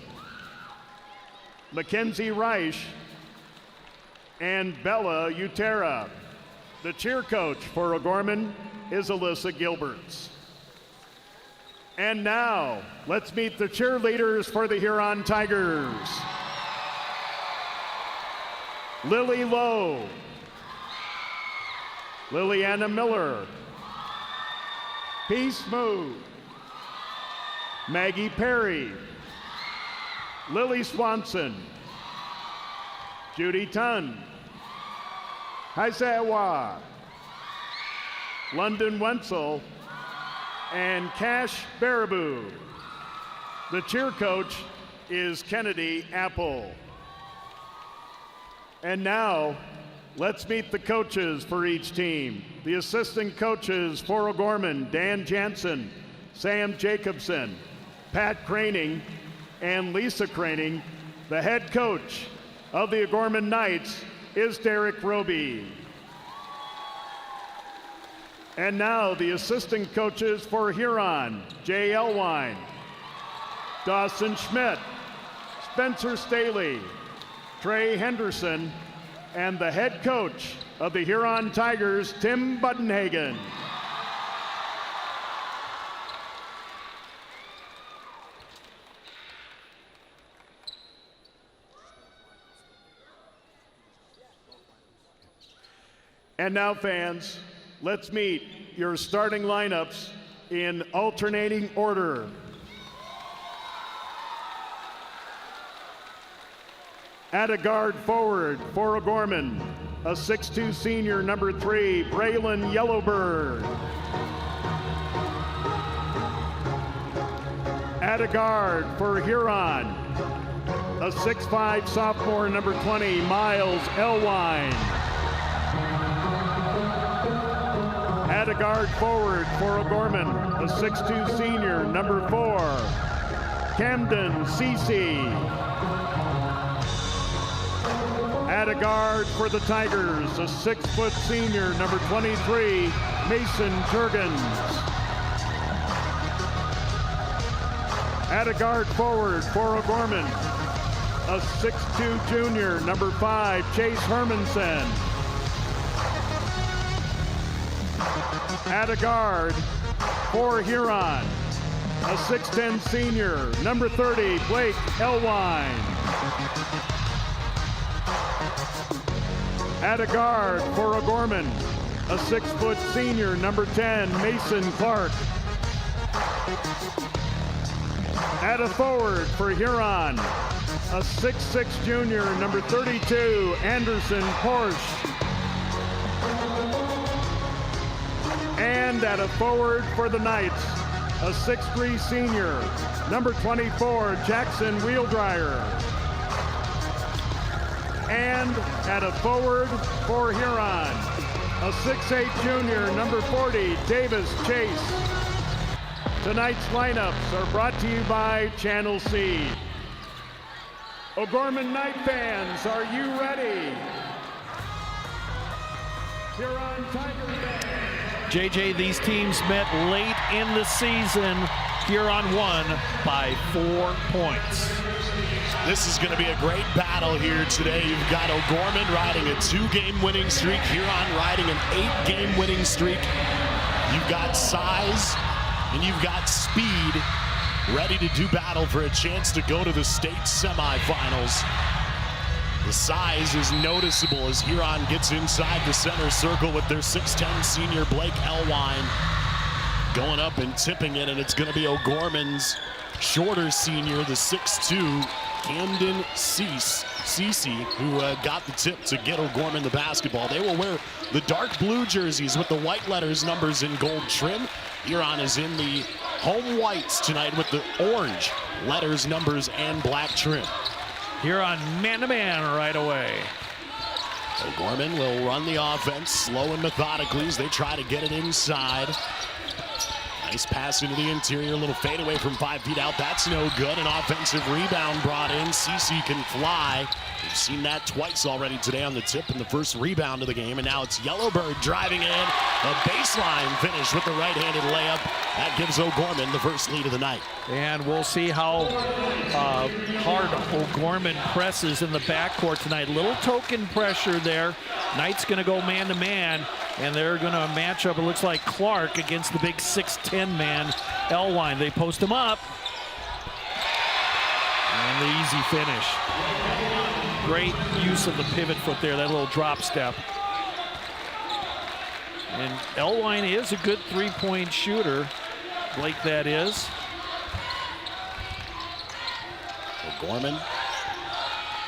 Mackenzie Reich, and Bella Utera. The cheer coach for O'Gorman is Alyssa Gilberts. And now, let's meet the cheerleaders for the Huron Tigers. Lily Lowe, Liliana Miller, Peace Smooth, Maggie Perry, Lily Swanson, Judy Tunn, Haisewa, London Wenzel, and Cash Baraboo. The cheer coach is Kennedy Apple. And now, let's meet the coaches for each team. The assistant coaches for O'Gorman, Dan Jansen, Sam Jacobson, Pat Craning, and Lisa Craning. The head coach of the O'Gorman Knights is Derek Roby. And now the assistant coaches for Huron, Jay Elwine, Dawson Schmidt, Spencer Staley, Trey Henderson, and the head coach of the Huron Tigers, Tim Buttenhagen. And now, fans, let's meet your starting lineups in alternating order. At a guard forward for O'Gorman, a 6'2" senior, number 3, Braylon Yellowbird. At a guard for Huron, a 6'5" sophomore, number 20, Miles Elwine. At a guard forward for O'Gorman, a 6'2" senior, number 4, Camden Cece. At a guard for the Tigers, a 6' senior, number 23, Mason Jurgens. At a guard forward for O'Gorman, a 6'2" junior, number 5, Chase Hermanson. At a guard for Huron, a 6'10" senior, number 30, Blake Elwine. At a guard for O'Gorman, a 6' senior, number 10, Mason Clark. At a forward for Huron, a 6'6" junior, number 32, Anderson Porsche. And at a forward for the Knights, a 6'3" senior, number 24, Jackson Wheeldryer. And at a forward for Huron, a 6'8" junior, number 40, Davis Chase. Tonight's lineups are brought to you by Channel C. O'Gorman Knight fans, are you ready? Huron Tiger fans. JJ, these teams met late in the season. Huron won by 4 points. This is going to be a great battle here today. You've got O'Gorman riding a 2-game winning streak, Huron riding an 8-game winning streak. You've got size and you've got speed ready to do battle for a chance to go to the state semifinals. The size is noticeable as Huron gets inside the center circle with their 6'10" senior Blake Elwine going up and tipping it, and it's going to be O'Gorman's shorter senior, the 6'2", Camden Cece, who got the tip to get O'Gorman the basketball. They will wear the dark blue jerseys with the white letters, numbers, and gold trim. Huron is in the home whites tonight with the orange letters, numbers, and black trim. Huron man-to-man right away. O'Gorman will run the offense slow and methodically as they try to get it inside. Nice pass into the interior, a little fadeaway from 5 feet out. That's no good. An offensive rebound brought in. Cece can fly. We've seen that twice already today on the tip and the first rebound of the game. And now it's Yellowbird driving in. A baseline finish with the right-handed layup. That gives O'Gorman the first lead of the night. And we'll see how hard O'Gorman presses in the backcourt tonight. Little token pressure there. Knight's going to go man-to-man, and they're going to match up, it looks like, Clark against the big 6'10" man, Elwine. They post him up. And the easy finish. Great use of the pivot foot there, that little drop step. And Elwine is a good three-point shooter. Blake, that is. O'Gorman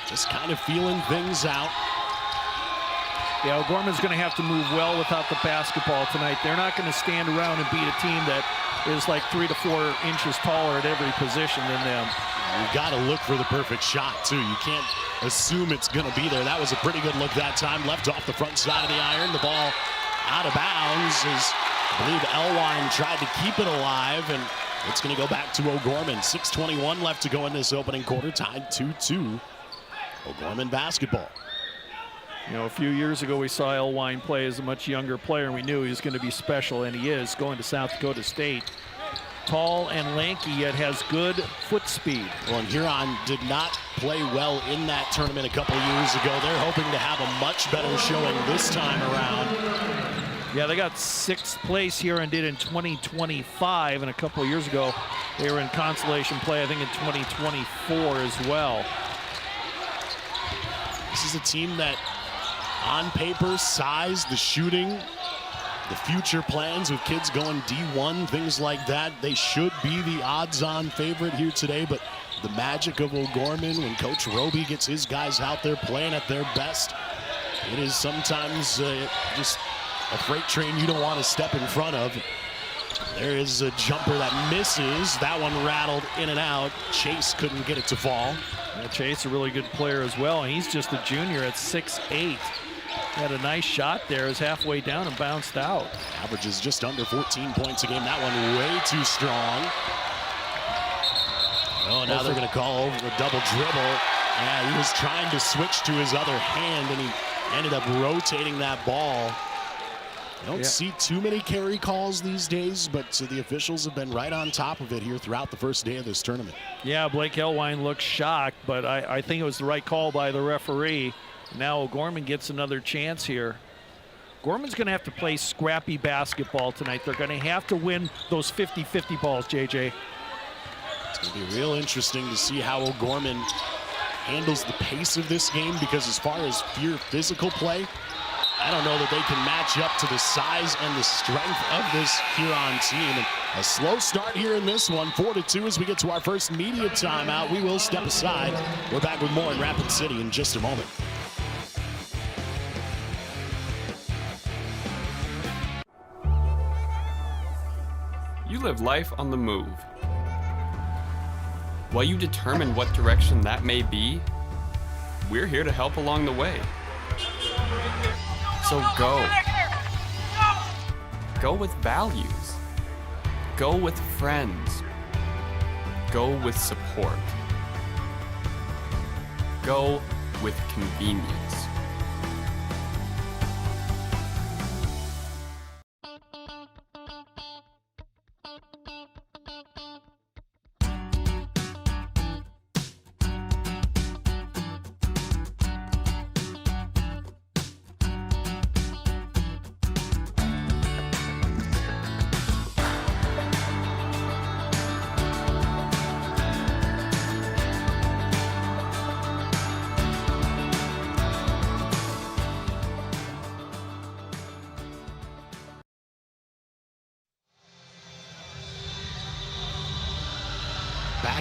just kind of feeling things out. Yeah, O'Gorman's going to have to move well without the basketball tonight. They're not going to stand around and beat a team that is like 3 to 4 inches taller at every position than them. You've got to look for the perfect shot, too. You can't assume it's going to be there. That was a pretty good look that time. Left off the front side of the iron. The ball out of bounds as I believe Elwine tried to keep it alive, and it's going to go back to O'Gorman. 6:21 left to go in this opening quarter. Tied 2-2. O'Gorman basketball. You know, a few years ago we saw Elwine play as a much younger player, and we knew he was going to be special, and he is, going to South Dakota State. Tall and lanky, yet has good foot speed. Well, and Huron did not play well in that tournament a couple of years ago. They're hoping to have a much better showing this time around. Yeah, they got 6th place here and did in 2025, and a couple of years ago they were in consolation play, I think in 2024 as well. This is a team that, on paper, size, the shooting, the future plans with kids going D1, things like that, they should be the odds-on favorite here today, but the magic of O'Gorman, when Coach Roby gets his guys out there playing at their best, it is sometimes just a freight train you don't want to step in front of. There is a jumper that misses. That one rattled in and out. Chase couldn't get it to fall. Yeah, Chase, a really good player as well, and he's just a junior at 6'8". Had a nice shot there, is halfway down and bounced out. Averages just under 14 points a game. That one way too strong. Oh, now they're going to call over the double dribble. Yeah, he was trying to switch to his other hand, and he ended up rotating that ball. You don't see too many carry calls these days, but the officials have been right on top of it here throughout the first day of this tournament. Yeah, Blake Elwine looked shocked, but I think it was the right call by the referee. Now O'Gorman gets another chance here. Gorman's going to have to play scrappy basketball tonight. They're going to have to win those 50-50 balls, JJ. It's going to be real interesting to see how O'Gorman handles the pace of this game, because as far as pure physical play, I don't know that they can match up to the size and the strength of this Huron team. And a slow start here in this one, 4-2 as we get to our first media timeout. We will step aside. We're back with more in Rapid City in just a moment. You live life on the move. While you determine what direction that may be, we're here to help along the way. So go. Go with values. Go with friends. Go with support. Go with convenience.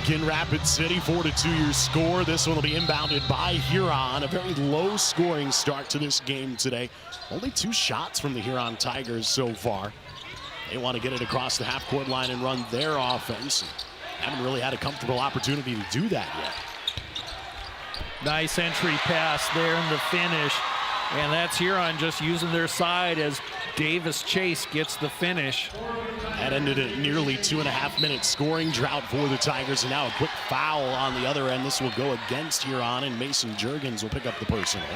back in Rapid City, 4-2 your score. This one will be inbounded by Huron. A very low scoring start to this game today. Only 2 shots from the Huron Tigers so far. They want to get it across the half-court line and run their offense. Haven't really had a comfortable opportunity to do that yet. Nice entry pass there in the finish. And that's Huron just using their side as Davis Chase gets the finish. That ended a nearly 2.5-minute scoring drought for the Tigers, and now a quick foul on the other end. This will go against Huron, and Mason Juergens will pick up the personal.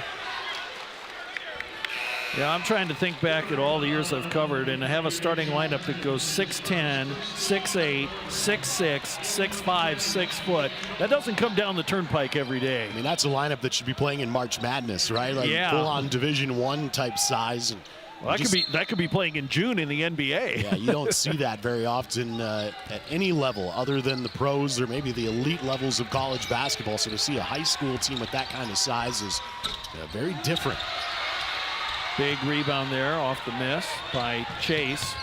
Yeah, I'm trying to think back at all the years I've covered, and I have a starting lineup that goes 6'10", 6'8", 6'6", 6'5", 6 foot. That doesn't come down the turnpike every day. I mean, that's a lineup that should be playing in March Madness, right? Like full-on Division I type size. And well, that could be playing in June in the NBA. Yeah, you don't see that very often at any level other than the pros or maybe the elite levels of college basketball. So to see a high school team with that kind of size is very different. Big rebound there off the miss by Chase.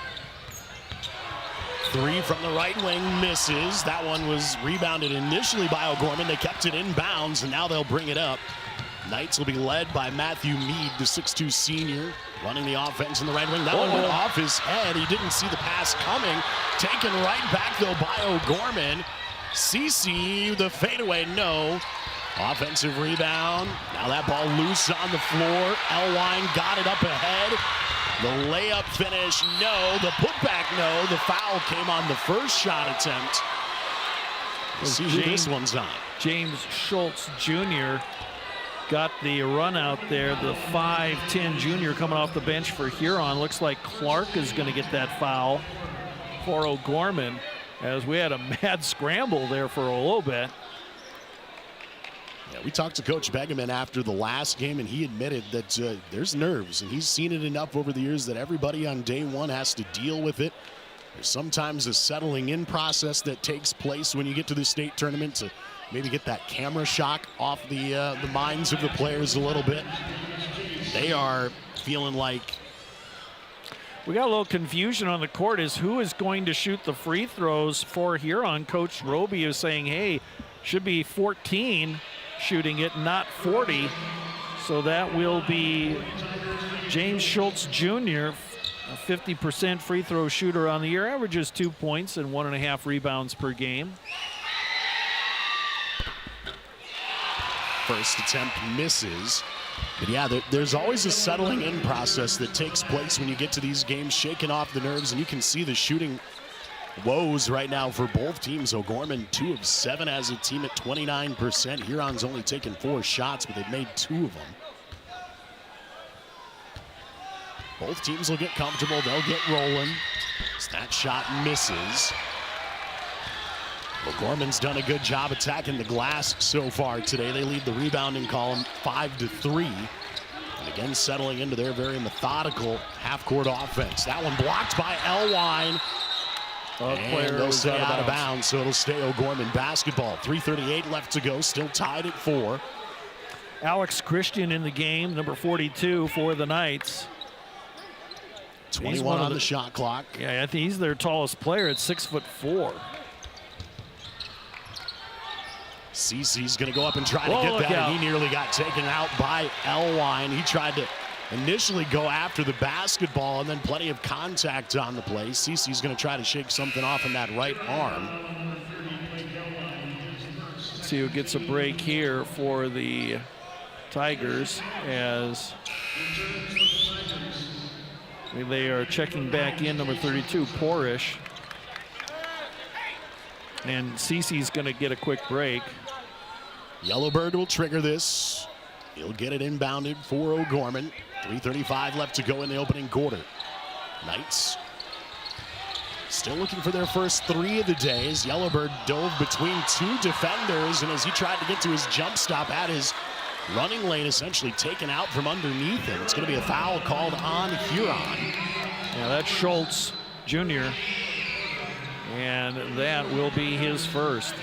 3 from the right wing misses. That one was rebounded initially by O'Gorman. They kept it in bounds, and now they'll bring it up. Knights will be led by Matthew Mead, the 6'2 senior, running the offense in the right wing. That one went off his head. He didn't see the pass coming. Taken right back, though, by O'Gorman. CC, the fadeaway, no. Offensive rebound. Now that ball loose on the floor. Elwine got it up ahead. The layup finish, no. The putback, no. The foul came on the first shot attempt. We'll see who this one's on. James Schultz Jr. got the run out there. The 5'10 junior coming off the bench for Huron. Looks like Clark is going to get that foul for O'Gorman, as we had a mad scramble there for a little bit. Yeah, we talked to Coach Begeman after the last game, and he admitted that there's nerves, and he's seen it enough over the years that everybody on day one has to deal with it. There's sometimes a settling in process that takes place when you get to the state tournament to maybe get that camera shock off the minds of the players a little bit. They are feeling like we got a little confusion on the court as who is going to shoot the free throws for Huron. Coach Roby is saying, hey, should be 14 shooting it, not 40. So that will be James Schultz Jr., a 50% free throw shooter on the year, averages 2 points and 1.5 rebounds per game. First attempt misses. But yeah, there's always a settling in process that takes place when you get to these games, shaking off the nerves, and you can see the shooting woes right now for both teams. O'Gorman 2 of 7 as a team at 29%. Huron's only taken 4 shots, but they've made 2 of them. Both teams will get comfortable. They'll get rolling. That shot misses. O'Gorman's done a good job attacking the glass so far today. They lead the rebounding column 5-3. And again, settling into their very methodical half-court offense. That one blocked by Elwine. And they'll stay out of bounds, so it'll stay O'Gorman basketball. 3:38 left to go, still tied at 4. Alex Christian in the game, number 42 for the Knights. 21 on the shot clock. Yeah, I think he's their tallest player at 6'4". CC's going to go up and try to get that, and he nearly got taken out by Elwine. He tried to initially go after the basketball, and then plenty of contact on the play. CC's going to try to shake something off in that right arm. See who gets a break here for the Tigers, as they are checking back in, number 32, Porish. And CC's going to get a quick break. Yellowbird will trigger this. He'll get it inbounded for O'Gorman. 3:35 left to go in the opening quarter. Knights still looking for their first 3 of the day as Yellowbird dove between 2 defenders, and as he tried to get to his jump stop, had his running lane essentially taken out from underneath him. It's going to be a foul called on Huron. Yeah, that's Schultz Jr., and that will be his first.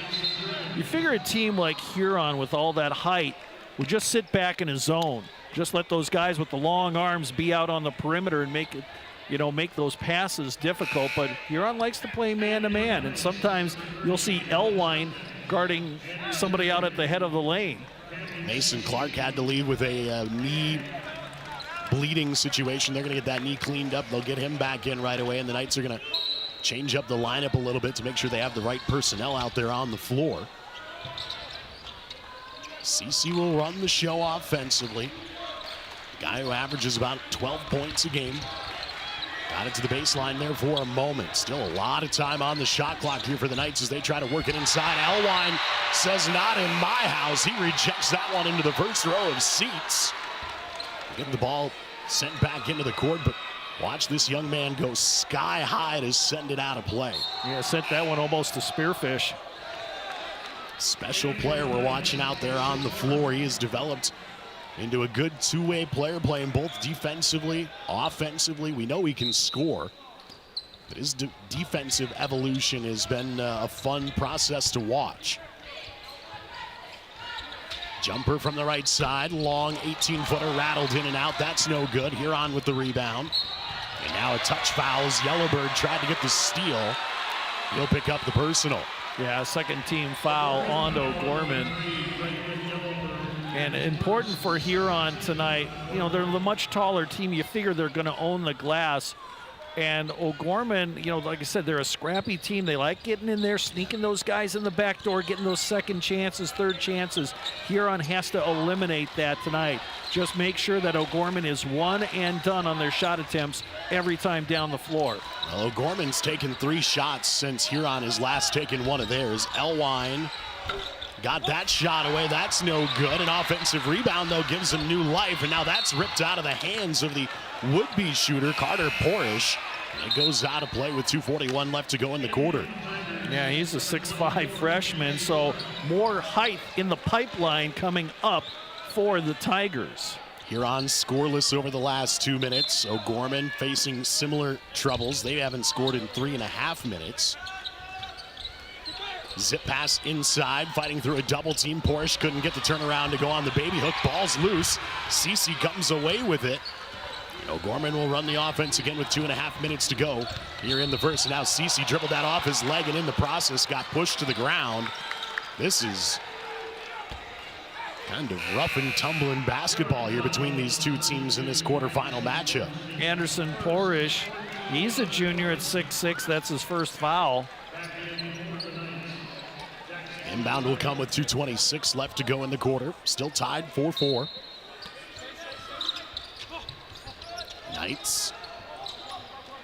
You figure a team like Huron with all that height would just sit back in a zone. Just let those guys with the long arms be out on the perimeter and make it make those passes difficult. But Huron likes to play man-to-man, and sometimes you'll see Elwine guarding somebody out at the head of the lane. Mason Clark had to leave with a knee bleeding situation. They're going to get that knee cleaned up. They'll get him back in right away, and the Knights are going to change up the lineup a little bit to make sure they have the right personnel out there on the floor. CC will run the show offensively. The guy who averages about 12 points a game. Got it to the baseline there for a moment. Still a lot of time on the shot clock here for the Knights as they try to work it inside. Elwine says, not in my house. He rejects that one into the first row of seats. Getting the ball sent back into the court, but watch this young man go sky high to send it out of play. Yeah, sent that one almost to spearfish. Special player we're watching out there on the floor. He has developed into a good two-way player, playing both defensively, offensively. We know he can score, but his defensive evolution has been a fun process to watch. Jumper from the right side, long 18-footer rattled in and out. That's no good. Huron with the rebound. And now a touch fouls. Yellowbird tried to get the steal. He'll pick up the personal. Yeah, second team foul on O'Gorman. And important for Huron tonight, they're a much taller team. You figure they're going to own the glass. And O'Gorman, like I said, they're a scrappy team. They like getting in there, sneaking those guys in the back door, getting those second chances, third chances. Huron has to eliminate that tonight. Just make sure that O'Gorman is one and done on their shot attempts every time down the floor. Well, O'Gorman's taken 3 shots since Huron has last taken one of theirs. Elwine got that shot away. That's no good. An offensive rebound, though, gives him new life. And now that's ripped out of the hands of the would-be shooter, Carter Porish. It goes out of play with 2:41 left to go in the quarter. Yeah, he's a 6'5" freshman, so more height in the pipeline coming up for the Tigers. Huron scoreless over the last 2 minutes. O'Gorman facing similar troubles. They haven't scored in 3.5 minutes. Zip pass inside, fighting through a double team. Porish couldn't get the turnaround to go on the baby hook. Ball's loose. CC comes away with it. And O'Gorman will run the offense again with 2.5 minutes to go here in the first. And now CC dribbled that off his leg and in the process got pushed to the ground. This is kind of rough and tumbling basketball here between these two teams in this quarterfinal matchup. Anderson Porish, he's a junior at 6'6". That's his first foul. Inbound will come with 2:26 left to go in the quarter. Still tied 4-4. Knights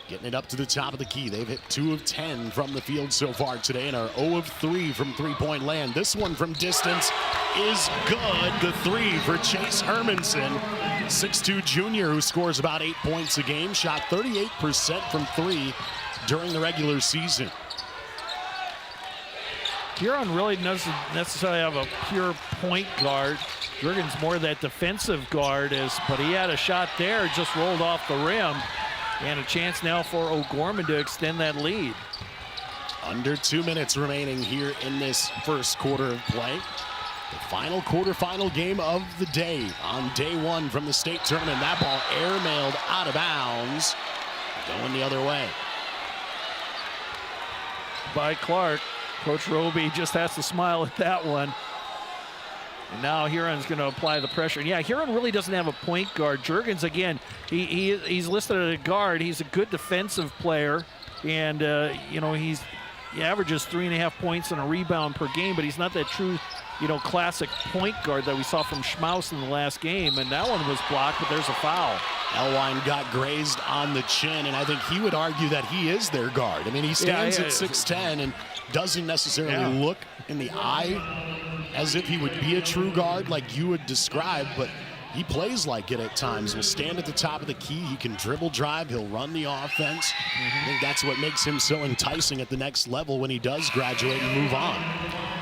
getting it up to the top of the key. They've hit 2 of 10 from the field so far today and are 0 of 3 from three-point land. This one from distance is good. The 3 for Chase Hermanson, 6'2" junior who scores about 8 points a game. Shot 38% from 3 during the regular season. Huron really doesn't necessarily have a pure point guard. Jurgens more that defensive guard, but he had a shot there, just rolled off the rim. And a chance now for O'Gorman to extend that lead. Under 2 minutes remaining here in this first quarter of play. The final quarterfinal game of the day on day 1 from the state tournament. That ball airmailed out of bounds, going the other way. By Clark. Coach Roby just has to smile at that one. And now Huron's going to apply the pressure. And yeah, Huron really doesn't have a point guard. Jurgens, again, he's listed as a guard. He's a good defensive player. And, he averages 3.5 points and a rebound per game, but he's not that true, classic point guard that we saw from Schmaus in the last game. And that one was blocked, but there's a foul. Elwine got grazed on the chin, and I think he would argue that he is their guard. I mean, he stands at 6'10" and doesn't necessarily look in the eye as if he would be a true guard like you would describe, but he plays like it at times. He'll stand at the top of the key. He can dribble drive. He'll run the offense. I think that's what makes him so enticing at the next level when he does graduate and move on.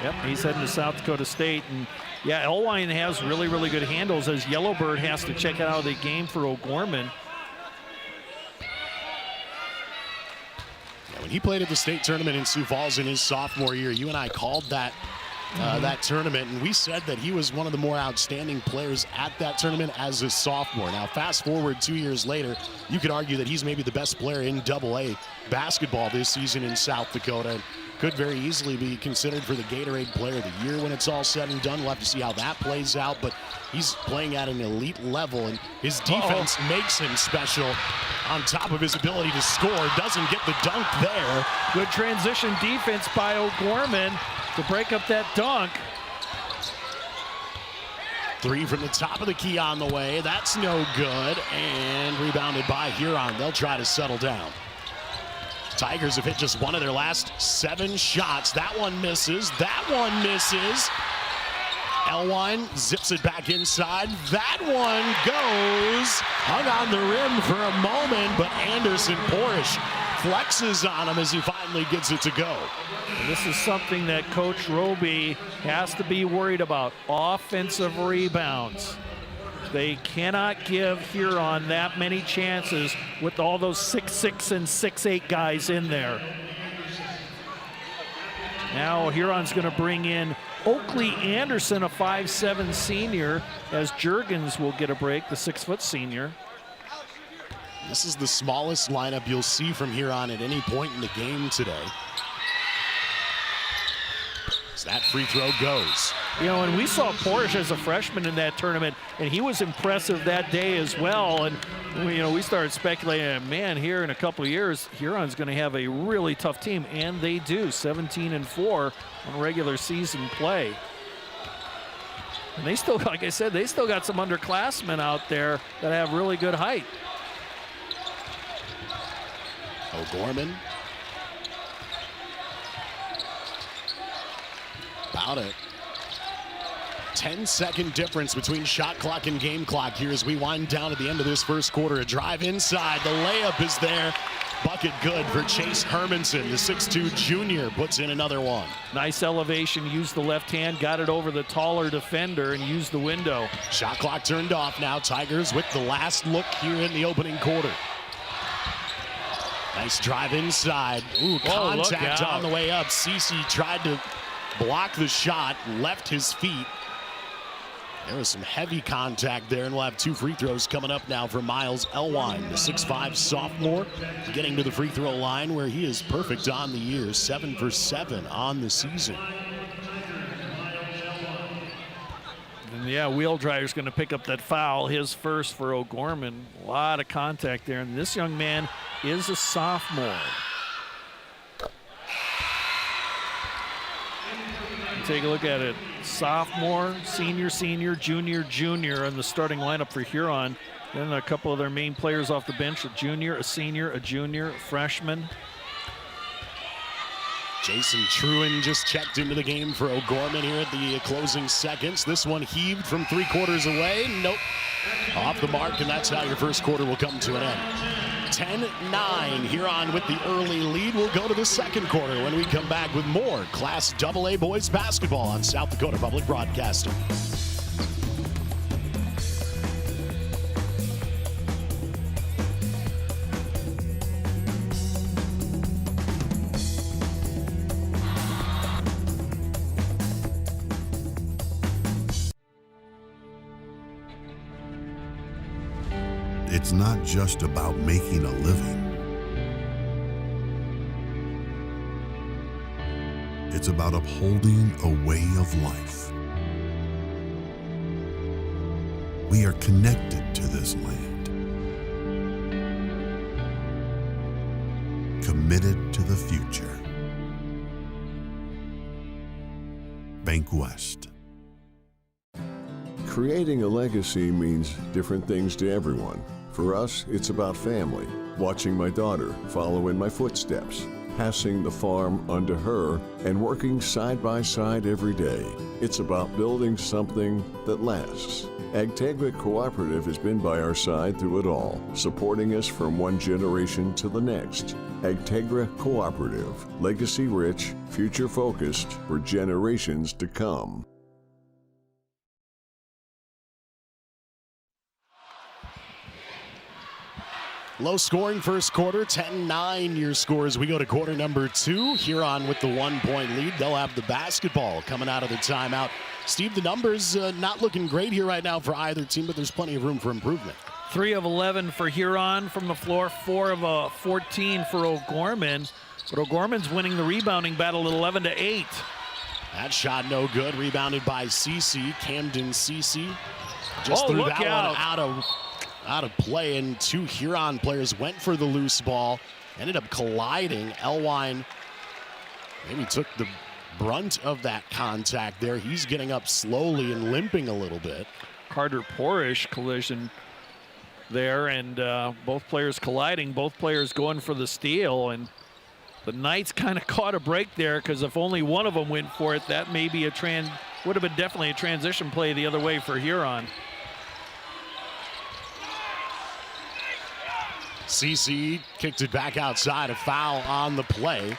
Yep, he's heading to South Dakota State. And yeah, Elwine has really, really good handles as Yellowbird has to check out of the game for O'Gorman. When he played at the state tournament in Sioux Falls in his sophomore year, you and I called that that tournament, and we said that he was one of the more outstanding players at that tournament as a sophomore. Now, fast forward 2 years later, you could argue that he's maybe the best player in AA basketball this season in South Dakota, and could very easily be considered for the Gatorade Player of the Year when it's all said and done. We'll have to see how that plays out, but he's playing at an elite level, and his defense makes him special. On top of his ability to score, doesn't get the dunk there. Good transition defense by O'Gorman to break up that dunk. Three from the top of the key on the way. That's no good, and rebounded by Huron. They'll try to settle down. Tigers have hit just one of their last 7 shots. That one misses. That one misses. Elwine zips it back inside. That one goes. Hung on the rim for a moment, but Anderson Porish flexes on him as he finally gets it to go. And this is something that Coach Roby has to be worried about. Offensive rebounds. They cannot give Huron that many chances with all those 6'6" and 6'8" guys in there. Now Huron's going to bring in Oakley Anderson, a 5'7" senior, as Juergens will get a break, the 6-foot senior. This is the smallest lineup you'll see from Huron at any point in the game today. As that free throw goes. You know, and we saw Porish as a freshman in that tournament, and he was impressive that day as well. And we started speculating, man, here in a couple of years, Huron's going to have a really tough team, and they do. 17-4 on regular season play. And they still, like I said, they still got some underclassmen out there that have really good height. O'Gorman. About it. 10-second difference between shot clock and game clock here as we wind down at the end of this first quarter. A drive inside. The layup is there. Bucket good for Chase Hermanson. The 6'2" junior puts in another one. Nice elevation. Used the left hand. Got it over the taller defender and used the window. Shot clock turned off now. Tigers with the last look here in the opening quarter. Nice drive inside. Ooh, contact on the way up. Cece tried to block the shot, left his feet. There was some heavy contact there, and we'll have 2 free throws coming up now for Miles Elwine, the 6'5" sophomore, getting to the free throw line where he is perfect on the year, 7 for 7 on the season. And yeah, Wheeldriver's going to pick up that foul, his first for O'Gorman. A lot of contact there, and this young man is a sophomore. Take a look at it. Sophomore, senior, junior in the starting lineup for Huron. Then a couple of their main players off the bench, a junior, a senior, a junior, a freshman. Jason Truen just checked into the game for O'Gorman here at the closing seconds. This one heaved from 3/4 away. Nope. Off the mark, and that's how your first quarter will come to an end. 10-9, Huron with the early lead. We'll go to the second quarter when we come back with more Class AA boys basketball on South Dakota Public Broadcasting. It's not just about making a living. It's about upholding a way of life. We are connected to this land, committed to the future. Bank West. Creating a legacy means different things to everyone. For us, it's about family, watching my daughter follow in my footsteps, passing the farm onto her, and working side by side every day. It's about building something that lasts. Agtegra Cooperative has been by our side through it all, supporting us from one generation to the next. Agtegra Cooperative, legacy rich, future focused for generations to come. Low scoring first quarter, 10-9 your score as we go to quarter number 2. Huron with the 1-point lead. They'll have the basketball coming out of the timeout. Steve, the numbers not looking great here right now for either team, but there's plenty of room for improvement. 3 of 11 for Huron from the floor, 4 of 14 for O'Gorman. But O'Gorman's winning the rebounding battle at 11-8. That shot no good. Rebounded by Cece, Camden Cece. Just threw that one out of play, and 2 Huron players went for the loose ball. Ended up colliding. Elwine maybe took the brunt of that contact there. He's getting up slowly and limping a little bit. Carter Porish collision there, and both players colliding, both players going for the steal, and the Knights kind of caught a break there, because if only one of them went for it, that may be would have been definitely a transition play the other way for Huron. CC kicked it back outside, a foul on the play.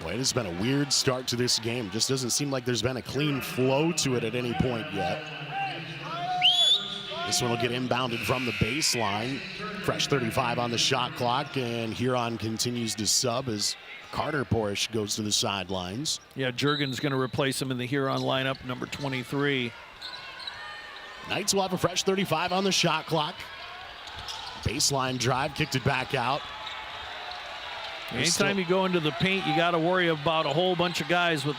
Boy, it has been a weird start to this game. Just doesn't seem like there's been a clean flow to it at any point yet. This one will get inbounded from the baseline. Fresh 35 on the shot clock, and Huron continues to sub as Carter Porish goes to the sidelines. Yeah, Juergen's going to replace him in the Huron lineup, number 23. Knights will have a fresh 35 on the shot clock. Baseline drive, kicked it back out. Anytime you go into the paint, you got to worry about a whole bunch of guys with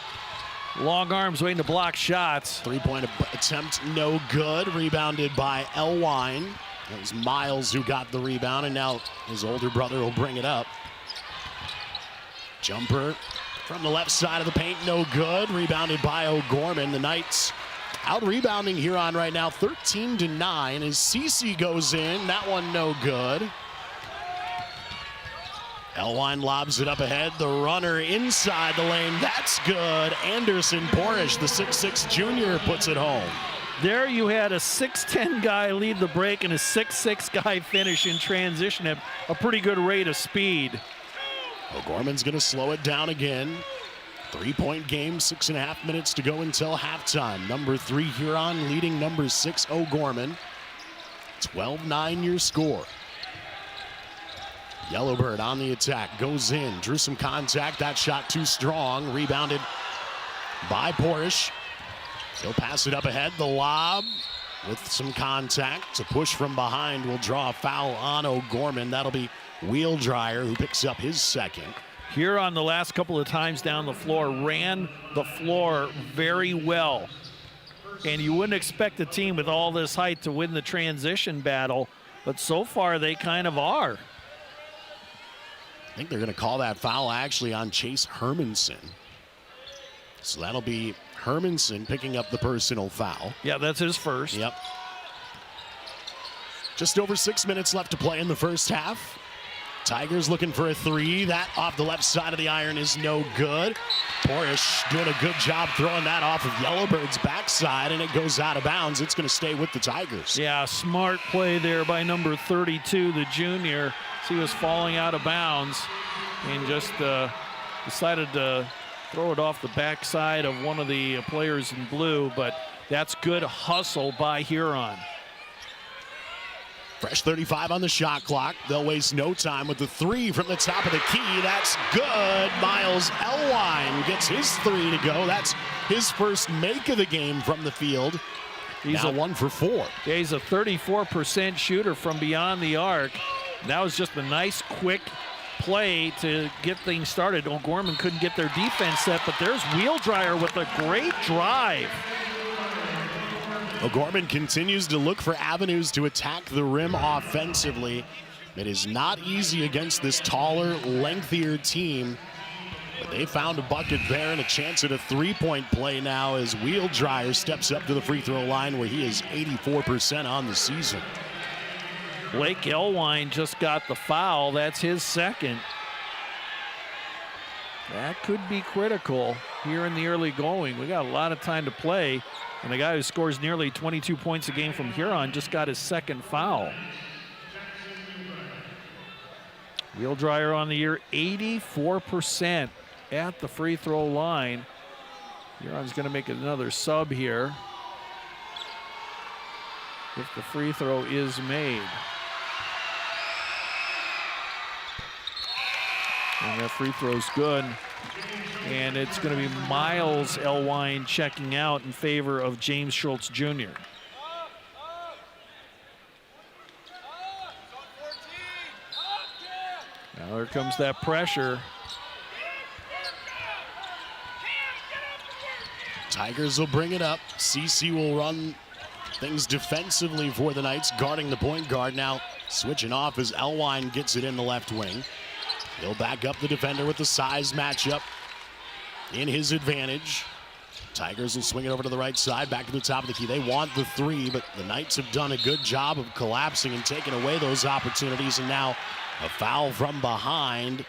long arms waiting to block shots. 3-point attempt, no good. Rebounded by Elwine. It was Miles who got the rebound, and now his older brother will bring it up. Jumper from the left side of the paint, no good. Rebounded by O'Gorman. The Knights out rebounding Huron right now, 13-9 as Cece goes in. That one no good. Elwine lobs it up ahead. The runner inside the lane. That's good. Anderson Porish, the 6'6 junior, puts it home. There you had a 6'10 guy lead the break and a 6'6 guy finish in transition at a pretty good rate of speed. O'Gorman's going to slow it down again. 3-point game, 6.5 minutes to go until halftime. Number 3 Huron leading number 6 O'Gorman. 12-9 your score. Yellowbird on the attack, goes in, drew some contact. That shot too strong. Rebounded by Porish. He'll pass it up ahead. The lob with some contact. A push from behind will draw a foul on O'Gorman. That'll be Wheeldryer, who picks up his second. Huron the last couple of times down the floor ran the floor very well. And you wouldn't expect a team with all this height to win the transition battle, but so far they kind of are. I think they're going to call that foul actually on Chase Hermanson. So that'll be Hermanson picking up the personal foul. Yeah, that's his first. Yep. Just over 6 minutes left to play in the first half. Tigers looking for a 3. That off the left side of the iron is no good. Porish doing a good job throwing that off of Yellowbird's backside, and it goes out of bounds. It's going to stay with the Tigers. Yeah, smart play there by number 32, the junior. He was falling out of bounds and just decided to throw it off the backside of one of the players in blue, but that's good hustle by Huron. Fresh 35 on the shot clock. They'll waste no time with the 3 from the top of the key. That's good. Miles Elwine gets his 3 to go. That's his first make of the game from the field. He's now 1 for 4. Yeah, he's a 34% shooter from beyond the arc. That was just a nice, quick play to get things started. O'Gorman couldn't get their defense set, but there's Wheeldryer with a great drive. O'Gorman continues to look for avenues to attack the rim offensively. It is not easy against this taller, lengthier team, but they found a bucket there and a chance at a 3-point play now as Wheeldryer steps up to the free throw line where he is 84% on the season. Blake Elwine just got the foul. That's his second. That could be critical here in the early going. We got a lot of time to play, and the guy who scores nearly 22 points a game from Huron just got his second foul. Wheeldryer on the year, 84% at the free throw line. Huron's going to make another sub here if the free throw is made. And that free throw's good. And it's going to be Miles Elwine checking out in favor of James Schultz Jr. Now there comes that pressure. Tigers will bring it up. CC will run things defensively for the Knights, guarding the point guard. Now switching off as Elwine gets it in the left wing. He'll back up the defender with the size matchup in his advantage. Tigers will swing it over to the right side, back to the top of the key. They want the three, but the Knights have done a good job of collapsing and taking away those opportunities. And now a foul from behind.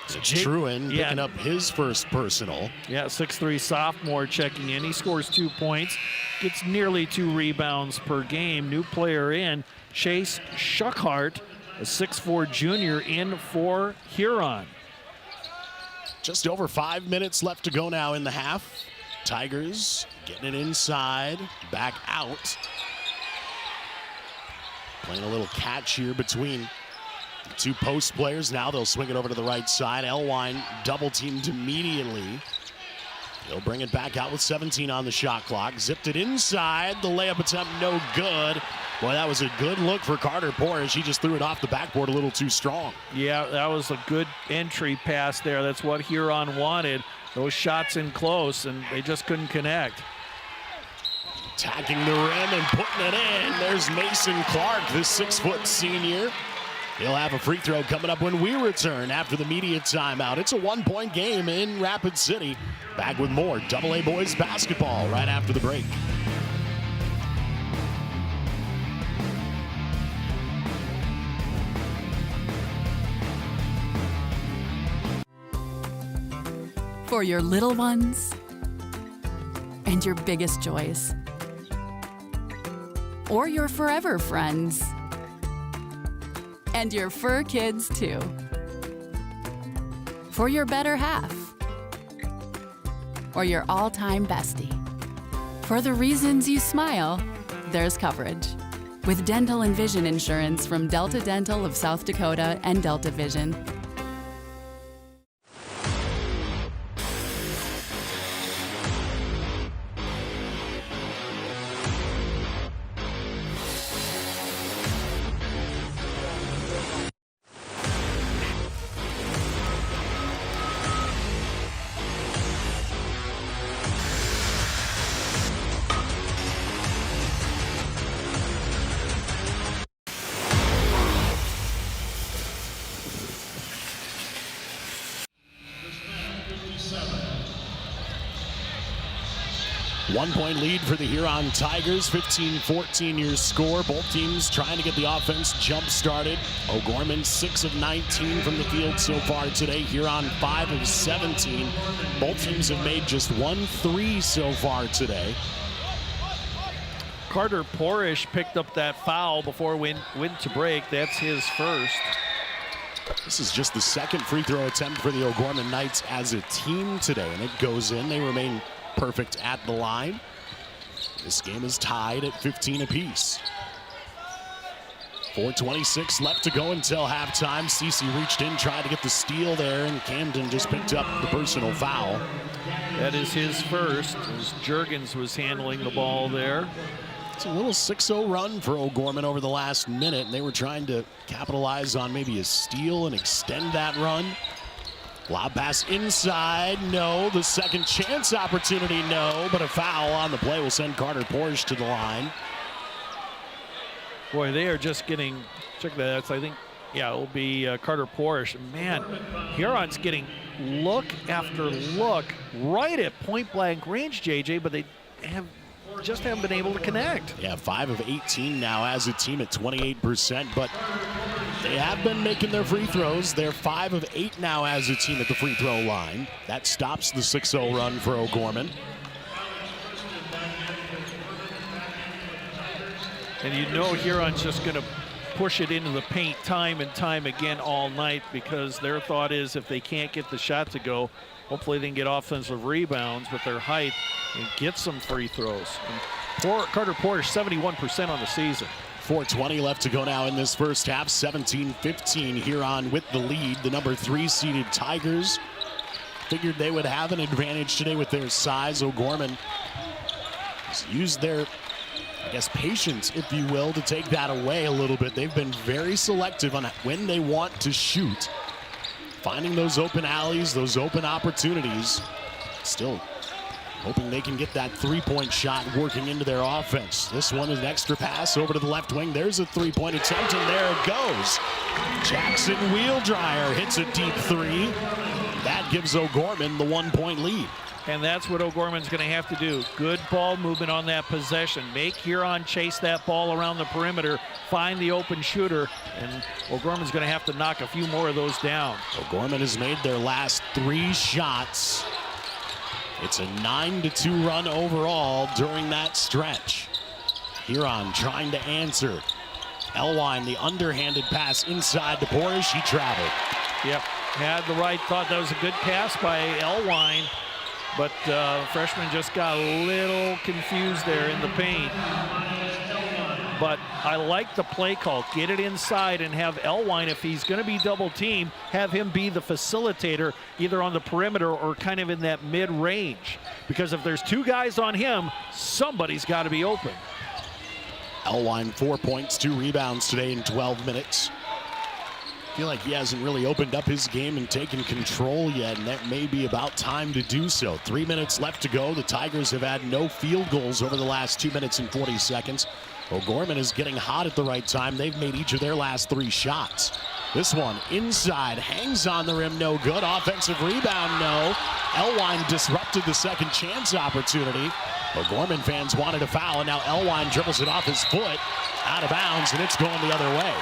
It's Truen picking up his first personal. Yeah, 6'3" sophomore checking in. He scores 2 points, gets nearly 2 rebounds per game. New player in, Chase Schuckhart, a 6'4" junior in for Huron. Just over 5 minutes left to go now in the half. Tigers getting it inside, back out. Playing a little catch here between the two post players. Now they'll swing it over to the right side. Elwine double teamed immediately. He'll bring it back out with 17 on the shot clock. Zipped it inside. The layup attempt no good. Boy, that was a good look for Carter Porrish. He just threw it off the backboard a little too strong. Yeah, that was a good entry pass there. That's what Huron wanted. Those shots in close, and they just couldn't connect. Attacking the rim and putting it in. There's Mason Clark, this 6-foot senior. He'll have a free throw coming up when we return after the media timeout. It's a 1-point game in Rapid City. Back with more AA boys basketball right after the break. For your little ones and your biggest joys, or your forever friends, and your fur kids too. For your better half, or your all-time bestie. For the reasons you smile, there's coverage. With dental and vision insurance from Delta Dental of South Dakota and Delta Vision. One-point lead for the Huron Tigers, 15-14 your score. Both teams trying to get the offense jump-started. O'Gorman 6 of 19 from the field so far today. Huron 5 of 17. Both teams have made just 1 3 so far today. Carter Porrish picked up that foul before went to break. That's his first. This is just the second free throw attempt for the O'Gorman Knights as a team today, and it goes in. They remain perfect at the line. This game is tied at 15 apiece. 4:26 left to go until halftime. CC reached in, tried to get the steal there, and Camden just picked up the personal foul. That is his first, as Juergens was handling the ball there. It's a little 6-0 run for O'Gorman over the last minute, and they were trying to capitalize on maybe a steal and extend that run. Lob pass inside, no. The second chance opportunity, no. But a foul on the play will send Carter Porrish to the line. Boy, they are just getting, check that out. So I think, yeah, it'll be Carter Porrish. Man, Huron's getting look after look right at point blank range, JJ, but they just haven't been able to connect. Yeah, 5 of 18 now as a team at 28%, but they have been making their free throws. They're 5 of 8 now as a team at the free throw line. That stops the 6-0 run for O'Gorman. And you know Huron's just going to push it into the paint time and time again all night, because their thought is if they can't get the shot to go, hopefully they can get offensive rebounds with their height and get some free throws. And Carter Porrish, 71% on the season. 4:20 left to go now in this first half. 17-15 Huron with the lead. The number 3 seeded Tigers figured they would have an advantage today with their size. O'Gorman has used their, I guess, patience, if you will, to take that away a little bit. They've been very selective on when they want to shoot, finding those open alleys, those open opportunities. Still hoping they can get that three-point shot working into their offense. This one is an extra pass over to the left wing. There's a three-point attempt, and there it goes. Jackson Wheeldryer hits a deep three. That gives O'Gorman the 1-point lead. And that's what O'Gorman's going to have to do. Good ball movement on that possession. Make Huron chase that ball around the perimeter, find the open shooter, and O'Gorman's going to have to knock a few more of those down. O'Gorman has made their last 3 shots. It's a 9-2 run overall during that stretch. Huron trying to answer. Elwine, the underhanded pass inside to Borish. He traveled. Yep, had the right thought. That was a good pass by Elwine, but freshman just got a little confused there in the paint. But I like the play call. Get it inside and have Elwine, if he's going to be double teamed, have him be the facilitator either on the perimeter or kind of in that mid-range. Because if there's 2 guys on him, somebody's got to be open. Elwine 4 points, 2 rebounds today in 12 minutes. I feel like he hasn't really opened up his game and taken control yet, and that may be about time to do so. 3 minutes left to go. The Tigers have had no field goals over the last 2 minutes and 40 seconds. O'Gorman is getting hot at the right time. They've made each of their last 3 shots. This one inside, hangs on the rim, no good. Offensive rebound, no. Elwine disrupted the second chance opportunity. O'Gorman fans wanted a foul, and now Elwine dribbles it off his foot, out of bounds, and it's going the other way.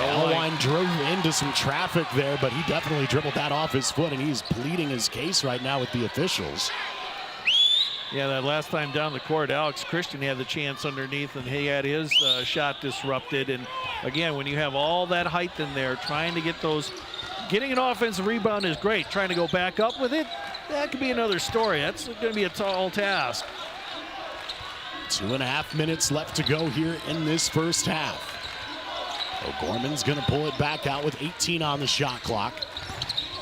Elwine drove into some traffic there, but he definitely dribbled that off his foot, and he's pleading his case right now with the officials. Yeah, that last time down the court, Alex Christian had the chance underneath, and he had his shot disrupted. And again, when you have all that height in there, trying to get those, getting an offensive rebound is great. Trying to go back up with it, that could be another story. That's going to be a tall task. 2.5 minutes left to go here in this first half. O'Gorman's going to pull it back out with 18 on the shot clock.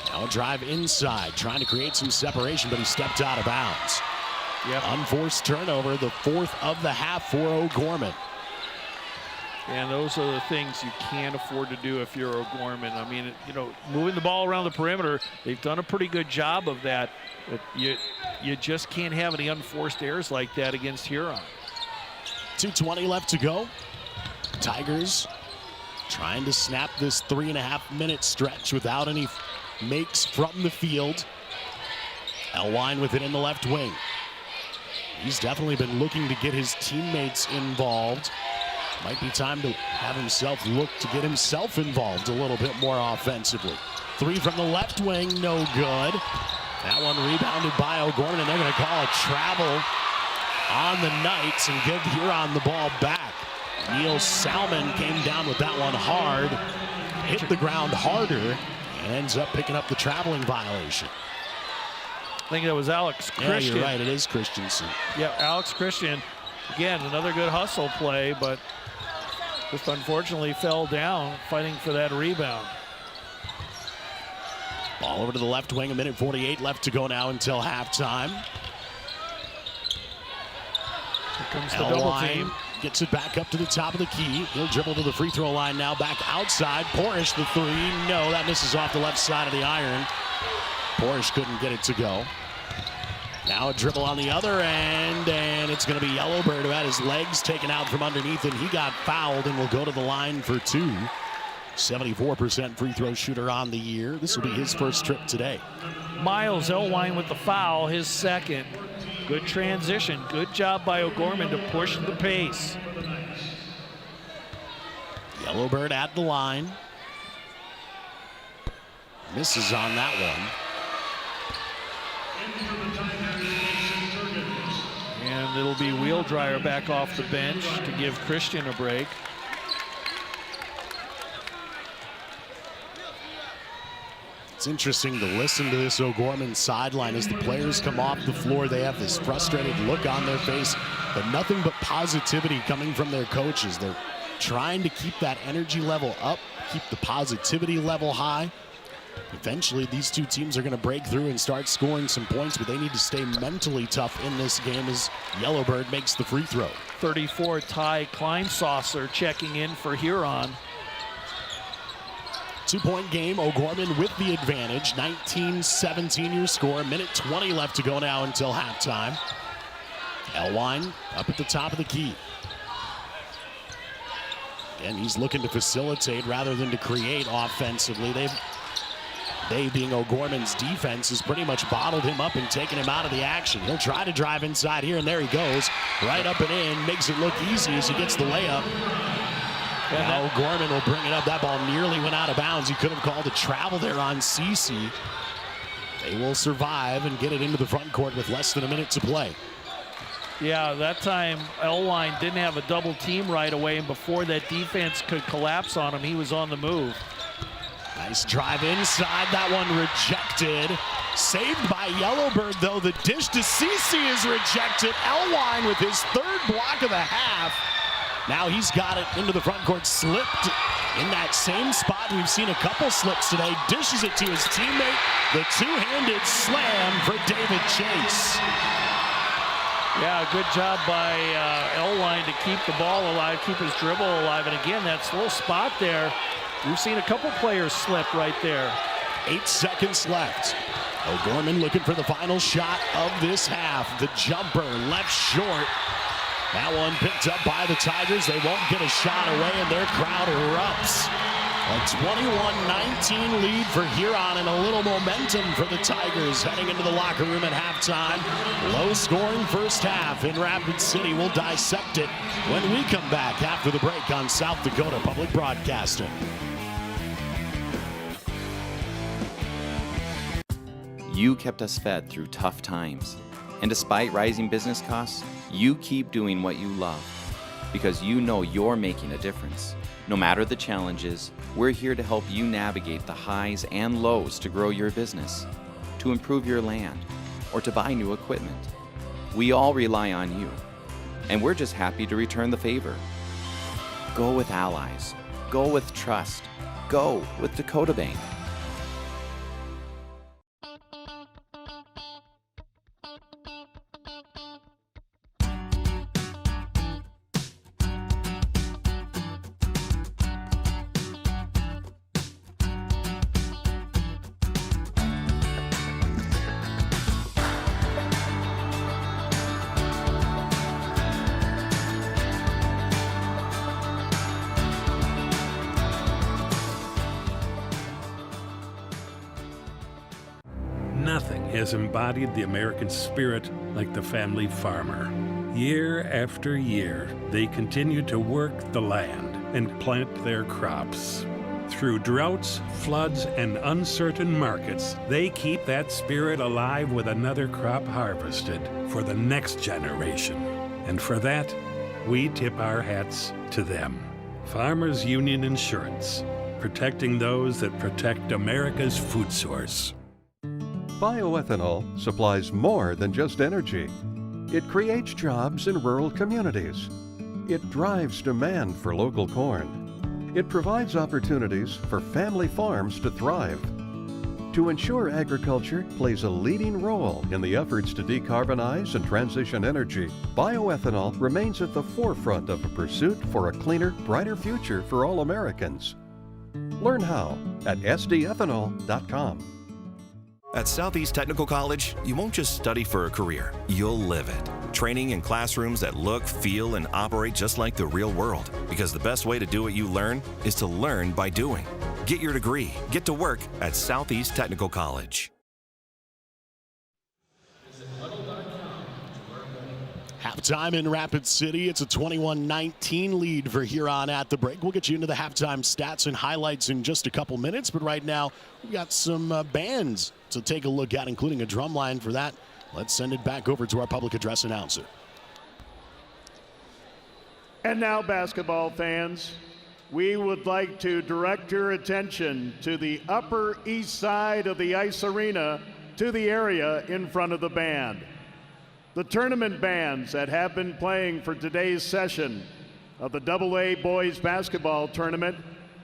Now a drive inside, trying to create some separation, but he stepped out of bounds. Yep. Unforced turnover, the 4th of the half for O'Gorman. And those are the things you can't afford to do if you're O'Gorman. I mean, you know, moving the ball around the perimeter, they've done a pretty good job of that. But you just can't have any unforced errors like that against Huron. 2:20 left to go. Tigers trying to snap this 3.5-minute stretch without any makes from the field. Elwine with it in the left wing. He's definitely been looking to get his teammates involved. Might be time to have himself look to get himself involved a little bit more offensively. 3 from the left wing, no good. That one rebounded by O'Gorman, and they're going to call a travel on the Knights and give Huron the ball back. Neil Salmon came down with that one hard, hit the ground harder, and ends up picking up the traveling violation. I think that was Alex Christian. Yeah, you're right, it is Christensen. Yeah, Alex Christian. Again, another good hustle play, but just unfortunately fell down fighting for that rebound. Ball over to the left wing, 1:48 left to go now until halftime. Here comes the double team. Gets it back up to the top of the key. He'll dribble to the free throw line now, back outside. Porish the 3, no, that misses off the left side of the iron. Porish couldn't get it to go. Now a dribble on the other end, and it's going to be Yellowbird, who had his legs taken out from underneath, and he got fouled and will go to the line for 2. 74% free throw shooter on the year. This will be his first trip today. Miles Elwine with the foul, his second. Good transition. Good job by O'Gorman to push the pace. Yellowbird at the line. Misses on that one. And it'll be Wheeldryer back off the bench to give Christian a break. It's interesting to listen to this O'Gorman sideline as the players come off the floor. They have this frustrated look on their face, but nothing but positivity coming from their coaches. They're trying to keep that energy level up, keep the positivity level high. Eventually, these two teams are going to break through and start scoring some points, but they need to stay mentally tough in this game as Yellowbird makes the free throw. 34, Ty Kleinsaucer checking in for Huron. 2-point game, O'Gorman with the advantage. 19-17 your score. Minute 20 left to go now until halftime. Elwine up at the top of the key. And he's looking to facilitate rather than to create offensively. They being O'Gorman's defense, has pretty much bottled him up and taken him out of the action. He'll try to drive inside here, and there he goes. Right up and in, makes it look easy as he gets the layup. Now O'Gorman will bring it up. That ball nearly went out of bounds. He could have called a travel there on Cece. They will survive and get it into the front court with less than a minute to play. Yeah, that time Elwine didn't have a double team right away, and before that defense could collapse on him, he was on the move. Nice drive inside, that one rejected. Saved by Yellowbird, though. The dish to Cece is rejected. Elwine with his third block of the half. Now he's got it into the front court, slipped in that same spot. We've seen a couple slips today. Dishes it to his teammate. The two-handed slam for David Chase. Yeah, good job by Elwine to keep the ball alive, keep his dribble alive. And again, that little spot there, we've seen a couple players slip right there. 8 seconds left. O'Gorman looking for the final shot of this half. The jumper left short. That one picked up by the Tigers. They won't get a shot away, and their crowd erupts. A 21-19 lead for Huron, and a little momentum for the Tigers heading into the locker room at halftime. Low-scoring first half in Rapid City. We'll dissect it when we come back after the break on South Dakota Public Broadcasting. You kept us fed through tough times. And despite rising business costs, you keep doing what you love because you know you're making a difference. No matter the challenges, we're here to help you navigate the highs and lows to grow your business, to improve your land, or to buy new equipment. We all rely on you, and we're just happy to return the favor. Go with Allies. Go with trust. Go with Dakota Bank. Nothing has embodied the American spirit like the family farmer. Year after year, they continue to work the land and plant their crops. Through droughts, floods, and uncertain markets, they keep that spirit alive with another crop harvested for the next generation. And for that, we tip our hats to them. Farmers Union Insurance, protecting those that protect America's food source. Bioethanol supplies more than just energy. It creates jobs in rural communities. It drives demand for local corn. It provides opportunities for family farms to thrive. To ensure agriculture plays a leading role in the efforts to decarbonize and transition energy, bioethanol remains at the forefront of a pursuit for a cleaner, brighter future for all Americans. Learn how at sdethanol.com. At Southeast Technical College, you won't just study for a career, you'll live it. Training in classrooms that look, feel, and operate just like the real world. Because the best way to do what you learn is to learn by doing. Get your degree, get to work at Southeast Technical College. Halftime in Rapid City. It's a 21-19 lead for Huron at the break. We'll get you into the halftime stats and highlights in just a couple minutes, but right now we've got some bands to take a look at, including a drum line for that. Let's send it back over to our public address announcer. And now, basketball fans, we would like to direct your attention to the upper east side of the ice arena to the area in front of the band. The tournament bands that have been playing for today's session of the AA Boys Basketball Tournament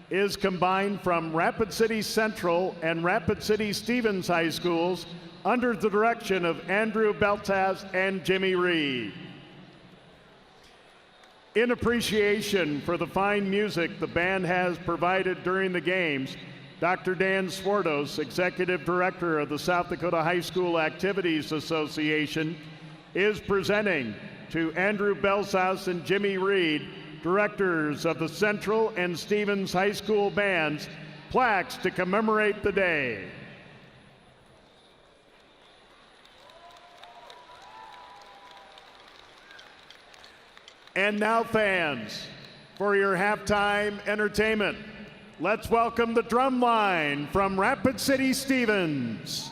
is combined from Rapid City Central and Rapid City Stevens High Schools under the direction of Andrew Beltas and Jimmy Reed. In appreciation for the fine music the band has provided during the games, Dr. Dan Swartos, Executive Director of the South Dakota High School Activities Association, is presenting to Andrew Beltas and Jimmy Reed, directors of the Central and Stevens High School bands, plaques to commemorate the day. And now, fans, for your halftime entertainment, let's welcome the drum line from Rapid City Stevens.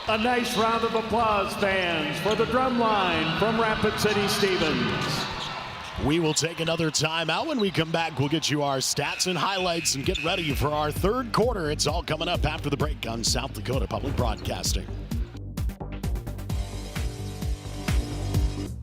A nice round of applause, fans, for the Drumline from Rapid City Stevens. We will take another timeout. When we come back, we'll get you our stats and highlights and get ready for our third quarter. It's all coming up after the break on South Dakota Public Broadcasting.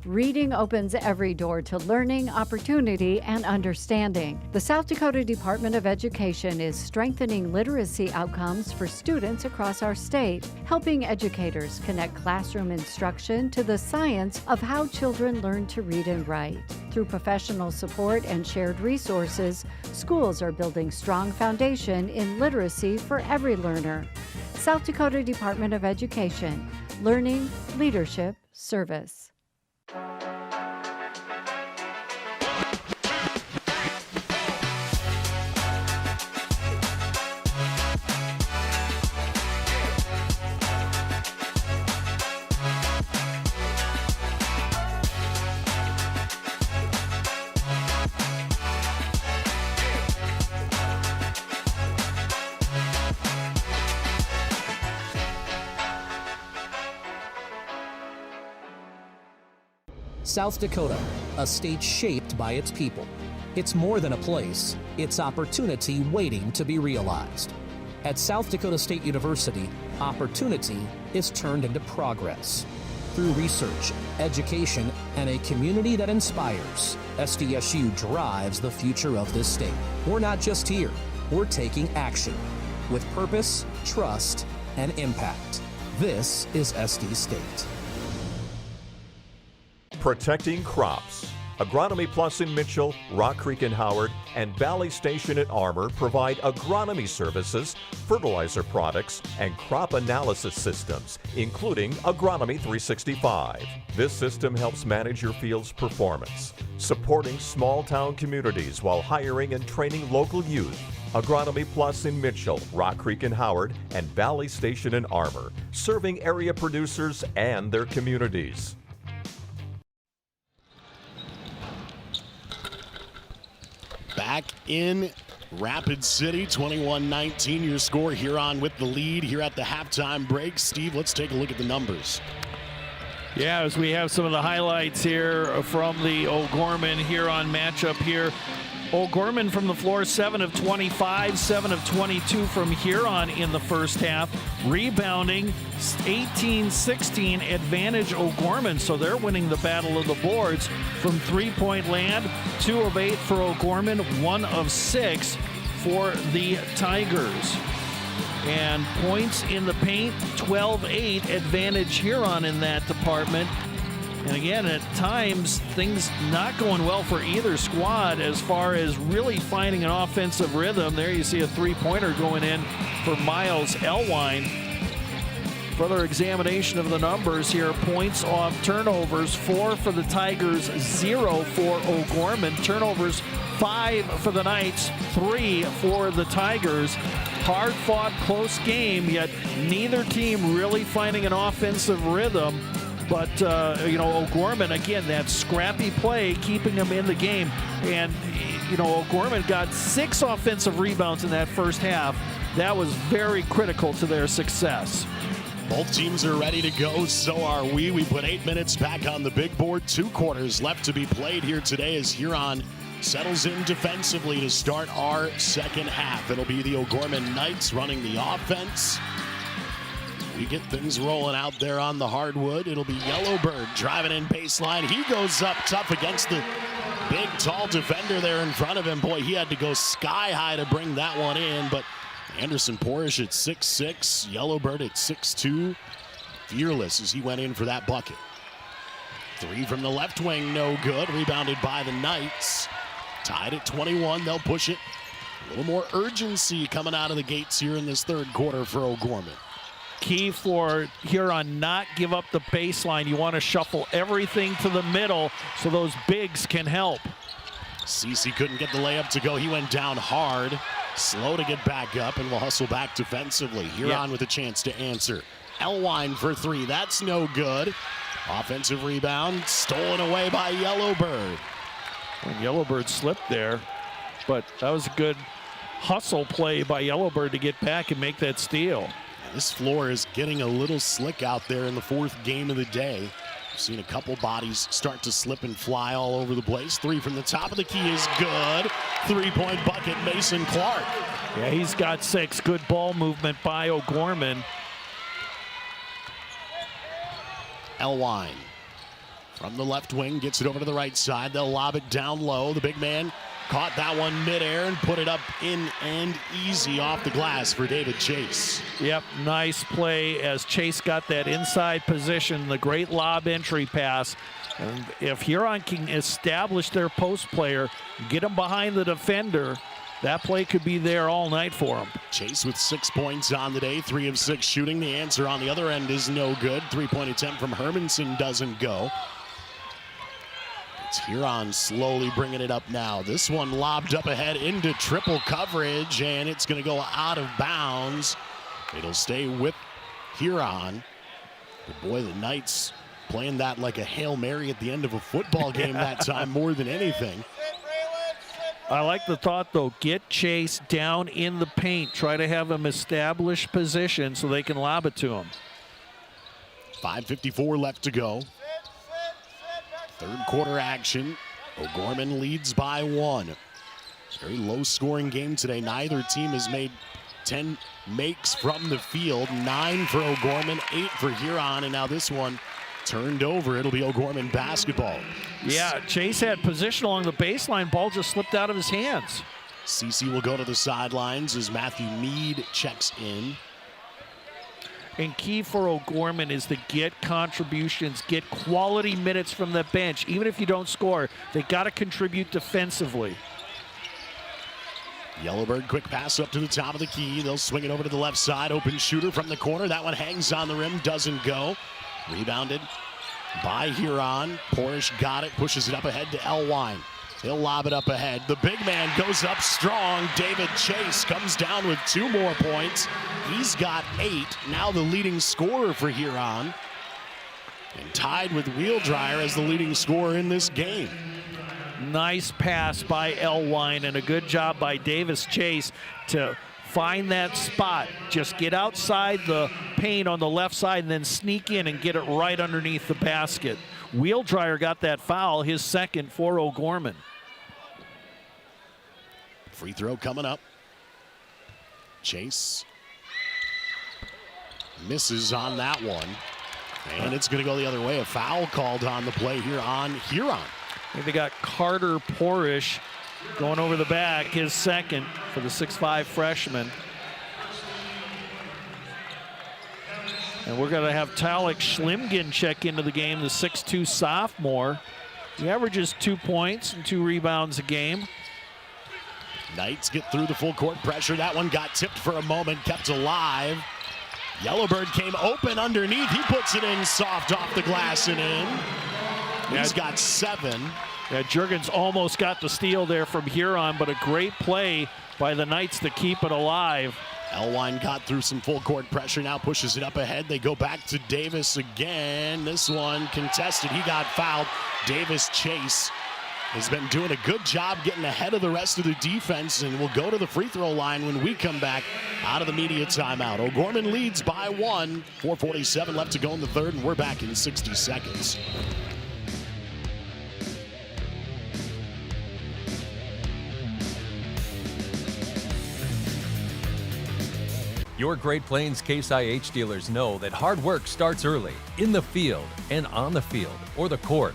Reading opens every door to learning, opportunity, and understanding. The South Dakota Department of Education is strengthening literacy outcomes for students across our state, helping educators connect classroom instruction to the science of how children learn to read and write. Through professional support and shared resources, schools are building strong foundation in literacy for every learner. South Dakota Department of Education, learning, leadership, service. South Dakota, a state shaped by its people. It's more than a place, it's opportunity waiting to be realized. At South Dakota State University, opportunity is turned into progress. Through research, education, and a community that inspires, SDSU drives the future of this state. We're not just here, we're taking action with purpose, trust, and impact. This is SD State. Protecting crops. Agronomy Plus in Mitchell, Rock Creek in Howard, and Valley Station in Armour provide agronomy services, fertilizer products, and crop analysis systems, including Agronomy 365. This system helps manage your field's performance, supporting small-town communities while hiring and training local youth. Agronomy Plus in Mitchell, Rock Creek in Howard, and Valley Station in Armour, serving area producers and their communities. Back in Rapid City, 21-19, your score. Huron with the lead here at the halftime break. Steve, let's take a look at the numbers. Yeah, as we have some of the highlights here from the O'Gorman Huron matchup here. O'Gorman from the floor, 7 of 25, 7 of 22 from Huron in the first half. Rebounding, 18-16 advantage O'Gorman, so they're winning the battle of the boards from three-point land. 2 of 8 for O'Gorman, 1 of 6 for the Tigers. And points in the paint, 12-8 advantage Huron in that department. And again, at times, things not going well for either squad as far as really finding an offensive rhythm. There you see a three-pointer going in for Miles Elwine. Further examination of the numbers here. Points off turnovers, 4 for the Tigers, 0 for O'Gorman. Turnovers, 5 for the Knights, 3 for the Tigers. Hard-fought, close game, yet neither team really finding an offensive rhythm. But, O'Gorman, again, that scrappy play, keeping them in the game. And, O'Gorman got 6 offensive rebounds in that first half. That was very critical to their success. Both teams are ready to go, so are we. We put 8 minutes back on the big board. 2 quarters left to be played here today as Huron settles in defensively to start our second half. It'll be the O'Gorman Knights running the offense. We get things rolling out there on the hardwood. It'll be Yellowbird driving in baseline. He goes up tough against the big, tall defender there in front of him. Boy, he had to go sky high to bring that one in, but Anderson Porish at 6'6", Yellowbird at 6'2". Fearless as he went in for that bucket. 3 from the left wing, no good. Rebounded by the Knights. Tied at 21, they'll push it. A little more urgency coming out of the gates here in this third quarter for O'Gorman. Key for Huron, not give up the baseline. You want to shuffle everything to the middle so those bigs can help. Cece couldn't get the layup to go. He went down hard. Slow to get back up and will hustle back defensively. Huron with a chance to answer. Elwine for 3. That's no good. Offensive rebound stolen away by Yellowbird. And Yellowbird slipped there, but that was a good hustle play by Yellowbird to get back and make that steal. This floor is getting a little slick out there in the fourth game of the day. We've seen a couple bodies start to slip and fly all over the place. Three from the top of the key is good. 3-point bucket, Mason Clark. Yeah, he's got 6. Good ball movement by O'Gorman. Elwine from the left wing gets it over to the right side. They'll lob it down low. The big man caught that one midair and put it up in and easy off the glass for David Chase. Yep, nice play as Chase got that inside position, the great lob entry pass. And if Huron can establish their post player, get them behind the defender, that play could be there all night for them. Chase with 6 points on the day, 3 of 6 shooting. The answer on the other end is no good. 3-point attempt from Hermanson doesn't go. It's Huron slowly bringing it up now. This one lobbed up ahead into triple coverage, and it's going to go out of bounds. It'll stay with Huron. But boy, the Knights playing that like a Hail Mary at the end of a football game that time more than anything. I like the thought, though. Get Chase down in the paint. Try to have him establish position so they can lob it to him. 5:54 left to go. Third quarter action. O'Gorman leads by 1. Very low scoring game today. Neither team has made 10 makes from the field. 9 for O'Gorman, 8 for Huron, and now this one turned over. It'll be O'Gorman basketball. Yeah, Chase had position along the baseline. Ball just slipped out of his hands. CC will go to the sidelines as Matthew Mead checks in. And key for O'Gorman is to get contributions, get quality minutes from the bench. Even if you don't score, they got to contribute defensively. Yellowbird, quick pass up to the top of the key. They'll swing it over to the left side. Open shooter from the corner. That one hangs on the rim, doesn't go. Rebounded by Huron. Porish got it, pushes it up ahead to Elwine. He'll lob it up ahead. The big man goes up strong. David Chase comes down with 2 more points. He's got 8. Now the leading scorer for Huron. And tied with Wheeldryer as the leading scorer in this game. Nice pass by Elwine and a good job by Davis Chase to find that spot. Just get outside the paint on the left side and then sneak in and get it right underneath the basket. Wheeldryer got that foul, his second for O'Gorman. Free throw coming up. Chase misses on that one. And it's going to go the other way. A foul called on the play here on Huron. And they got Carter Porish going over the back, his second for the 6'5" freshman. And we're going to have Talek Schlimgen check into the game, the 6'2" sophomore. He averages 2 points and 2 rebounds a game. Knights get through the full court pressure. That one got tipped for a moment, kept alive. Yellowbird came open underneath. He puts it in soft off the glass and in. He's got 7. Yeah, Juergens almost got the steal there from Huron, but a great play by the Knights to keep it alive. Elwine got through some full court pressure, now pushes it up ahead. They go back to Davis again. This one contested, he got fouled. Davis Chase has been doing a good job getting ahead of the rest of the defense, and will go to the free throw line when we come back out of the media timeout. O'Gorman leads by 1. 4:47 left to go in the third, and we're back in 60 seconds. Your Great Plains Case IH dealers know that hard work starts early, in the field and on the field or the court.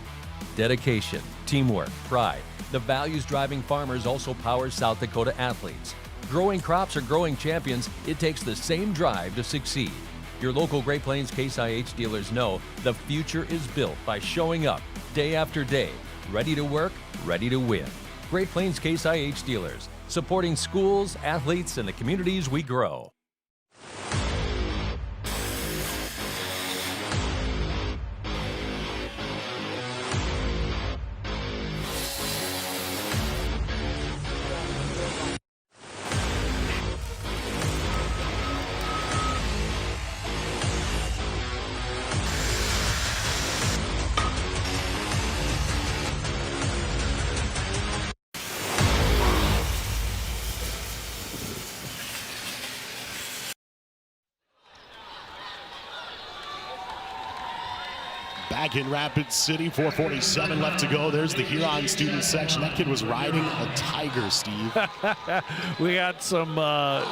Dedication, teamwork, pride. The values driving farmers also power South Dakota athletes. Growing crops or growing champions, it takes the same drive to succeed. Your local Great Plains Case IH dealers know the future is built by showing up day after day, ready to work, ready to win. Great Plains Case IH dealers, supporting schools, athletes, and the communities we grow. back in Rapid City. 4:47 left to go. There's the Huron student section. That kid was riding a tiger, Steve. We got some,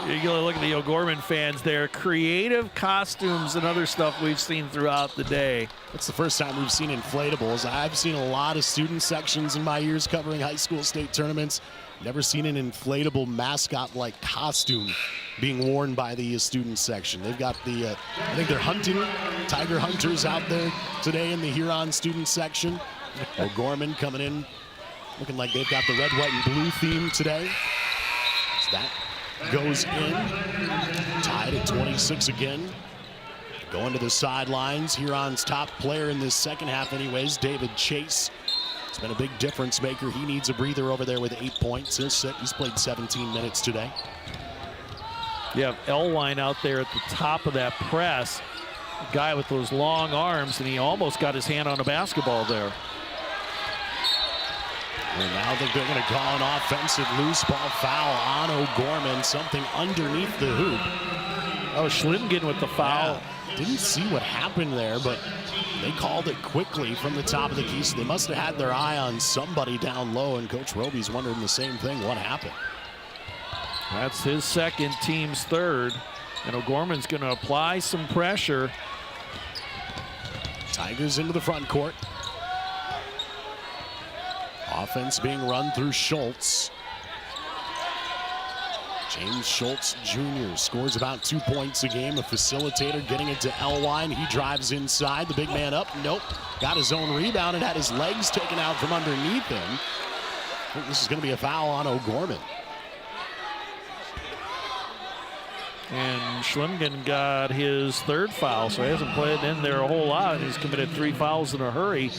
you look at the O'Gorman fans there, creative costumes and other stuff we've seen throughout the day. It's the first time we've seen inflatables. I've seen a lot of student sections in my years covering high school state tournaments. Never seen an inflatable mascot-like costume being worn by the student section. They've got the, I think they're hunting, tiger hunters out there today in the Huron student section. O'Gorman coming in, looking like they've got the red, white, and blue theme today. So that goes in. Tied at 26 again. Going to the sidelines. Huron's top player in this second half anyways, David Chase. It's been a big difference maker. He needs a breather over there with 8 points. He's played 17 minutes today. You have Elwine out there at the top of that press. A guy with those long arms, and he almost got his hand on a basketball there. And now they're going to call an offensive loose ball foul on O'Gorman. Something underneath the hoop. Oh, Schlimgen with the foul. Yeah, didn't see what happened there, but they called it quickly from the top of the key, so they must have had their eye on somebody down low, and Coach Roby's wondering the same thing. What happened? That's his second, team's third, and O'Gorman's going to apply some pressure. Tigers into the front court. Offense being run through Schultz. James Schultz Jr. scores about 2 points a game. A facilitator getting it to Elwine. He drives inside. The big man up. Nope. Got his own rebound and had his legs taken out from underneath him. I think this is going to be a foul on O'Gorman. And Schlimgen got his third foul, so he hasn't played in there a whole lot. He's committed 3 fouls in a hurry,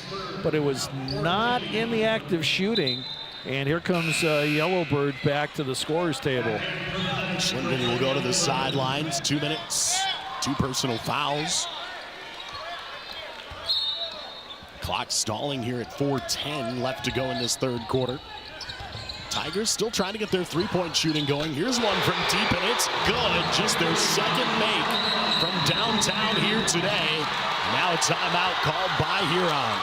but it was not in the act of shooting. And here comes Yellowbird back to the scorer's table. Schlimgen will go to the sidelines. 2 minutes, 2 personal fouls. Clock stalling here at 4:10 left to go in this third quarter. Tigers still trying to get their three-point shooting going. Here's one from deep, and it's good. Just their second make from downtown here today. Now a timeout called by Huron.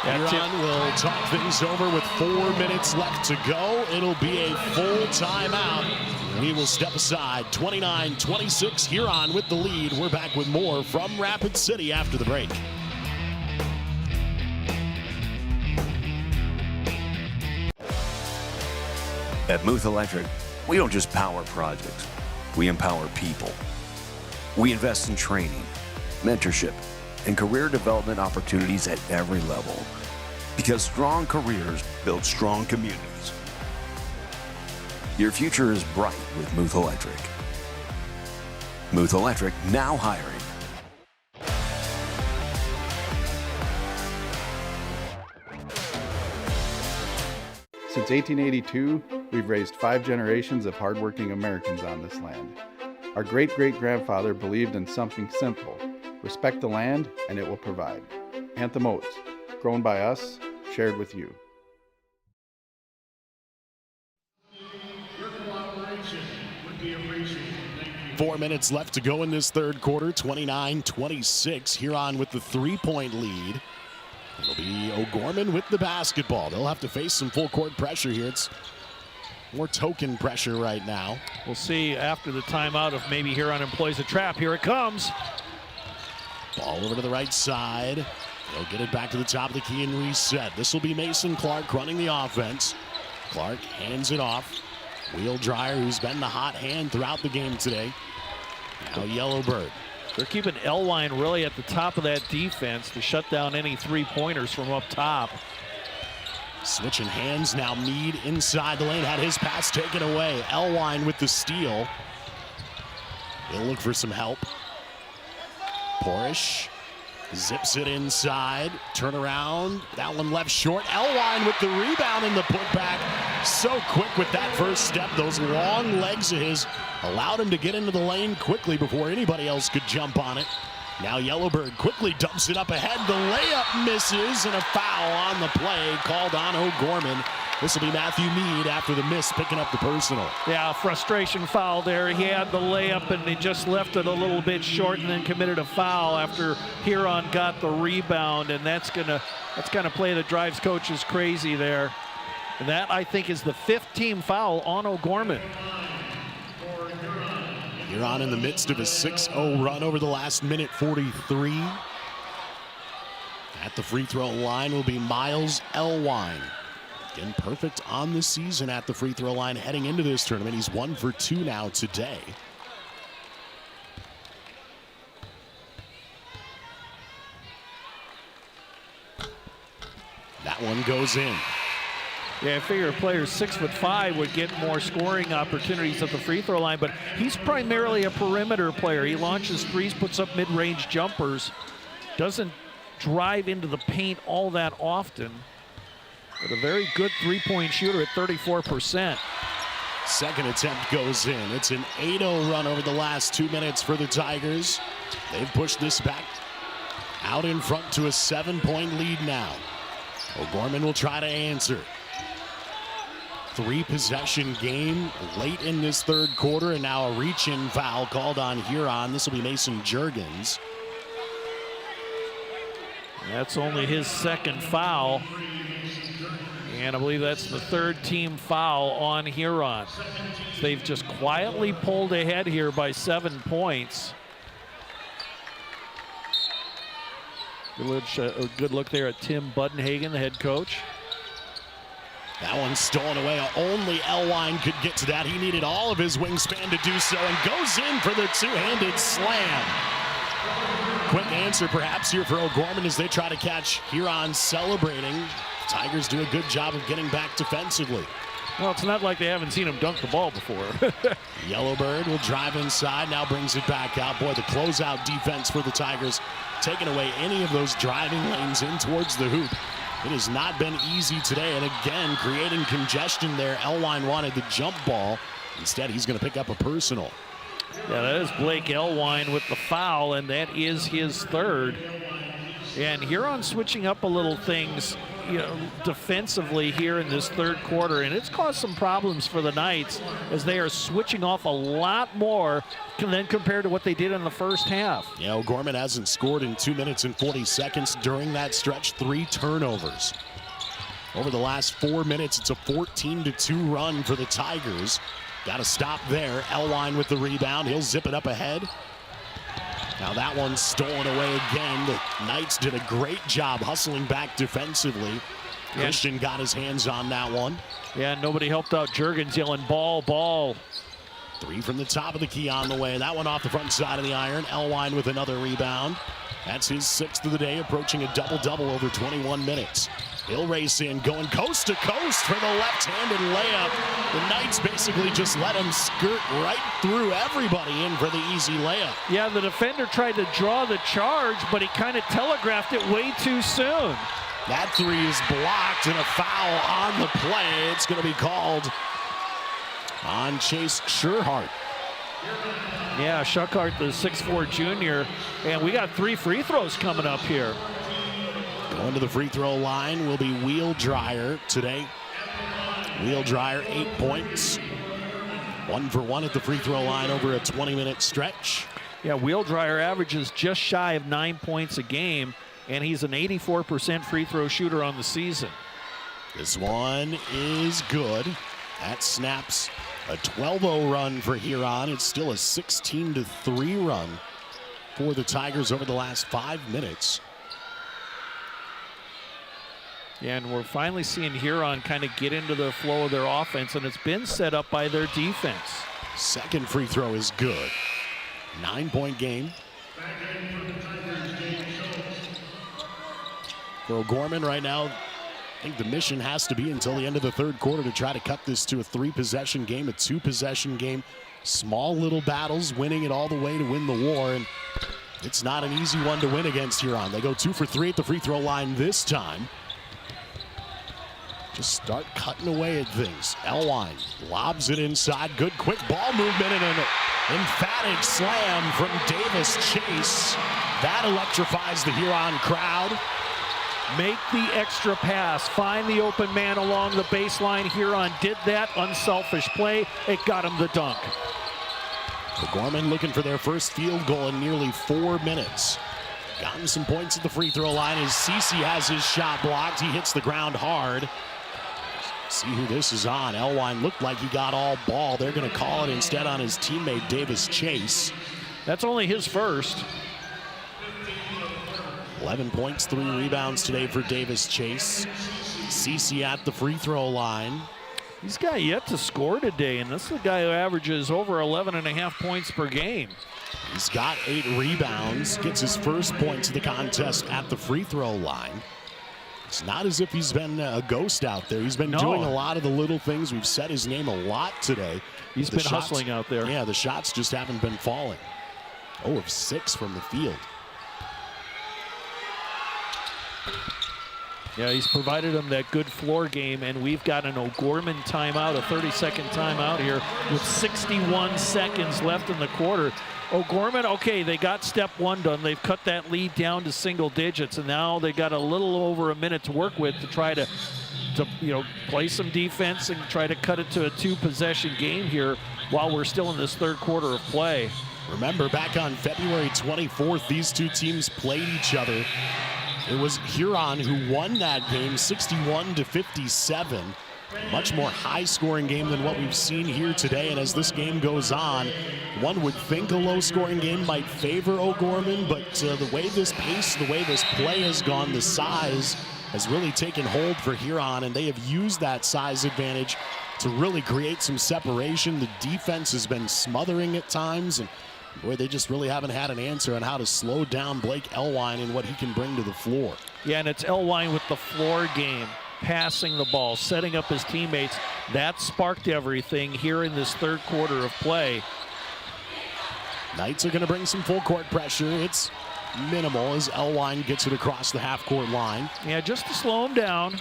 Huron will talk things over with 4 minutes left to go. It'll be a full timeout. We will step aside. 29-26, Huron with the lead. We're back with more from Rapid City after the break. At Muth Electric, we don't just power projects, we empower people. We invest in training, mentorship, and career development opportunities at every level. Because strong careers build strong communities. Your future is bright with Muth Electric. Muth Electric now hiring. Since 1882, we've raised 5 generations of hardworking Americans on this land. Our great-great-grandfather believed in something simple: respect the land and it will provide. Anthem Oats, grown by us, shared with you. Your cooperation would be appreciated. Thank you. 4 minutes left to go in this third quarter. 29-26. Huron with the 3-point lead. It'll be O'Gorman with the basketball. They'll have to face some full court pressure here. It's more token pressure right now. We'll see after the timeout if maybe Huron employs a trap. Here it comes. Ball over to the right side. They'll get it back to the top of the key and reset. This will be Mason Clark running the offense. Clark hands it off. Wheel Dryer, who's been the hot hand throughout the game today. Now Yellowbird. They're keeping Elwine really at the top of that defense to shut down any three-pointers from up top. Switching hands now. Mead inside the lane, had his pass taken away. Elwine with the steal. They'll look for some help. Porish zips it inside. Turn around. That one left short. Elwine with the rebound and the putback. So quick with that first step. Those long legs of his allowed him to get into the lane quickly before anybody else could jump on it. Now Yellowbird quickly dumps it up ahead. The layup misses, and a foul on the play called on O'Gorman. This will be Matthew Mead after the miss, picking up the personal. Yeah, frustration foul there. He had the layup and he just left it a little bit short and then committed a foul after Huron got the rebound, and that's gonna play that drives coaches crazy there. And that, I think, is the 5th team foul on O'Gorman. Huron in the midst of a 6-0 run over the last minute 43. At the free throw line will be Miles Elwine. Again, perfect on the season at the free throw line heading into this tournament. He's 1 for 2 now today. That one goes in. Yeah, I figure a player 6'5" would get more scoring opportunities at the free throw line, but he's primarily a perimeter player. He launches threes, puts up mid-range jumpers, doesn't drive into the paint all that often, but a very good three-point shooter at 34%. Second attempt goes in. It's an 8-0 run over the last 2 minutes for the Tigers. They've pushed this back out in front to a 7-point lead now. O'Gorman will try to answer. 3-possession game late in this third quarter, and now a reach-in foul called on Huron. This will be Mason Juergens. That's only his 2nd foul, and I believe that's the 3rd team foul on Huron. They've just quietly pulled ahead here by 7 points. A good look there at Tim Budenhagen, the head coach. That one's stolen away. Only Elwine could get to that. He needed all of his wingspan to do so, and goes in for the two-handed slam. Quick answer perhaps here for O'Gorman as they try to catch Huron celebrating. Tigers do a good job of getting back defensively. Well, it's not like they haven't seen him dunk the ball before. Yellowbird will drive inside, now brings it back out. Boy, the closeout defense for the Tigers, taking away any of those driving lanes in towards the hoop. It has not been easy today, and again, creating congestion there. Elwine wanted the jump ball. Instead, he's going to pick up a personal. Yeah, that is Blake Elwine with the foul, and that is his 3rd. And Huron switching up a little things, defensively here in this third quarter, and it's caused some problems for the Knights as they are switching off a lot more than compared to what they did in the first half. Yeah, O'Gorman hasn't scored in 2 minutes and 40 seconds during that stretch. 3 turnovers. Over the last 4 minutes, it's a 14-2 run for the Tigers. Got to stop there. Elwine with the rebound. He'll zip it up ahead. Now that one's stolen away again. The Knights did a great job hustling back defensively. Yeah. Christian got his hands on that one. Yeah, nobody helped out. Juergens yelling, ball, ball. 3 from the top of the key on the way. That one off the front side of the iron. Elwine with another rebound. That's his 6th of the day, approaching a double-double over 21 minutes. He'll race in, going coast to coast for the left-handed layup. The Knights basically just let him skirt right through everybody in for the easy layup. Yeah, the defender tried to draw the charge, but he kind of telegraphed it way too soon. That 3 is blocked, and a foul on the play. It's going to be called on Chase Sherhart. Yeah, Schuckhart, the 6'4" junior, and we got 3 free throws coming up here. Going to the free throw line will be Wheel Dryer today. Wheel Dryer, 8 points. 1 for 1 at the free throw line over a 20-minute stretch. Yeah, Wheel Dryer averages just shy of 9 points a game, and he's an 84% free throw shooter on the season. This one is good. That snaps a 12-0 run for Huron. It's still a 16-3 run for the Tigers over the last 5 minutes. Yeah, and we're finally seeing Huron kind of get into the flow of their offense, and it's been set up by their defense. Second free throw is good. 9-point game. For O'Gorman right now, I think the mission has to be until the end of the third quarter to try to cut this to a 3-possession game, a 2-possession game. Small little battles, winning it all the way to win the war, and it's not an easy one to win against Huron. They go 2 for 3 at the free throw line this time. Just start cutting away at things. Elwine lobs it inside. Good quick ball movement and an emphatic slam from Davis Chase. That electrifies the Huron crowd. Make the extra pass. Find the open man along the baseline. Huron did that. Unselfish play. It got him the dunk. O'Gorman looking for their first field goal in nearly 4 minutes. Gotten some points at the free throw line as Cece has his shot blocked. He hits the ground hard. See who this is on. Elwine looked like he got all ball. They're going to call it instead on his teammate Davis Chase. That's only his first. 11 points, 3 rebounds today for Davis Chase. Cece at the free throw line. He's got yet to score today, and this is a guy who averages over 11.5 points per game. He's got 8 rebounds, gets his first points of the contest at the free throw line. It's not as if he's been a ghost out there. He's been doing a lot of the little things. We've said his name a lot today. He's been hustling out there. Yeah, the shots just haven't been falling. 0 of 6 from the field. Yeah, he's provided them that good floor game, and we've got an O'Gorman timeout, a 30-second timeout here with 61 seconds left in the quarter. O'Gorman, okay, they got step 1 done. They've cut that lead down to single digits, and now they got a little over a minute to work with to try to play some defense and try to cut it to a 2-possession game here while we're still in this third quarter of play. Remember, back on February 24th, these two teams played each other. It was Huron who won that game 61-57. Much more high-scoring game than what we've seen here today. And as this game goes on, one would think a low-scoring game might favor O'Gorman, but the way this pace, the way this play has gone, the size has really taken hold for Huron, and they have used that size advantage to really create some separation. The defense has been smothering at times, and boy, they just really haven't had an answer on how to slow down Blake Elwine and what he can bring to the floor. Yeah, and it's Elwine with the floor game, passing the ball, setting up his teammates. That sparked everything here in this third quarter of play. Knights are going to bring some full court pressure. It's minimal as Elwine gets it across the half-court line. Yeah, just to slow him down.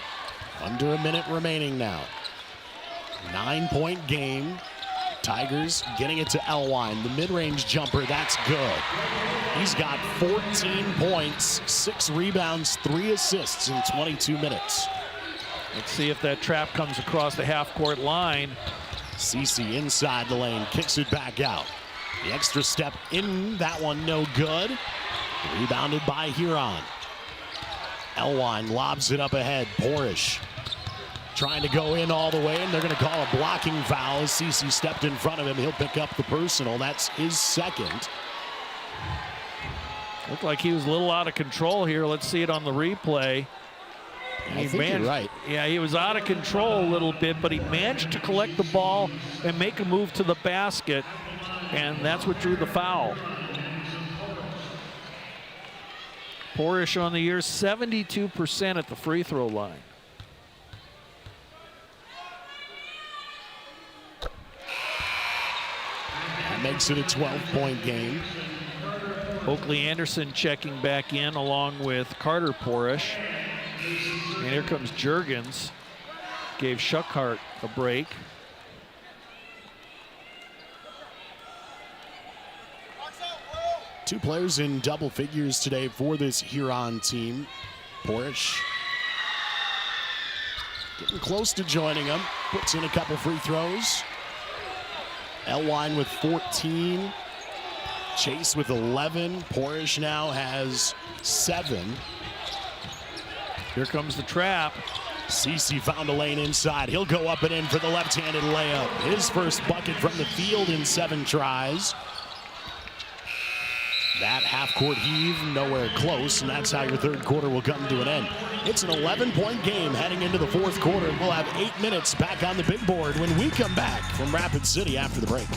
Under a minute remaining now. 9-point game. Tigers getting it to Elwine. The mid-range jumper, that's good. He's got 14 points, 6 rebounds, 3 assists in 22 minutes. Let's see if that trap comes across the half-court line. Cece inside the lane, kicks it back out. The extra step in, that one no good. Rebounded by Huron. Elwine lobs it up ahead. Porish trying to go in all the way, and they're going to call a blocking foul. Cece stepped in front of him. He'll pick up the personal. That's his second. Looked like he was a little out of control here. Let's see it on the replay. I think you're right. Yeah, he was out of control a little bit, but he managed to collect the ball and make a move to the basket, and that's what drew the foul. Porish on the year, 72% at the free throw line. That makes it a 12-point game. Oakley Anderson checking back in along with Carter Porish. And here comes Juergens. Gave Schuckhart a break. Two players in double figures today for this Huron team. Porish getting close to joining them. Puts in a couple free throws. Elwine with 14. Chase with 11. Porish now has 7. Here comes the trap. Cece found a lane inside. He'll go up and in for the left-handed layup. His first bucket from the field in 7 tries. That half-court heave, nowhere close, and that's how your third quarter will come to an end. It's an 11-point game heading into the fourth quarter. We'll have 8 minutes back on the big board when we come back from Rapid City after the break.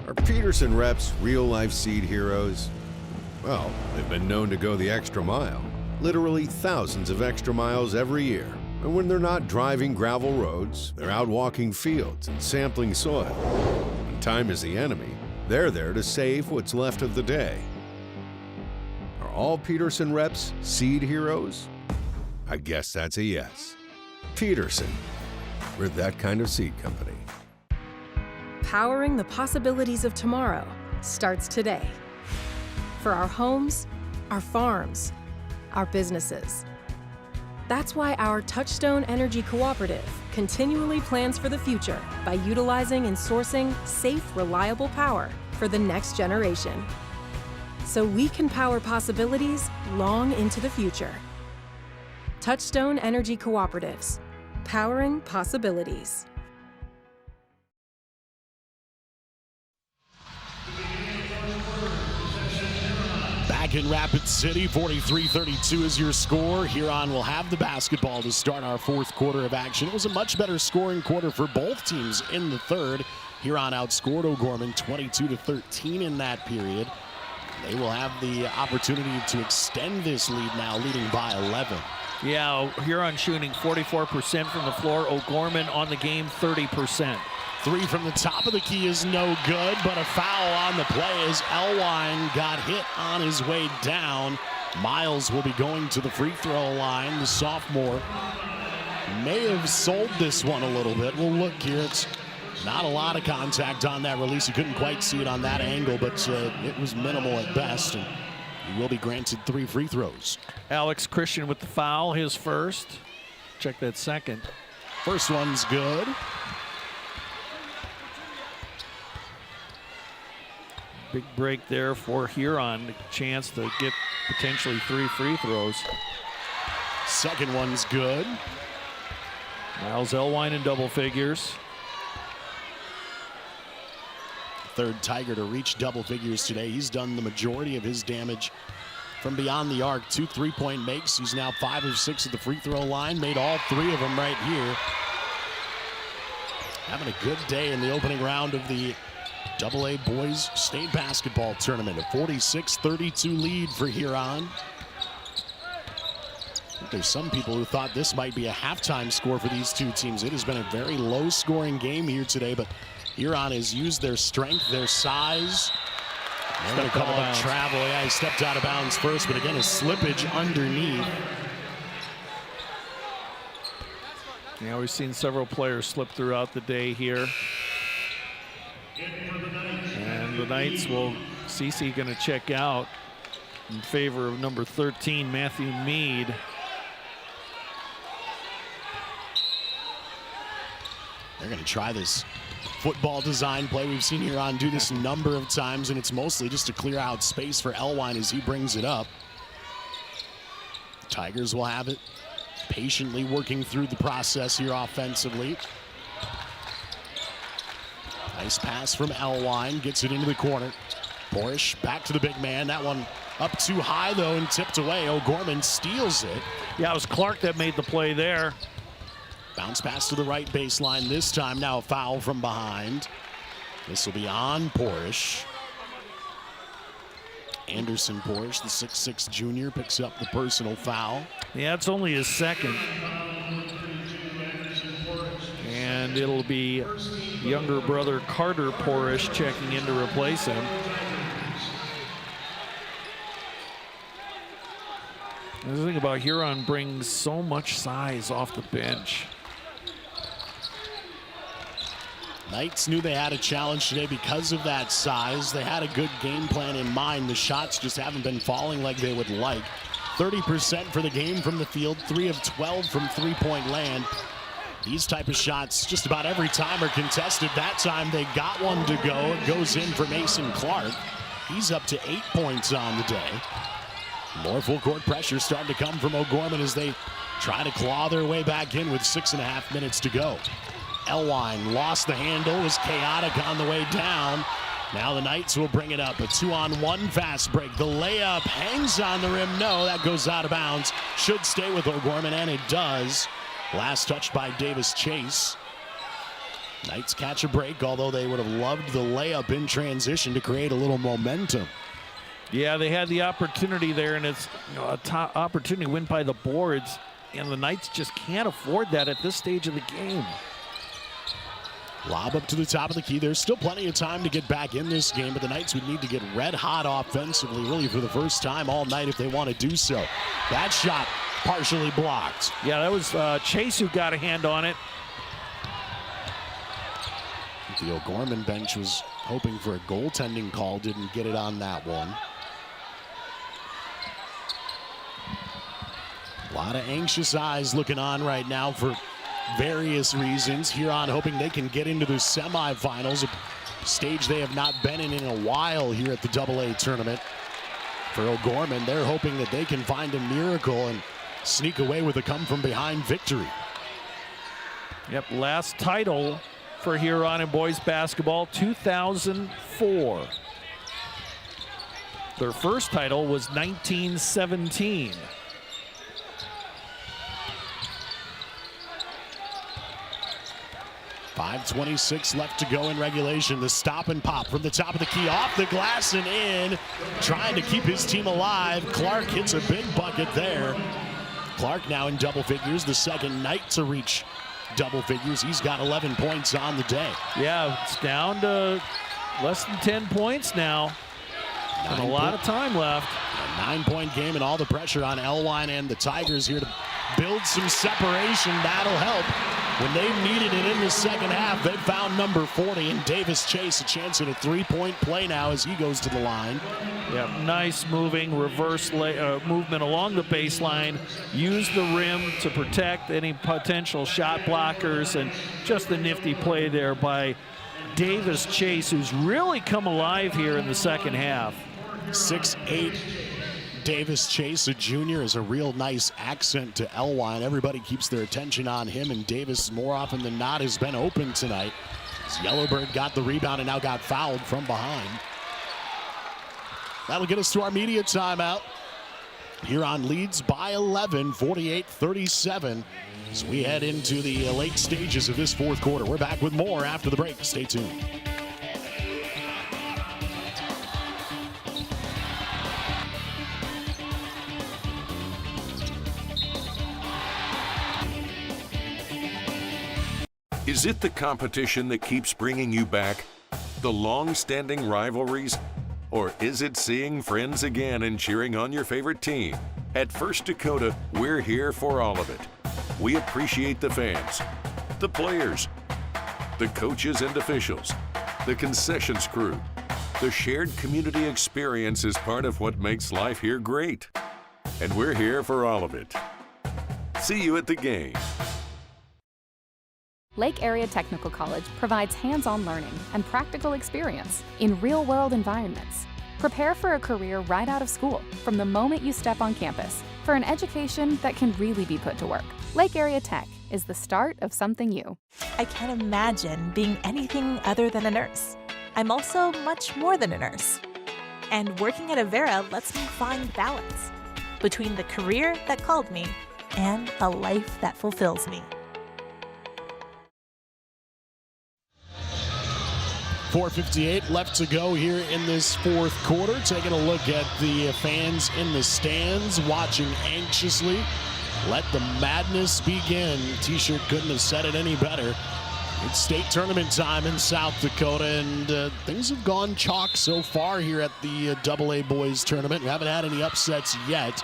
Are Peterson reps real-life seed heroes? Well, they've been known to go the extra mile, literally thousands of extra miles every year. And when they're not driving gravel roads, they're out walking fields and sampling soil. When time is the enemy, they're there to save what's left of the day. Are all Peterson reps seed heroes? I guess that's a yes. Peterson. We're that kind of seed company. Powering the possibilities of tomorrow starts today. For our homes, our farms, our businesses. That's why our Touchstone Energy Cooperative continually plans for the future by utilizing and sourcing safe, reliable power for the next generation. So we can power possibilities long into the future. Touchstone Energy Cooperatives, powering possibilities. Back in Rapid City, 43-32 is your score. Huron will have the basketball to start our fourth quarter of action. It was a much better scoring quarter for both teams in the third. Huron outscored O'Gorman 22-13 in that period. They will have the opportunity to extend this lead now, leading by 11. Yeah, Huron shooting 44% from the floor. O'Gorman on the game, 30%. Three from the top of the key is no good, but a foul on the play as Elwine got hit on his way down. Miles will be going to the free throw line. The sophomore may have sold this one a little bit. We'll look here. It's not a lot of contact on that release. You couldn't quite see it on that angle, but it was minimal at best. And he will be granted 3 free throws. Alex Christian with the foul, his first. Check that second. First one's good. Big break there for Huron. A chance to get potentially 3 free throws. Second one's good. Miles Elwine in double figures. Third Tiger to reach double figures today. He's done the majority of his damage from beyond the arc. 2 3-point makes. He's now 5 of 6 at the free throw line. Made all 3 of them right here. Having a good day in the opening round of the AA Boys State Basketball Tournament. A 46-32 lead for Huron. There's some people who thought this might be a halftime score for these two teams. It has been a very low-scoring game here today, but Huron has used their strength, their size. They're going to call it travel. Yeah, he stepped out of bounds first, but again, a slippage underneath. Yeah, we've seen several players slip throughout the day here. And the Knights will, Cece going to check out in favor of number 13, Matthew Mead. They're going to try this football design play. We've seen Huron do this a number of times, and it's mostly just to clear out space for Elwine as he brings it up. The Tigers will have it, patiently working through the process here offensively. Nice pass from Elwine, gets it into the corner. Porish back to the big man. That one up too high, though, and tipped away. O'Gorman steals it. Yeah, it was Clark that made the play there. Bounce pass to the right baseline this time. Now a foul from behind. This will be on Porish. Anderson Porish, the 6'6 junior, picks up the personal foul. Yeah, it's only his second. And it'll be younger brother Carter Porish checking in to replace him. The thing about Huron brings so much size off the bench. Knights knew they had a challenge today because of that size. They had a good game plan in mind. The shots just haven't been falling like they would like. 30% for the game from the field, 3 of 12 from three-point land. These type of shots just about every time are contested. That time they got one to go. It goes in for Mason Clark. He's up to 8 points on the day. More full court pressure starting to come from O'Gorman as they try to claw their way back in with 6.5 minutes to go. Elwine lost the handle, was chaotic on the way down. Now the Knights will bring it up. A 2-on-1 fast break. The layup hangs on the rim. No, that goes out of bounds. Should stay with O'Gorman, and it does. Last touched by Davis Chase. Knights catch a break, although they would have loved the layup in transition to create a little momentum. Yeah, they had the opportunity there, and it's a top opportunity to win by the boards, and the Knights just can't afford that at this stage of the game. Lob up to the top of the key. There's still plenty of time to get back in this game, but the Knights would need to get red hot offensively, really for the first time all night if they want to do so. That shot partially blocked. Yeah, that was Chase who got a hand on it. The O'Gorman bench was hoping for a goaltending call, didn't get it on that one. A lot of anxious eyes looking on right now for various reasons. Huron hoping they can get into the semifinals, a stage they have not been in a while here at the AA tournament. For O'Gorman, they're hoping that they can find a miracle and sneak away with a come-from-behind victory. Yep, last title for Huron in boys basketball, 2004. Their first title was 1917. .5:26 left to go in regulation. The stop and pop from the top of the key, off the glass and in. Trying to keep his team alive. Clark hits a big bucket there. Clark now in double figures, the second Knight to reach double figures. He's got 11 points on the day. Yeah, it's down to less than 10 points now. And a lot of time left. A 9-point game and all the pressure on Elwine and the Tigers here to build some separation. That'll help. When they needed it in the second half, they found number 40 and Davis Chase a chance at a 3-point play now as he goes to the line. Yeah, nice moving reverse movement along the baseline. Use the rim to protect any potential shot blockers, and just a nifty play there by Davis Chase, who's really come alive here in the second half. 6'8". Davis Chase, a junior, is a real nice accent to Elwine. Everybody keeps their attention on him, and Davis, more often than not, has been open tonight. As Yellowbird got the rebound and now got fouled from behind. That'll get us to our media timeout. Huron leads by 11, 48-37, as we head into the late stages of this fourth quarter. We're back with more after the break. Stay tuned. Is it the competition that keeps bringing you back? The long-standing rivalries? Or is it seeing friends again and cheering on your favorite team? At First Dakota, we're here for all of it. We appreciate the fans, the players, the coaches and officials, the concessions crew. The shared community experience is part of what makes life here great. And we're here for all of it. See you at the game. Lake Area Technical College provides hands-on learning and practical experience in real-world environments. Prepare for a career right out of school from the moment you step on campus for an education that can really be put to work. Lake Area Tech is the start of something new. I can't imagine being anything other than a nurse. I'm also much more than a nurse. And working at Avera lets me find balance between the career that called me and a life that fulfills me. 4:58 left to go here in this fourth quarter. Taking a look at the fans in the stands, watching anxiously. Let the madness begin. T-shirt couldn't have said it any better. It's state tournament time in South Dakota, and things have gone chalk so far here at the AA boys tournament. We haven't had any upsets yet.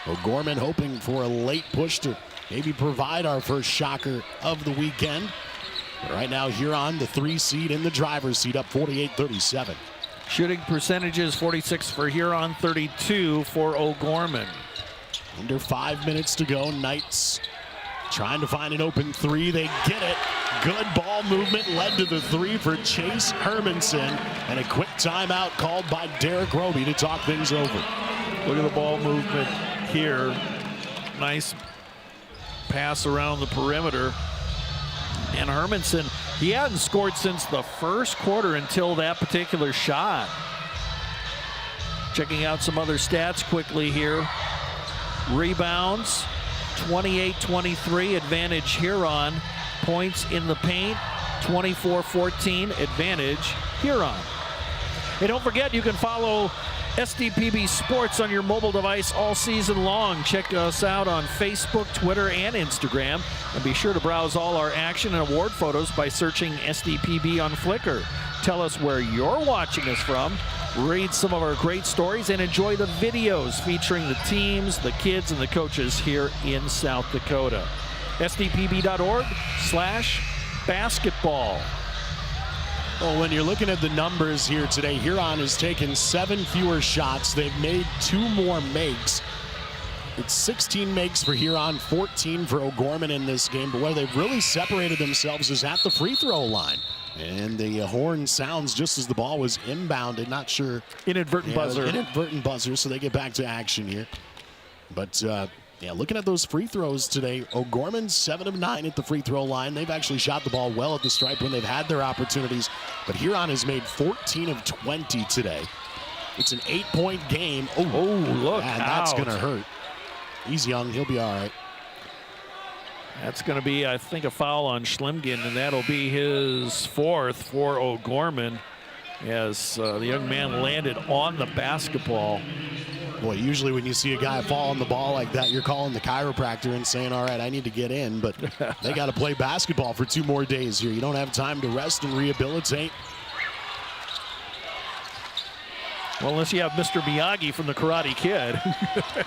O'Gorman hoping for a late push to maybe provide our first shocker of the weekend. Right now, Huron, the 3 seed in the driver's seat, up 48-37. Shooting percentages, 46 for Huron, 32 for O'Gorman. Under 5 minutes to go. Knights trying to find an open 3. They get it. Good ball movement led to the 3 for Chase Hermanson. And a quick timeout called by Derek Roby to talk things over. Look at the ball movement here. Nice pass around the perimeter. And Hermanson, he hadn't scored since the first quarter until that particular shot. Checking out some other stats quickly here. Rebounds, 28-23, advantage Huron. Points in the paint, 24-14, advantage Huron. Hey, don't forget, you can follow SDPB Sports on your mobile device all season long. Check us out on Facebook, Twitter, and Instagram. And be sure to browse all our action and award photos by searching SDPB on Flickr. Tell us where you're watching us from, read some of our great stories, and enjoy the videos featuring the teams, the kids, and the coaches here in South Dakota. SDPB.org/basketball. Well, when you're looking at the numbers here today, Huron has taken 7 fewer shots. They've made 2 more makes. It's 16 makes for Huron, 14 for O'Gorman in this game. But where they've really separated themselves is at the free throw line. And the horn sounds just as the ball was inbounded. Not sure. Inadvertent buzzer. Inadvertent buzzer, so they get back to action here. But looking at those free throws today, O'Gorman 7 of 9 at the free throw line. They've actually shot the ball well at the stripe when they've had their opportunities. But Huron has made 14 of 20 today. It's an 8-point game. Oh, look and out. That's going to hurt. He's young. He'll be all right. That's going to be, I think, a foul on Schlimgen, and that'll be his 4th for O'Gorman as the young man landed on the basketball. Boy, usually when you see a guy fall on the ball like that, you're calling the chiropractor and saying, all right, I need to get in. But they got to play basketball for 2 more days here. You don't have time to rest and rehabilitate. Well, unless you have Mr. Miyagi from the Karate Kid.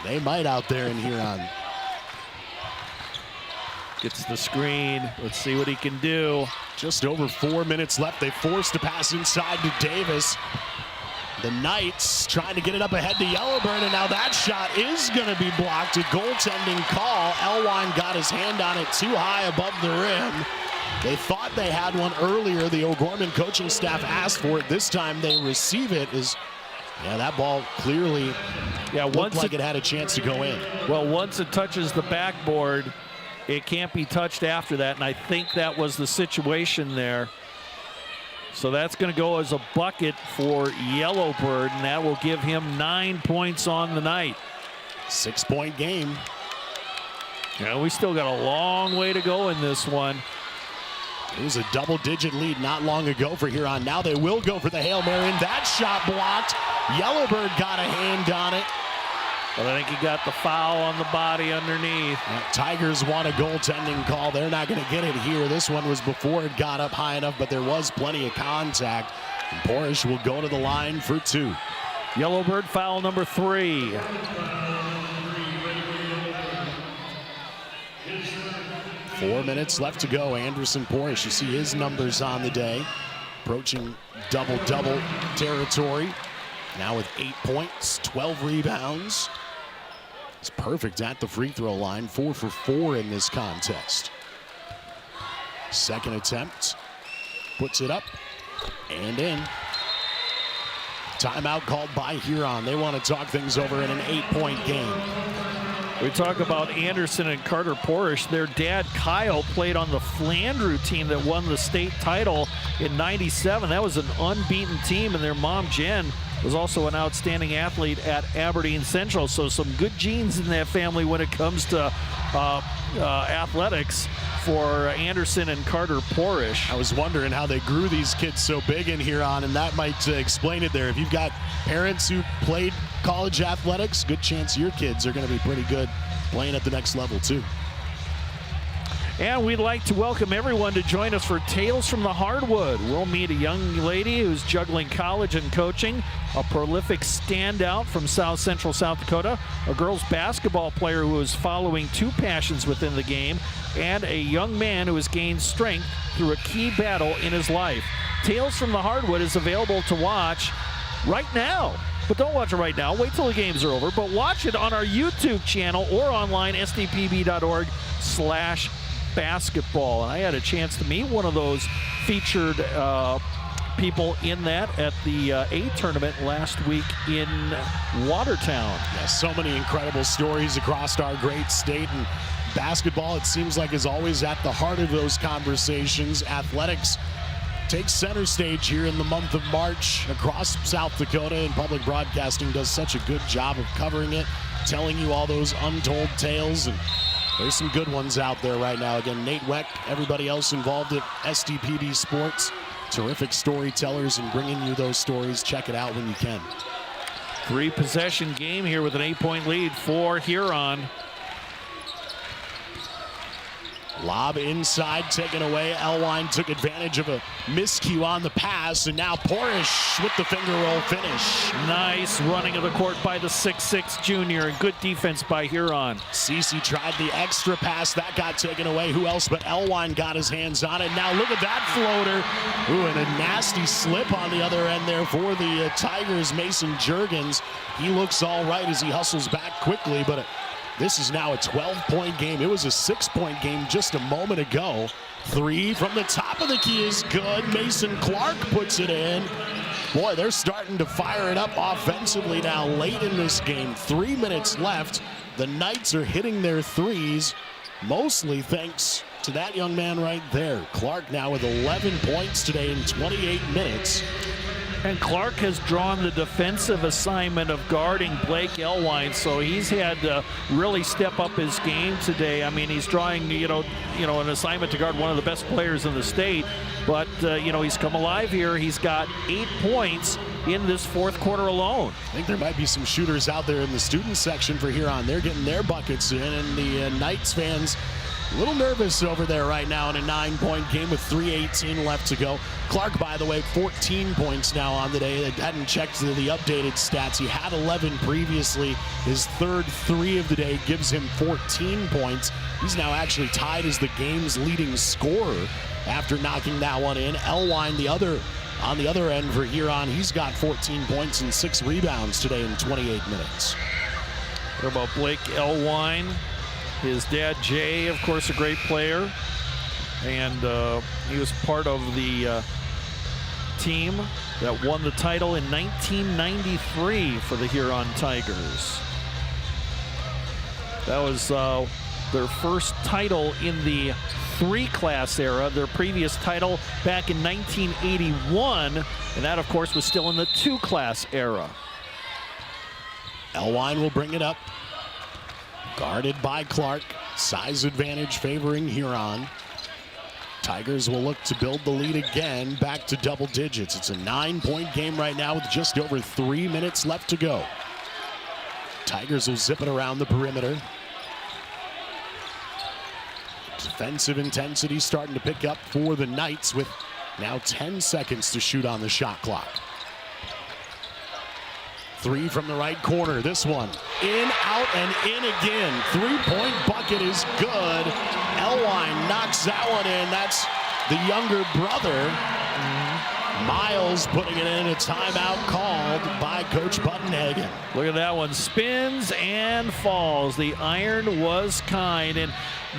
They might out there in Huron. Gets the screen. Let's see what he can do. Just over 4 minutes left. They forced a pass inside to Davis. The Knights trying to get it up ahead to Yellowburn, and now that shot is going to be blocked. A goaltending call. Elwine got his hand on it too high above the rim. They thought they had one earlier. The O'Gorman coaching staff asked for it. This time they receive it. That ball clearly looked like it had a chance to go in. Well, once it touches the backboard, it can't be touched after that, and I think that was the situation there. So that's going to go as a bucket for Yellowbird, and that will give him 9 points on the night. 6-point game. We still got a long way to go in this one. It was a double-digit lead not long ago for Huron. Now they will go for the Hail Mary, and that shot blocked. Yellowbird got a hand on it. But I think he got the foul on the body underneath. Tigers want a goaltending call. They're not going to get it here. This one was before it got up high enough, but there was plenty of contact. And Porish will go to the line for 2. Yellowbird foul number 3. Four minutes left to go. Anderson Porish, you see his numbers on the day. Approaching double-double territory. Now with 8 points, 12 rebounds. He's perfect at the free throw line, 4 for 4 in this contest. Second attempt, puts it up and in. Timeout called by Huron. They want to talk things over in an 8-point game. We talk about Anderson and Carter Porish. Their dad, Kyle, played on the Flandreau team that won the state title in '97. That was an unbeaten team, and their mom, Jen, was also an outstanding athlete at Aberdeen Central. So some good genes in that family when it comes to athletics for Anderson and Carter Porish. I was wondering how they grew these kids so big in Huron, and that might explain it there. If you've got parents who played college athletics, good chance your kids are going to be pretty good playing at the next level too. And we'd like to welcome everyone to join us for Tales from the Hardwood. We'll meet a young lady who's juggling college and coaching, a prolific standout from South Central South Dakota, a girls basketball player who is following 2 passions within the game, and a young man who has gained strength through a key battle in his life. Tales from the Hardwood is available to watch right now. But don't watch it right now. Wait till the games are over. But watch it on our YouTube channel or online, sdpb.org/basketball. And I had a chance to meet one of those featured people in that at the A tournament last week in Watertown. Yeah, so many incredible stories across our great state. And basketball, it seems like, is always at the heart of those conversations. Athletics takes center stage here in the month of March across South Dakota, and public broadcasting does such a good job of covering it, telling you all those untold tales, and there's some good ones out there right now. Again, Nate Weck, everybody else involved at SDPB Sports, terrific storytellers and bringing you those stories. Check it out when you can. 3-possession game here with an 8-point lead for Huron. Lob inside, taken away. Elwine took advantage of a miscue on the pass, and now Porish with the finger roll finish. Nice running of the court by the 6'6" junior, and good defense by Huron. Cece tried the extra pass, that got taken away. Who else but Elwine got his hands on it? Now look at that floater. Ooh, and a nasty slip on the other end there for the Tigers. Mason Juergens, he looks all right as he hustles back quickly, but this is now a 12-point game. It was a 6-point game just a moment ago. 3 from the top of the key is good. Mason Clark puts it in. Boy, they're starting to fire it up offensively now late in this game. 3 minutes left. The Knights are hitting their threes, mostly thanks to that young man right there. Clark now with 11 points today in 28 minutes. And Clark has drawn the defensive assignment of guarding Blake Elwine, so he's had to really step up his game today. I mean, he's drawing, an assignment to guard one of the best players in the state, but he's come alive here. He's got 8 points in this fourth quarter alone. I think there might be some shooters out there in the student section for Huron. They're getting their buckets in, and the Knights fans a little nervous over there right now in a 9-point game with 3:18 left to go. Clark, by the way, 14 points now on the day. I hadn't checked the updated stats. He had 11 previously. His third 3 of the day gives him 14 points. He's now actually tied as the game's leading scorer after knocking that one in. Elwine, on the other end for Huron, he's got 14 points and 6 rebounds today in 28 minutes. What about Blake Elwine? His dad, Jay, of course, a great player. And he was part of the team that won the title in 1993 for the Huron Tigers. That was their first title in the 3-class era. Their previous title back in 1981. And that, of course, was still in the 2-class era. Elwine will bring it up. Guarded by Clark. Size advantage favoring Huron. Tigers will look to build the lead again, back to double digits. It's a 9-point game right now with just over 3 minutes left to go. Tigers will zip it around the perimeter. Defensive intensity starting to pick up for the Knights with now 10 seconds to shoot on the shot clock. 3 from the right corner. This one in, out, and in again. 3-point bucket is good. Elwine knocks that one in. That's the younger brother. Miles putting it in. A timeout called by Coach Buttenhagen. Look at that one. Spins and falls. The iron was kind. And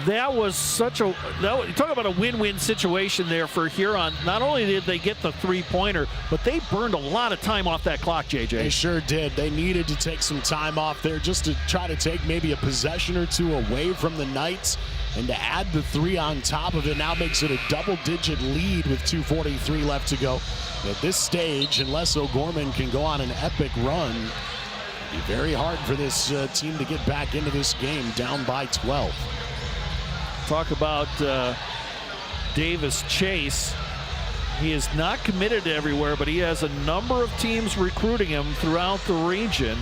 that was talk about a win-win situation there for Huron. Not only did they get the 3-pointer, but they burned a lot of time off that clock, JJ. They sure did. They needed to take some time off there just to try to take maybe a possession or two away from the Knights. And to add the 3 on top of it now makes it a double-digit lead with 2:43 left to go. At this stage, unless O'Gorman can go on an epic run, it'll be very hard for this team to get back into this game down by 12. Talk about Davis Chase. He is not committed to everywhere, but he has a number of teams recruiting him throughout the region.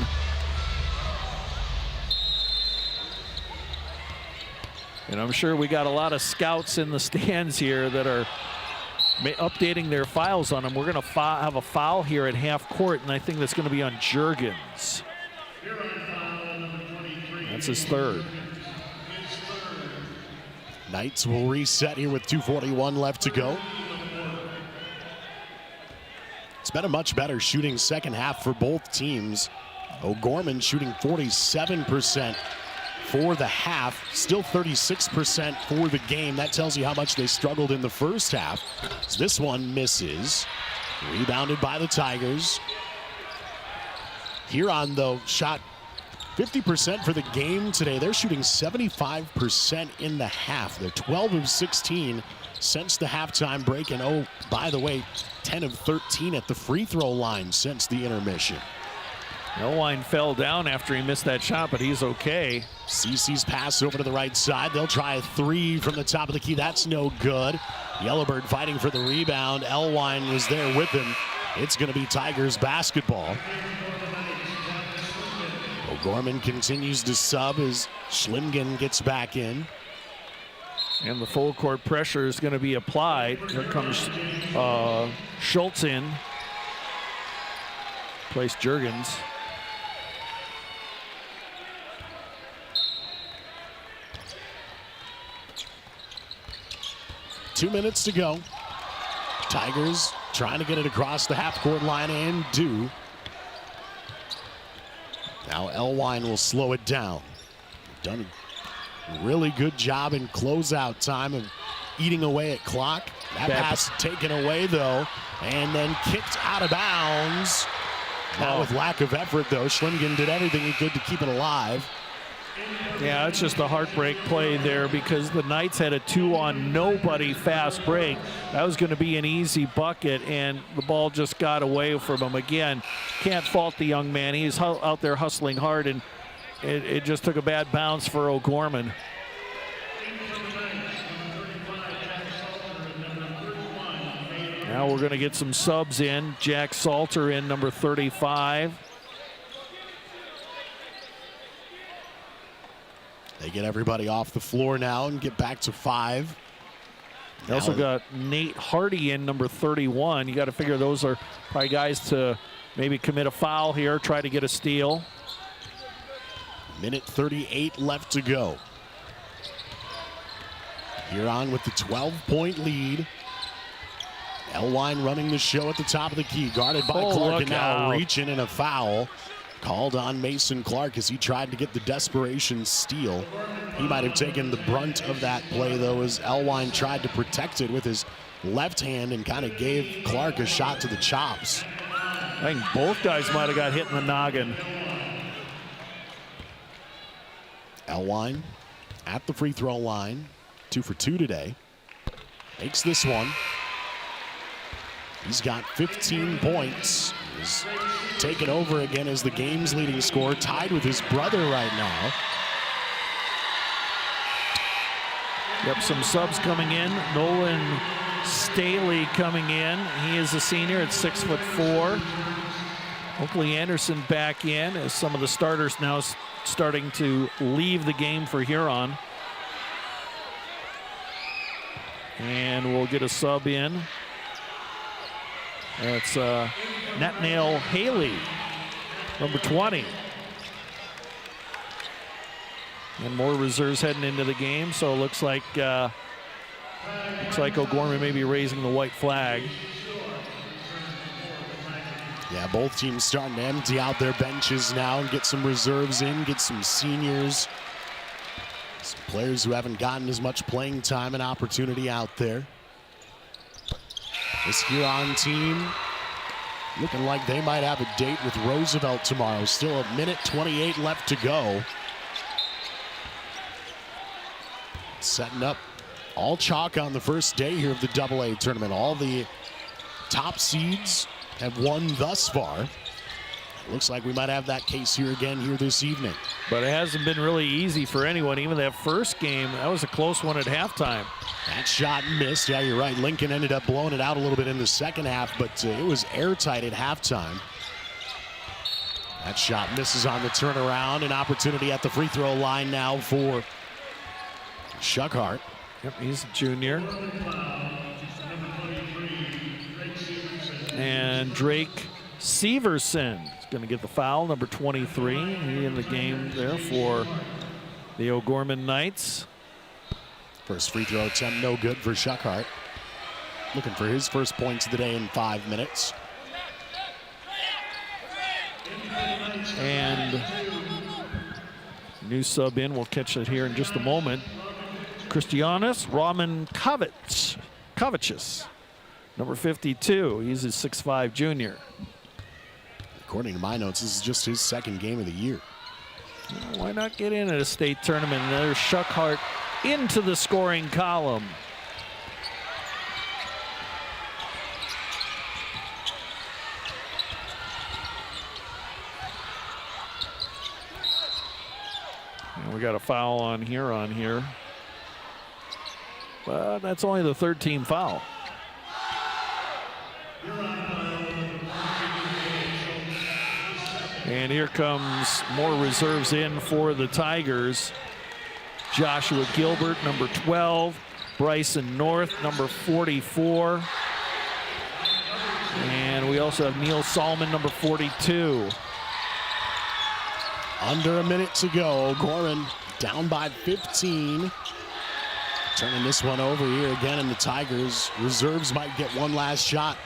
And I'm sure we got a lot of scouts in the stands here that are updating their files on him. We're going to have a foul here at half court, and I think that's going to be on Juergens. That's his third. Knights will reset here with 2:41 left to go. It's been a much better shooting second half for both teams. O'Gorman shooting 47% for the half, still 36% for the game. That tells you how much they struggled in the first half. So this one misses. Rebounded by the Tigers. Huron, though, shot 50% for the game today. They're shooting 75% in the half. They're 12 of 16 since the halftime break. And oh, by the way, 10 of 13 at the free throw line since the intermission. Elwine fell down after he missed that shot, but he's okay. Cece's pass over to the right side. They'll try a 3 from the top of the key. That's no good. Yellowbird fighting for the rebound. Elwine was there with him. It's going to be Tigers basketball. O'Gorman continues to sub as Schlimgen gets back in. And the full court pressure is going to be applied. Here comes Schultz in. Place Jurgens. Two minutes to go. Tigers trying to get it across the half-court line and do. Now Elwine will slow it down. Done a really good job in closeout time of eating away at clock. That pass taken away though, and then kicked out of bounds. Now with lack of effort though, Schlimgen did everything he could to keep it alive. Yeah, it's just a heartbreak play there because the Knights had a 2-on-nobody fast break. That was going to be an easy bucket, and the ball just got away from him. Again, can't fault the young man. He's out there hustling hard, and it just took a bad bounce for O'Gorman. Now we're going to get some subs in. Jack Salter in, number 35. They get everybody off the floor now and get back to 5. They also got Nate Hardy in, number 31. You got to figure those are probably guys to maybe commit a foul here, try to get a steal. Minute 38 left to go. Huron with the 12-point lead. Elwine running the show at the top of the key, guarded by Clark, and now reaching in a foul. Called on Mason Clark as he tried to get the desperation steal. He might have taken the brunt of that play, though, as Elwine tried to protect it with his left hand and kind of gave Clark a shot to the chops. I think both guys might have got hit in the noggin. Elwine at the free throw line, 2 for 2 today. Makes this one. He's got 15 points. He's taken over again as the game's leading scorer, tied with his brother right now. Yep, some subs coming in. Nolan Staley coming in. He is a senior at 6'4". Hopefully Anderson back in as some of the starters now starting to leave the game for Huron. And we'll get a sub in. That's Nathaniel Haley, number 20. And more reserves heading into the game, so it looks like O'Gorman may be raising the white flag. Yeah, both teams starting to empty out their benches now and get some reserves in, get some seniors, some players who haven't gotten as much playing time and opportunity out there. This Huron team looking like they might have a date with Roosevelt tomorrow. Still a minute 28 left to go. Setting up all chalk on the first day here of the AA tournament. All the top seeds have won thus far. Looks like we might have that case here again here this evening. But it hasn't been really easy for anyone. Even that first game, that was a close one at halftime. That shot missed. Yeah, you're right. Lincoln ended up blowing it out a little bit in the second half, but it was airtight at halftime. That shot misses on the turnaround. An opportunity at the free throw line now for Shuckhart. Yep, he's a junior. And Drake Severson is going to get the foul, number 23. He in the game there for the O'Gorman Knights. First free throw attempt, no good for Shuckhart. Looking for his first points of the day in 5 minutes. And new sub in, we'll catch it here in just a moment. Christianis Raman Kovachis, number 52. He's a 6'5" junior. According to my notes, this is just his second game of the year. Why not get in at a state tournament? And there's Shuckhart into the scoring column. And we got a foul on Huron here. But that's only the third team foul. And here comes more reserves in for the Tigers. Joshua Gilbert, number 12. Bryson North, number 44. And we also have Neil Solomon, number 42. Under a minute to go. Gorman down by 15. Turning this one over here again, and the Tigers reserves might get one last shot,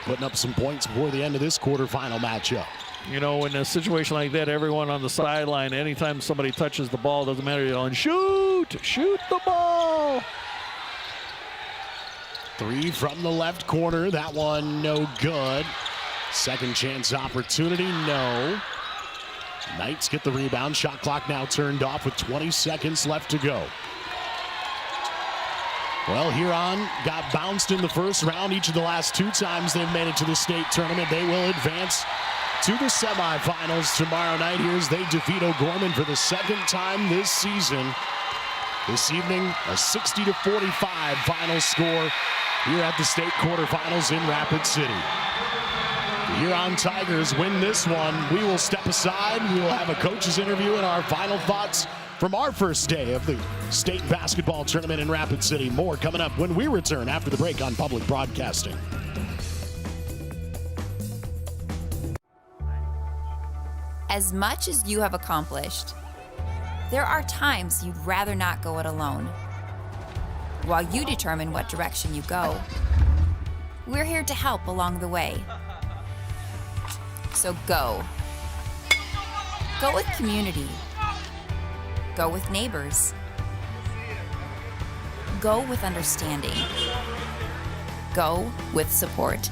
putting up some points before the end of this quarterfinal matchup. You know, in a situation like that, everyone on the sideline, anytime somebody touches the ball, doesn't matter, you're yelling, shoot the ball. 3 from the left corner. That one no good. Second chance opportunity, no. Knights get the rebound. Shot clock now turned off with 20 seconds left to go. Well, Huron got bounced in the first round. Each of the last 2 times they've made it to the state tournament. They will advance to the semifinals tomorrow night. Here's they defeat O'Gorman for the second time this season. This evening, a 60-45 final score here at the state quarterfinals in Rapid City. The Huron Tigers win this one. We will step aside. We will have a coach's interview and our final thoughts from our first day of the state basketball tournament in Rapid City. More coming up when we return after the break on Public Broadcasting. As much as you have accomplished, there are times you'd rather not go it alone. While you determine what direction you go, we're here to help along the way. So go. Go with community. Go with neighbors. Go with understanding. Go with support.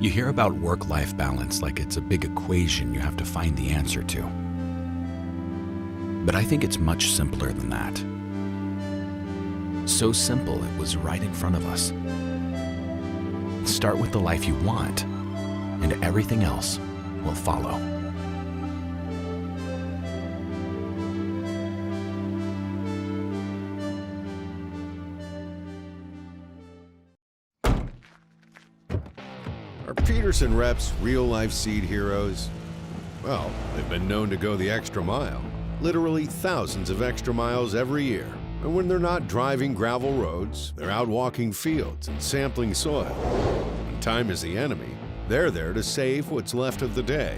You hear about work-life balance like it's a big equation you have to find the answer to. But I think it's much simpler than that. So simple it was right in front of us. Start with the life you want, and everything else will follow. Are Peterson reps real-life seed heroes? Well, they've been known to go the extra mile. Literally thousands of extra miles every year. And when they're not driving gravel roads, they're out walking fields and sampling soil. When time is the enemy, they're there to save what's left of the day.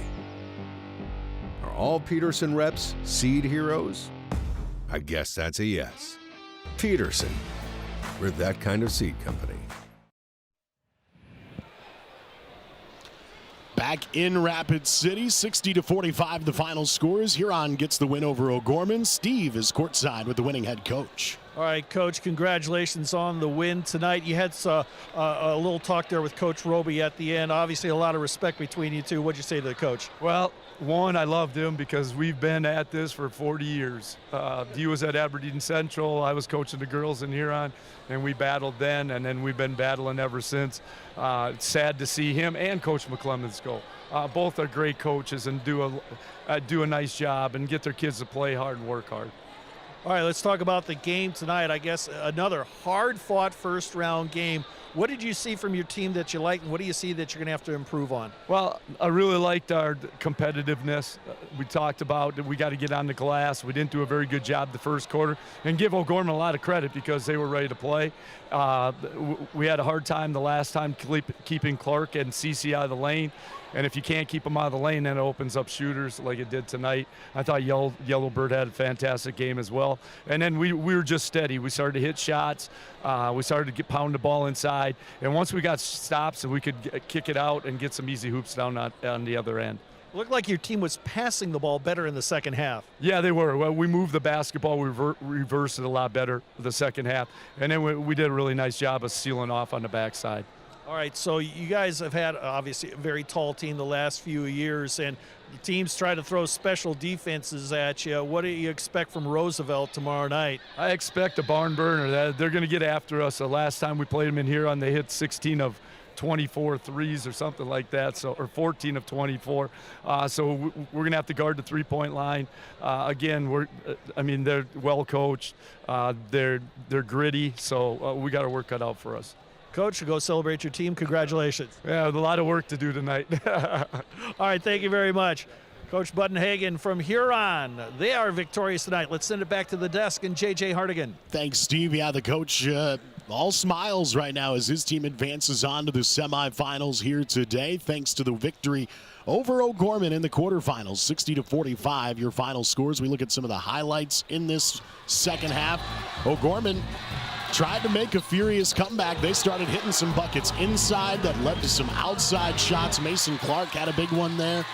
Are all Peterson reps seed heroes? I guess that's a yes. Peterson, we're that kind of seed company. Back in Rapid City, 60-45 the final scores. Huron gets the win over O'Gorman. Steve is courtside with the winning head coach. All right, Coach, congratulations on the win tonight. You had a little talk there with Coach Roby at the end. Obviously, a lot of respect between you two. What'd you say to the coach? Well, one, I loved him because we've been at this for 40 years. He was at Aberdeen Central. I was coaching the girls in Huron, and we battled then, and then we've been battling ever since. It's sad to see him and Coach McClemens go. Both are great coaches and do a nice job and get their kids to play hard and work hard. All right, let's talk about the game tonight. I guess another hard-fought first-round game. What did you see from your team that you liked, and what do you see that you're going to have to improve on? Well, I really liked our competitiveness. We talked about that we got to get on the glass. We didn't do a very good job the first quarter, and give O'Gorman a lot of credit because they were ready to play. We had a hard time the last time keeping Clark and CC out of the lane. And if you can't keep them out of the lane, then it opens up shooters like it did tonight. I thought Yellowbird had a fantastic game as well. And then we were just steady. We started to hit shots. We started to pound the ball inside. And once we got stops, we could kick it out and get some easy hoops down on the other end. It looked like your team was passing the ball better in the second half. Yeah, they were. Well, we moved the basketball. We reversed it a lot better the second half. And then we did a really nice job of sealing off on the backside. All right, so you guys have had obviously a very tall team the last few years, and teams try to throw special defenses at you. What do you expect from Roosevelt tomorrow night? I expect a barn burner. They're going to get after us. The last time we played them in here, they hit 16 of 24 threes or something like that, or 14 of 24. So we're going to have to guard the three-point line. Again, they're well coached. They're gritty, so we got our work cut out for us. Coach, go celebrate your team. Congratulations. Yeah, a lot of work to do tonight. All right, thank you very much. Coach Budenhagen from Huron. They are victorious tonight. Let's send it back to the desk and J.J. Hardigan. Thanks, Steve. Yeah, the coach all smiles right now as his team advances on to the semifinals here today, thanks to the victory over O'Gorman in the quarterfinals, 60-45. Your final scores. We look at some of the highlights in this second half. O'Gorman tried to make a furious comeback. They started hitting some buckets inside that led to some outside shots. Mason Clark had a big one there.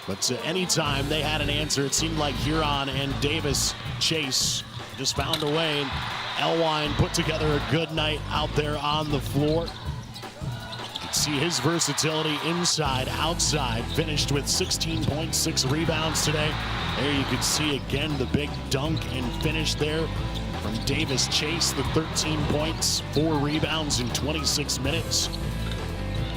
But anytime they had an answer, it seemed like Huron and Davis Chase just found a way. And Elwine put together a good night out there on the floor. You can see his versatility inside, outside. Finished with 16.6 rebounds today. There you can see again the big dunk and finish there from Davis Chase, the 13 points, 4 rebounds in 26 minutes.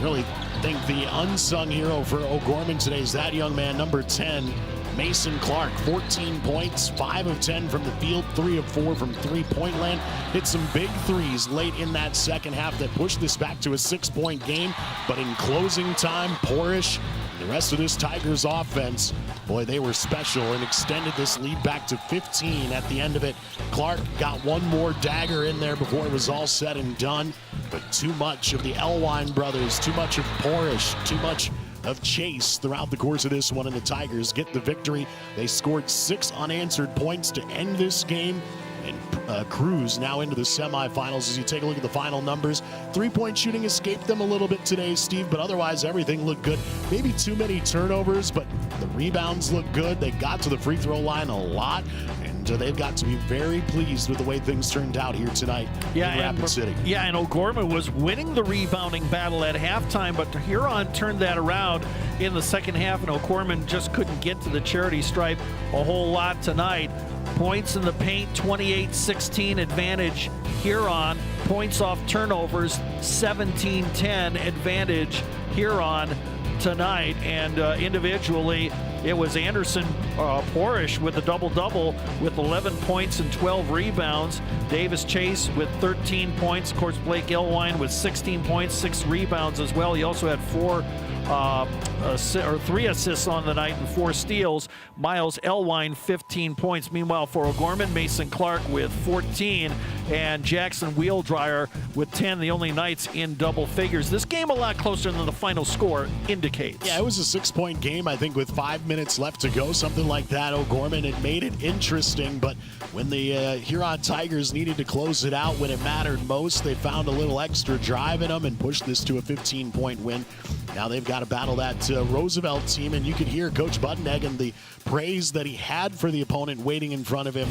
Really think the unsung hero for O'Gorman today is that young man, number 10, Mason Clark. 14 points, 5 of 10 from the field, 3 of 4 from three-point land. Hit some big threes late in that second half that pushed this back to a 6-point game. But in closing time, Porish, the rest of this Tigers offense, boy, they were special and extended this lead back to 15 at the end of it. Clark got one more dagger in there before it was all said and done. But too much of the Elwine brothers, too much of Porish, too much of Chase throughout the course of this one, and the Tigers get the victory. They scored 6 unanswered points to end this game and cruise now into the semifinals. As you take a look at the final numbers, three-point shooting escaped them a little bit today, Steve, but otherwise everything looked good. Maybe too many turnovers, but the rebounds look good. They got to the free throw line a lot, and they've got to be very pleased with the way things turned out here tonight in Rapid City. Yeah, and O'Gorman was winning the rebounding battle at halftime, but Huron turned that around in the second half, and O'Gorman just couldn't get to the charity stripe a whole lot tonight. Points in the paint, 28-16 advantage Huron. Points off turnovers, 17-10 advantage Huron tonight. And individually, it was Anderson Porish with a double-double with 11 points and 12 rebounds. Davis Chase with 13 points. Of course, Blake Elwine with 16 points, 6 rebounds as well. He also had 3 assists on the night and 4 steals. Miles Elwine, 15 points. Meanwhile, for O'Gorman, Mason Clark with 14 and Jackson Wheeldryer with 10, the only Knights in double figures. This game a lot closer than the final score indicates. Yeah, it was a 6-point game, I think, with 5 minutes left to go, something like that. O'Gorman, it made it interesting, but when the Huron Tigers needed to close it out when it mattered most, they found a little extra drive in them and pushed this to a 15-point win. Now they've got to battle that Roosevelt team, and you could hear Coach Budenhagen, the praise that he had for the opponent waiting in front of him.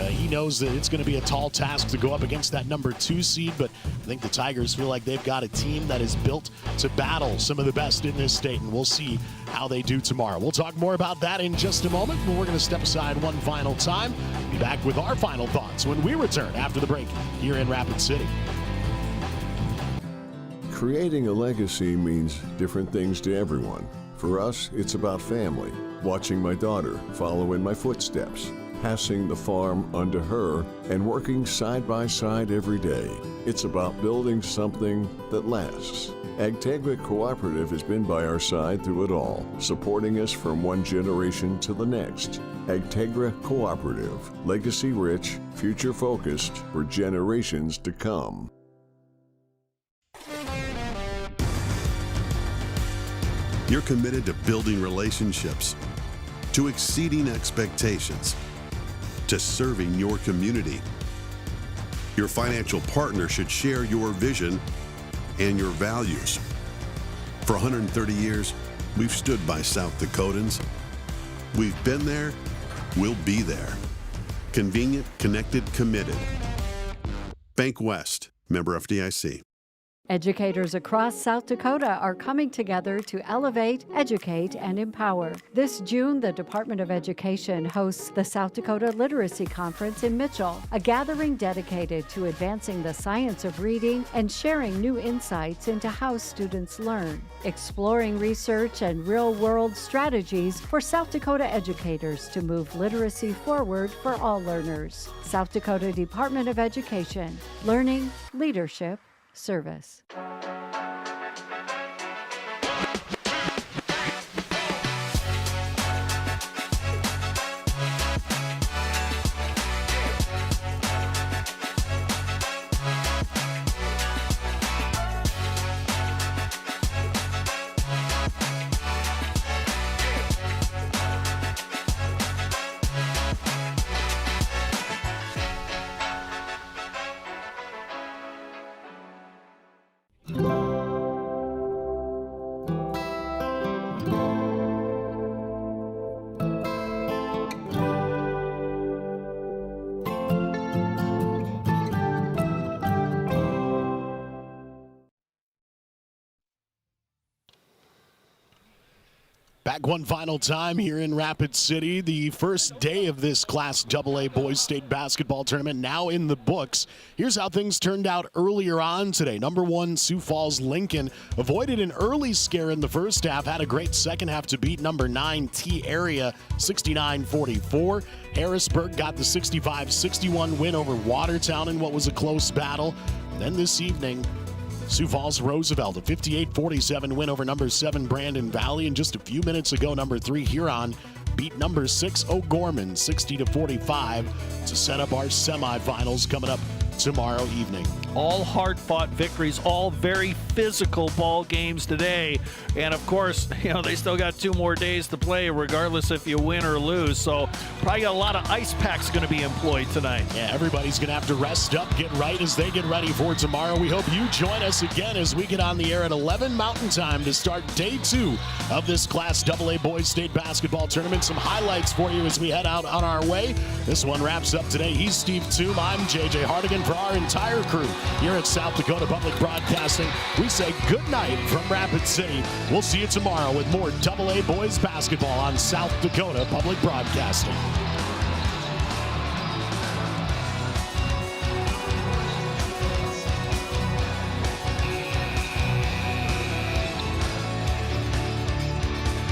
He knows that it's going to be a tall task to go up against that number 2 seed, but I think the Tigers feel like they've got a team that is built to battle some of the best in this state, and we'll see how they do tomorrow. We'll talk more about that in just a moment, but we're going to step aside one final time. Be back with our final thoughts when we return after the break here in Rapid City. Creating a legacy means different things to everyone. For us, it's about family, watching my daughter follow in my footsteps, passing the farm onto her, and working side by side every day. It's about building something that lasts. Agtegra Cooperative has been by our side through it all, supporting us from one generation to the next. Agtegra Cooperative, legacy rich, future focused for generations to come. You're committed to building relationships, to exceeding expectations, to serving your community. Your financial partner should share your vision and your values. For 130 years, we've stood by South Dakotans. We've been there, we'll be there. Convenient, connected, committed. Bank West, member FDIC. Educators across South Dakota are coming together to elevate, educate, and empower. This June, the Department of Education hosts the South Dakota Literacy Conference in Mitchell, a gathering dedicated to advancing the science of reading and sharing new insights into how students learn, exploring research and real-world strategies for South Dakota educators to move literacy forward for all learners. South Dakota Department of Education, learning, leadership, service. Back one final time here in Rapid City. The first day of this Class AA Boys State Basketball Tournament now in the books. Here's how things turned out earlier on today. Number 1, Sioux Falls Lincoln avoided an early scare in the first half, had a great second half to beat number 9 T-Area 69-44. Harrisburg got the 65-61 win over Watertown in what was a close battle. Then this evening, Sioux Falls Roosevelt, a 58-47 win over number 7 Brandon Valley. And just a few minutes ago, number 3 Huron beat number 6 O'Gorman 60-45 to set up our semifinals coming up tomorrow evening. All hard-fought victories, all very physical ball games today. And of course, they still got 2 more days to play regardless if you win or lose. So probably got a lot of ice packs going to be employed tonight. Yeah, everybody's going to have to rest up, get right as they get ready for tomorrow. We hope you join us again as we get on the air at 11 Mountain Time to start day 2 of this Class AA Boys State Basketball Tournament. Some highlights for you as we head out on our way. This one wraps up today. He's Steve Toom. I'm JJ Hardigan. For our entire crew here at South Dakota Public Broadcasting, we say good night from Rapid City. We'll see you tomorrow with more AA Boys basketball on South Dakota Public Broadcasting.